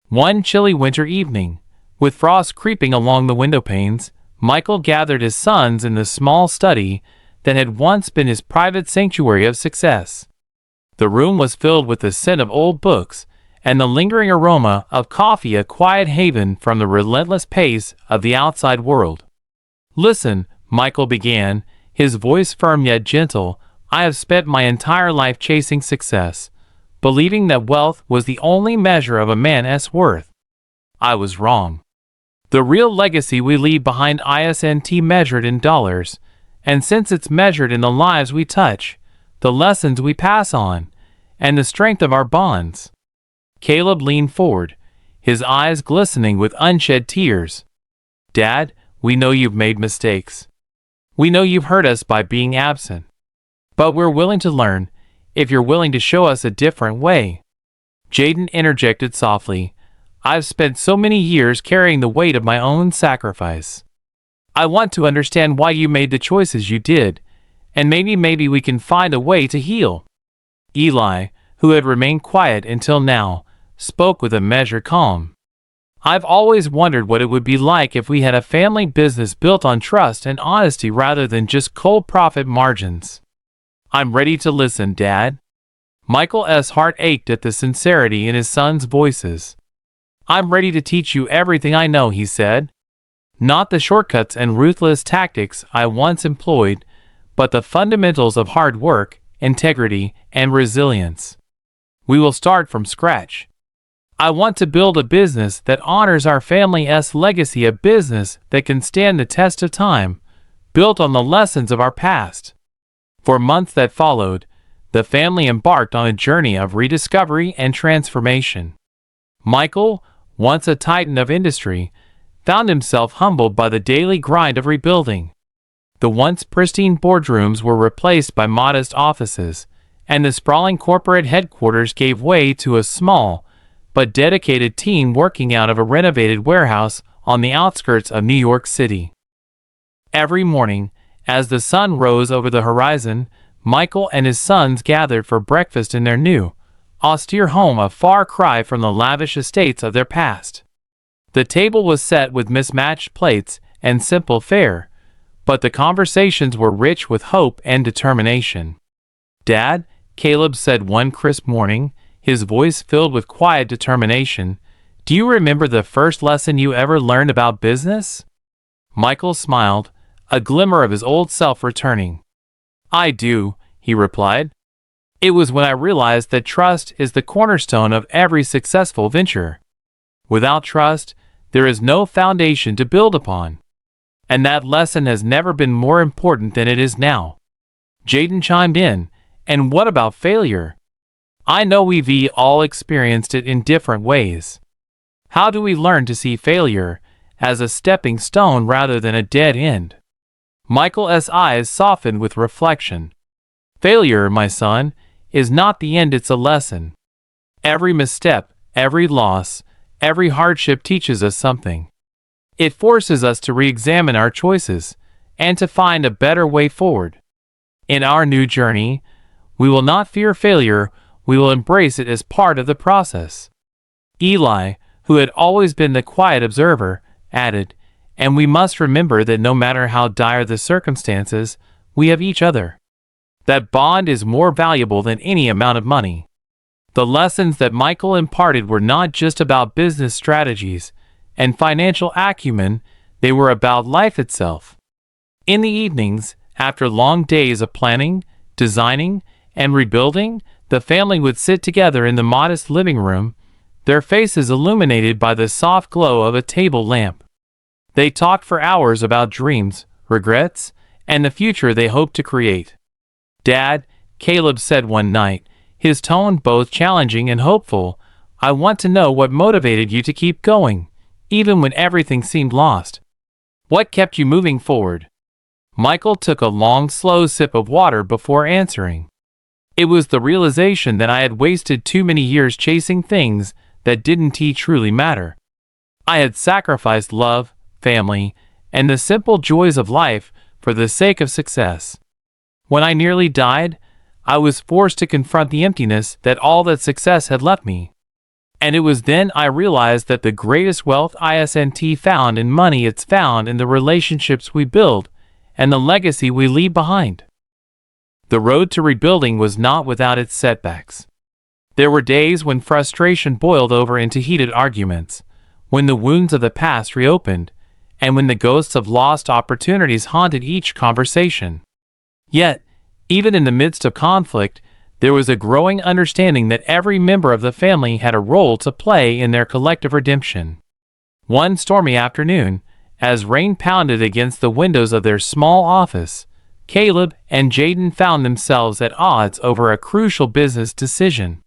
One chilly winter evening, With frost creeping along the window panes, Michael gathered his sons in the small study that had once been his private sanctuary of success. The room was filled with the scent of old books and the lingering aroma of coffee, a quiet haven from the relentless pace of the outside world. "Listen," Michael began, his voice firm yet gentle. "I have spent my entire life chasing success, believing that wealth was the only measure of a man's worth. I was wrong. The real legacy we leave behind isn't measured in dollars, and since it's measured in the lives we touch, the lessons we pass on, and the strength of our bonds." Caleb leaned forward, his eyes glistening with unshed tears. "Dad, we know you've made mistakes. We know you've hurt us by being absent. But we're willing to learn, if you're willing to show us a different way." Jaden interjected softly, "I've spent so many years carrying the weight of my own sacrifice. I want to understand why you made the choices you did, and maybe we can find a way to heal." Eli, who had remained quiet until now, spoke with a measured calm. "I've always wondered what it would be like if we had a family business built on trust and honesty rather than just cold profit margins." "I'm ready to listen, Dad." Michael's heart ached at the sincerity in his sons' voices. "I'm ready to teach you everything I know," he said. "Not the shortcuts and ruthless tactics I once employed, but the fundamentals of hard work, integrity, and resilience. We will start from scratch. I want to build a business that honors our family's legacy, a business that can stand the test of time, built on the lessons of our past." For months that followed, the family embarked on a journey of rediscovery and transformation. Michael, once a titan of industry, found himself humbled by the daily grind of rebuilding. The once pristine boardrooms were replaced by modest offices, and the sprawling corporate headquarters gave way to a small but dedicated team working out of a renovated warehouse on the outskirts of New York City. Every morning, as the sun rose over the horizon, Michael and his sons gathered for breakfast in their new, austere home, a far cry from the lavish estates of their past. The table was set with mismatched plates and simple fare, but the conversations were rich with hope and determination. "Dad," Caleb said one crisp morning, his voice filled with quiet determination, "do you remember the first lesson you ever learned about business?" Michael smiled, a glimmer of his old self returning. "I do," he replied. "It was when I realized that trust is the cornerstone of every successful venture. Without trust, there is no foundation to build upon. And that lesson has never been more important than it is now." Jaden chimed in, "And what about failure? I know we've all experienced it in different ways. How do we learn to see failure as a stepping stone rather than a dead end?" Michael's eyes softened with reflection. "Failure, my son, is not the end, it's a lesson. Every misstep, every loss, every hardship teaches us something. It forces us to re-examine our choices and to find a better way forward. In our new journey, we will not fear failure, we will embrace it as part of the process." Eli, who had always been the quiet observer, added, "And we must remember that no matter how dire the circumstances, we have each other. That bond is more valuable than any amount of money." The lessons that Michael imparted were not just about business strategies and financial acumen, they were about life itself. In the evenings, after long days of planning, designing, and rebuilding, the family would sit together in the modest living room, their faces illuminated by the soft glow of a table lamp. They talked for hours about dreams, regrets, and the future they hoped to create. "Dad," Caleb said one night, his tone both challenging and hopeful, "I want to know what motivated you to keep going, even when everything seemed lost. What kept you moving forward?" Michael took a long, slow sip of water before answering. "It was the realization that I had wasted too many years chasing things that didn't truly matter. I had sacrificed love, family, and the simple joys of life for the sake of success. When I nearly died, I was forced to confront the emptiness that all that success had left me. And it was then I realized that the greatest wealth isn't found in money, it's found in the relationships we build and the legacy we leave behind. The road to rebuilding was not without its setbacks. There were days when frustration boiled over into heated arguments, when the wounds of the past reopened, and when the ghosts of lost opportunities haunted each conversation. Yet, even in the midst of conflict, there was a growing understanding that every member of the family had a role to play in their collective redemption. One stormy afternoon, as rain pounded against the windows of their small office, Caleb and Jaden found themselves at odds over a crucial business decision.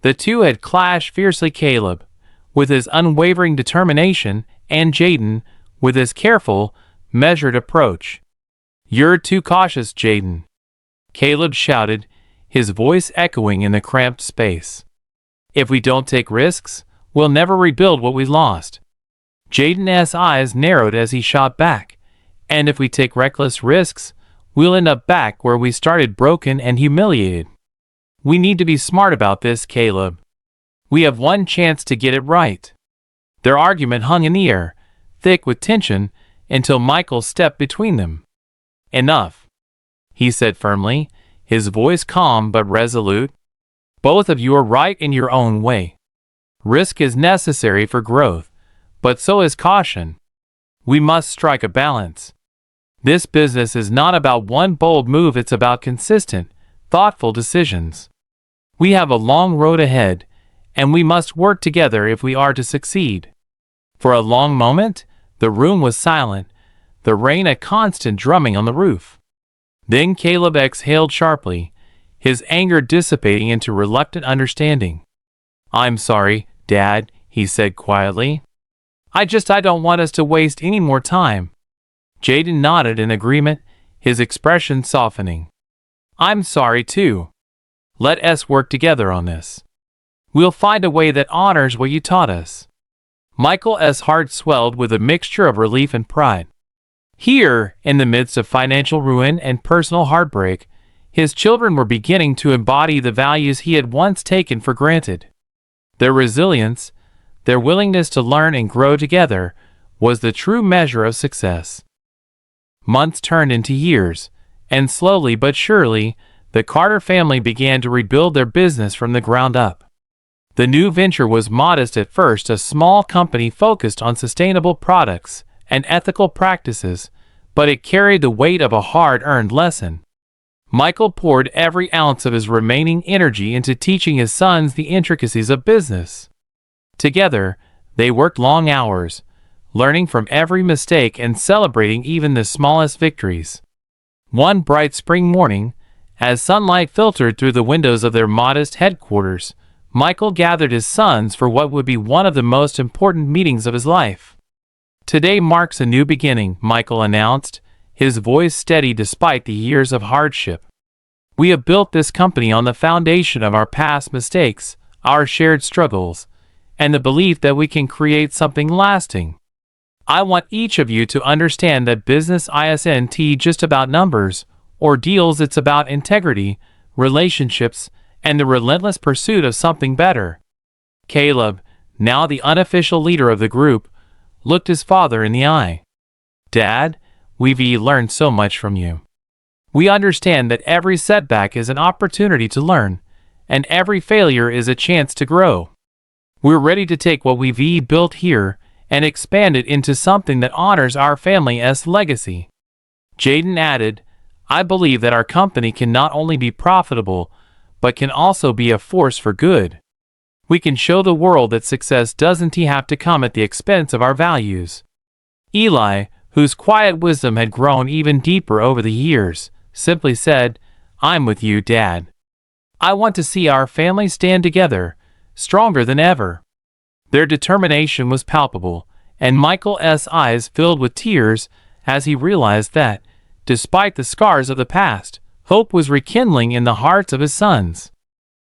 The two had clashed fiercely, Caleb, with his unwavering determination, and Jaden, with his careful, measured approach. "You're too cautious, Jaden," Caleb shouted, his voice echoing in the cramped space. "If we don't take risks, we'll never rebuild what we lost." Jaden's eyes narrowed as he shot back. "And if we take reckless risks, we'll end up back where we started, broken and humiliated. We need to be smart about this, Caleb. We have one chance to get it right." Their argument hung in the air, thick with tension, until Michael stepped between them. "Enough," he said firmly, his voice calm but resolute. "Both of you are right in your own way. Risk is necessary for growth, but so is caution. We must strike a balance. This business is not about one bold move, it's about consistent, thoughtful decisions. We have a long road ahead, and we must work together if we are to succeed." For a long moment, the room was silent, the rain a constant drumming on the roof. Then Caleb exhaled sharply, his anger dissipating into reluctant understanding. "I'm sorry, Dad," he said quietly. I don't want us to waste any more time." Jaden nodded in agreement, his expression softening. "I'm sorry too. Let us work together on this. We'll find a way that honors what you taught us." Michael's heart swelled with a mixture of relief and pride. Here, in the midst of financial ruin and personal heartbreak, his children were beginning to embody the values he had once taken for granted. Their resilience, their willingness to learn and grow together, was the true measure of success. Months turned into years, and slowly but surely, the Carter family began to rebuild their business from the ground up. The new venture was modest at first, a small company focused on sustainable products and ethical practices, but it carried the weight of a hard-earned lesson. Michael poured every ounce of his remaining energy into teaching his sons the intricacies of business. Together, they worked long hours, learning from every mistake and celebrating even the smallest victories. One bright spring morning, as sunlight filtered through the windows of their modest headquarters, Michael gathered his sons for what would be one of the most important meetings of his life. "Today marks a new beginning," Michael announced, his voice steady despite the years of hardship. "We have built this company on the foundation of our past mistakes, our shared struggles, and the belief that we can create something lasting. I want each of you to understand that business isn't just about numbers or deals, it's about integrity, relationships, and the relentless pursuit of something better." Caleb, now the unofficial leader of the group, looked his father in the eye. "Dad, we've learned so much from you. We understand that every setback is an opportunity to learn, and every failure is a chance to grow. We're ready to take what we've built here and expand it into something that honors our family's legacy." Jaden added, "I believe that our company can not only be profitable, but can also be a force for good. We can show the world that success doesn't have to come at the expense of our values." Eli, whose quiet wisdom had grown even deeper over the years, simply said, "I'm with you, Dad. I want to see our family stand together, stronger than ever." Their determination was palpable, and Michael's eyes filled with tears as he realized that, despite the scars of the past, hope was rekindling in the hearts of his sons.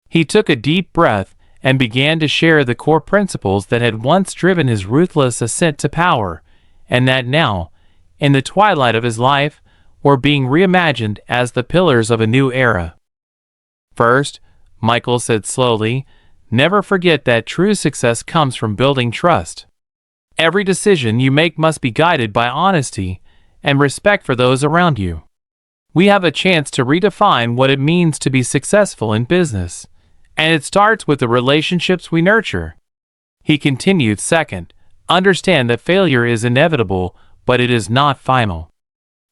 He took a deep breath and began to share the core principles that had once driven his ruthless ascent to power, and that now, in the twilight of his life, were being reimagined as the pillars of a new era. "First," Michael said slowly, Never forget that true success comes from building trust. Every decision you make must be guided by honesty and respect for those around you. We have a chance to redefine what it means to be successful in business, and it starts with the relationships we nurture. He continued, second, understand that failure is inevitable, but it is not final.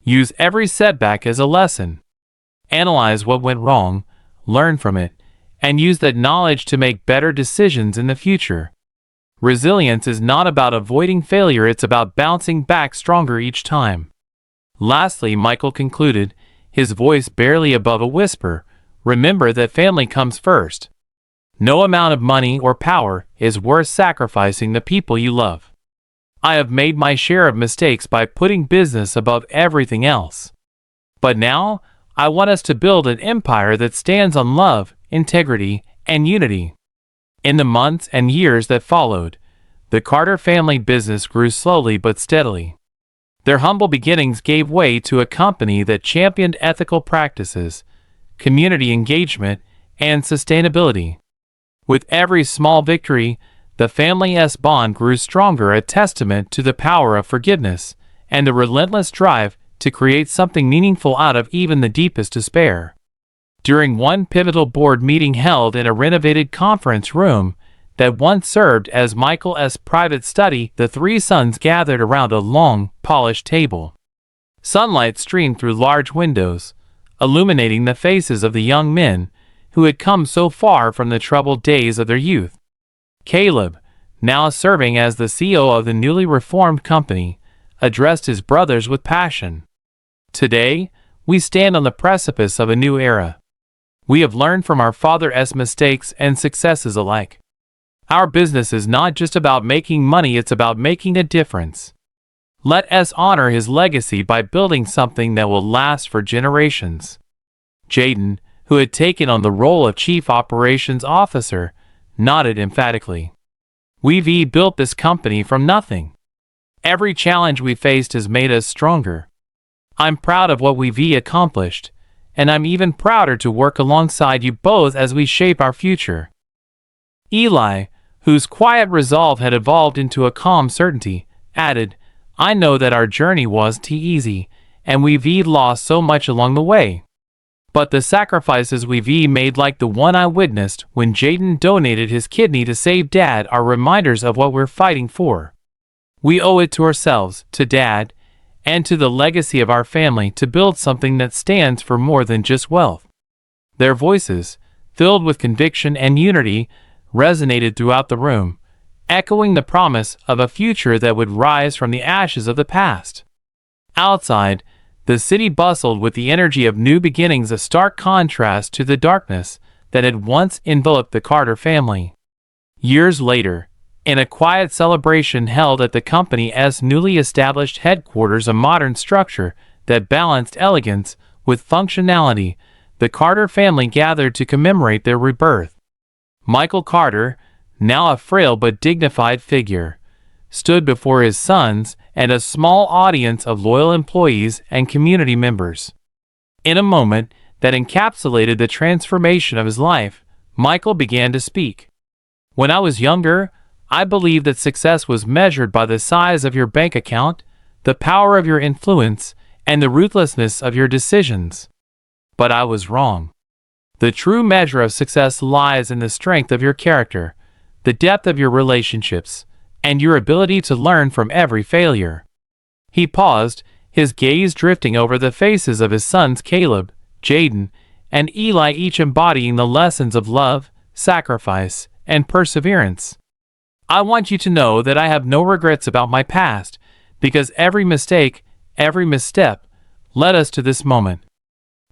Use every setback as a lesson. Analyze what went wrong, learn from it, and use that knowledge to make better decisions in the future. Resilience is not about avoiding failure, it's about bouncing back stronger each time. Lastly, Michael concluded, his voice barely above a whisper, remember that family comes first. No amount of money or power is worth sacrificing the people you love. I have made my share of mistakes by putting business above everything else. But now, I want us to build an empire that stands on love, integrity, and unity. In the months and years that followed, the Carter family business grew slowly but steadily. Their humble beginnings gave way to a company that championed ethical practices, community engagement, and sustainability. With every small victory, the family's bond grew stronger, a testament to the power of forgiveness and the relentless drive to create something meaningful out of even the deepest despair. During one pivotal board meeting held in a renovated conference room that once served as Michael's private study, the three sons gathered around a long, polished table. Sunlight streamed through large windows, illuminating the faces of the young men who had come so far from the troubled days of their youth. Caleb, now serving as the CEO of the newly reformed company, addressed his brothers with passion. Today, we stand on the precipice of a new era. We have learned from our father's mistakes and successes alike. Our business is not just about making money, it's about making a difference. Let us honor his legacy by building something that will last for generations. Jaden, who had taken on the role of Chief Operations Officer, nodded emphatically. We've built this company from nothing. Every challenge we faced has made us stronger. I'm proud of what we've accomplished, and I'm even prouder to work alongside you both as we shape our future. Eli, whose quiet resolve had evolved into a calm certainty, added, I know that our journey wasn't easy, and we've lost so much along the way. But the sacrifices we've made, like the one I witnessed when Jaden donated his kidney to save Dad, are reminders of what we're fighting for. We owe it to ourselves, to Dad, and to the legacy of our family to build something that stands for more than just wealth. Their voices, filled with conviction and unity, resonated throughout the room, echoing the promise of a future that would rise from the ashes of the past. Outside, the city bustled with the energy of new beginnings, a stark contrast to the darkness that had once enveloped the Carter family. Years later, in a quiet celebration held at the company's newly established headquarters, a modern structure that balanced elegance with functionality, the Carter family gathered to commemorate their rebirth. Michael Carter, now a frail but dignified figure, stood before his sons and a small audience of loyal employees and community members. In a moment that encapsulated the transformation of his life, Michael began to speak. When I was younger, I believed that success was measured by the size of your bank account, the power of your influence, and the ruthlessness of your decisions. But I was wrong. The true measure of success lies in the strength of your character, the depth of your relationships, and your ability to learn from every failure. He paused, his gaze drifting over the faces of his sons Caleb, Jaden, and Eli, each embodying the lessons of love, sacrifice, and perseverance. I want you to know that I have no regrets about my past, because every mistake, every misstep, led us to this moment.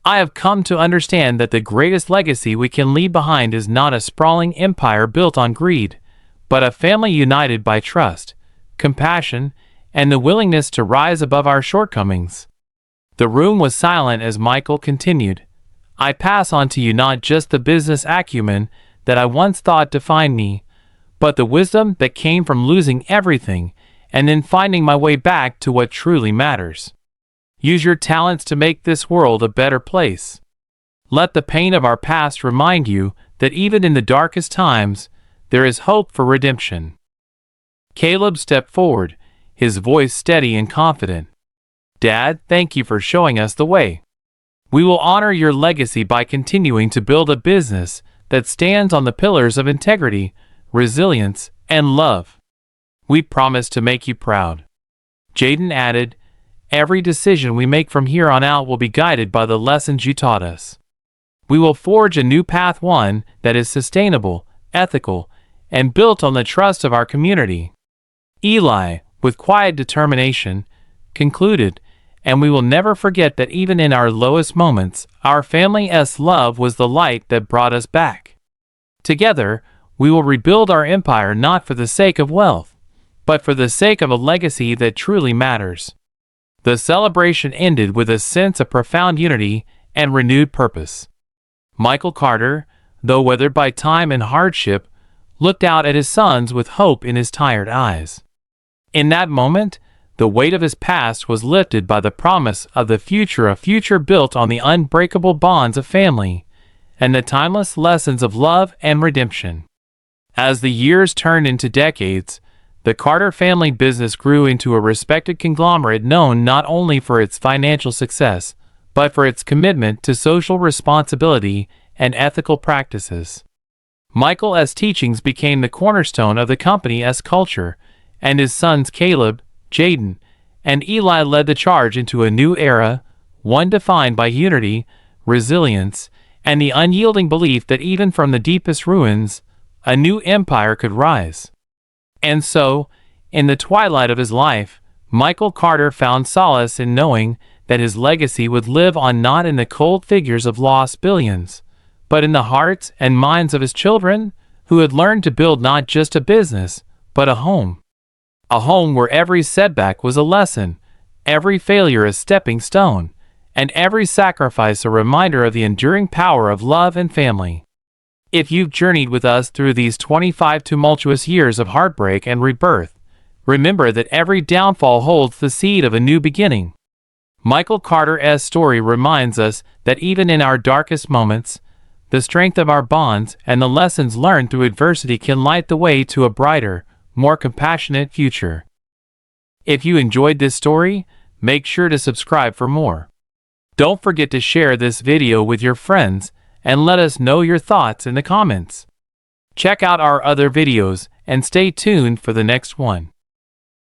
I have come to understand that the greatest legacy we can leave behind is not a sprawling empire built on greed, but a family united by trust, compassion, and the willingness to rise above our shortcomings. The room was silent as Michael continued. I pass on to you not just the business acumen that I once thought defined me, but the wisdom that came from losing everything and then finding my way back to what truly matters. Use your talents to make this world a better place. Let the pain of our past remind you that even in the darkest times, there is hope for redemption. Caleb stepped forward, his voice steady and confident. Dad, thank you for showing us the way. We will honor your legacy by continuing to build a business that stands on the pillars of integrity, resilience, and love. We promise to make you proud. Jaden added, every decision we make from here on out will be guided by the lessons you taught us. We will forge a new path, one that is sustainable, ethical, and built on the trust of our community. Eli, with quiet determination, concluded, and we will never forget that even in our lowest moments, our family's love was the light that brought us back. Together, we will rebuild our empire not for the sake of wealth, but for the sake of a legacy that truly matters. The celebration ended with a sense of profound unity and renewed purpose. Michael Carter, though weathered by time and hardship, looked out at his sons with hope in his tired eyes. In that moment, the weight of his past was lifted by the promise of the future, a future built on the unbreakable bonds of family and the timeless lessons of love and redemption. As the years turned into decades, the Carter family business grew into a respected conglomerate known not only for its financial success, but for its commitment to social responsibility and ethical practices. Michael's teachings became the cornerstone of the company's culture, and his sons Caleb, Jaden, and Eli led the charge into a new era, one defined by unity, resilience, and the unyielding belief that even from the deepest ruins, a new empire could rise. And so, in the twilight of his life, Michael Carter found solace in knowing that his legacy would live on not in the cold figures of lost billions, but in the hearts and minds of his children, who had learned to build not just a business, but a home. A home where every setback was a lesson, every failure a stepping stone, and every sacrifice a reminder of the enduring power of love and family. If you've journeyed with us through these 25 tumultuous years of heartbreak and rebirth, remember that every downfall holds the seed of a new beginning. Michael Carter's story reminds us that even in our darkest moments, the strength of our bonds and the lessons learned through adversity can light the way to a brighter, more compassionate future. If you enjoyed this story, make sure to subscribe for more. Don't forget to share this video with your friends and let us know your thoughts in the comments. Check out our other videos and stay tuned for the next one.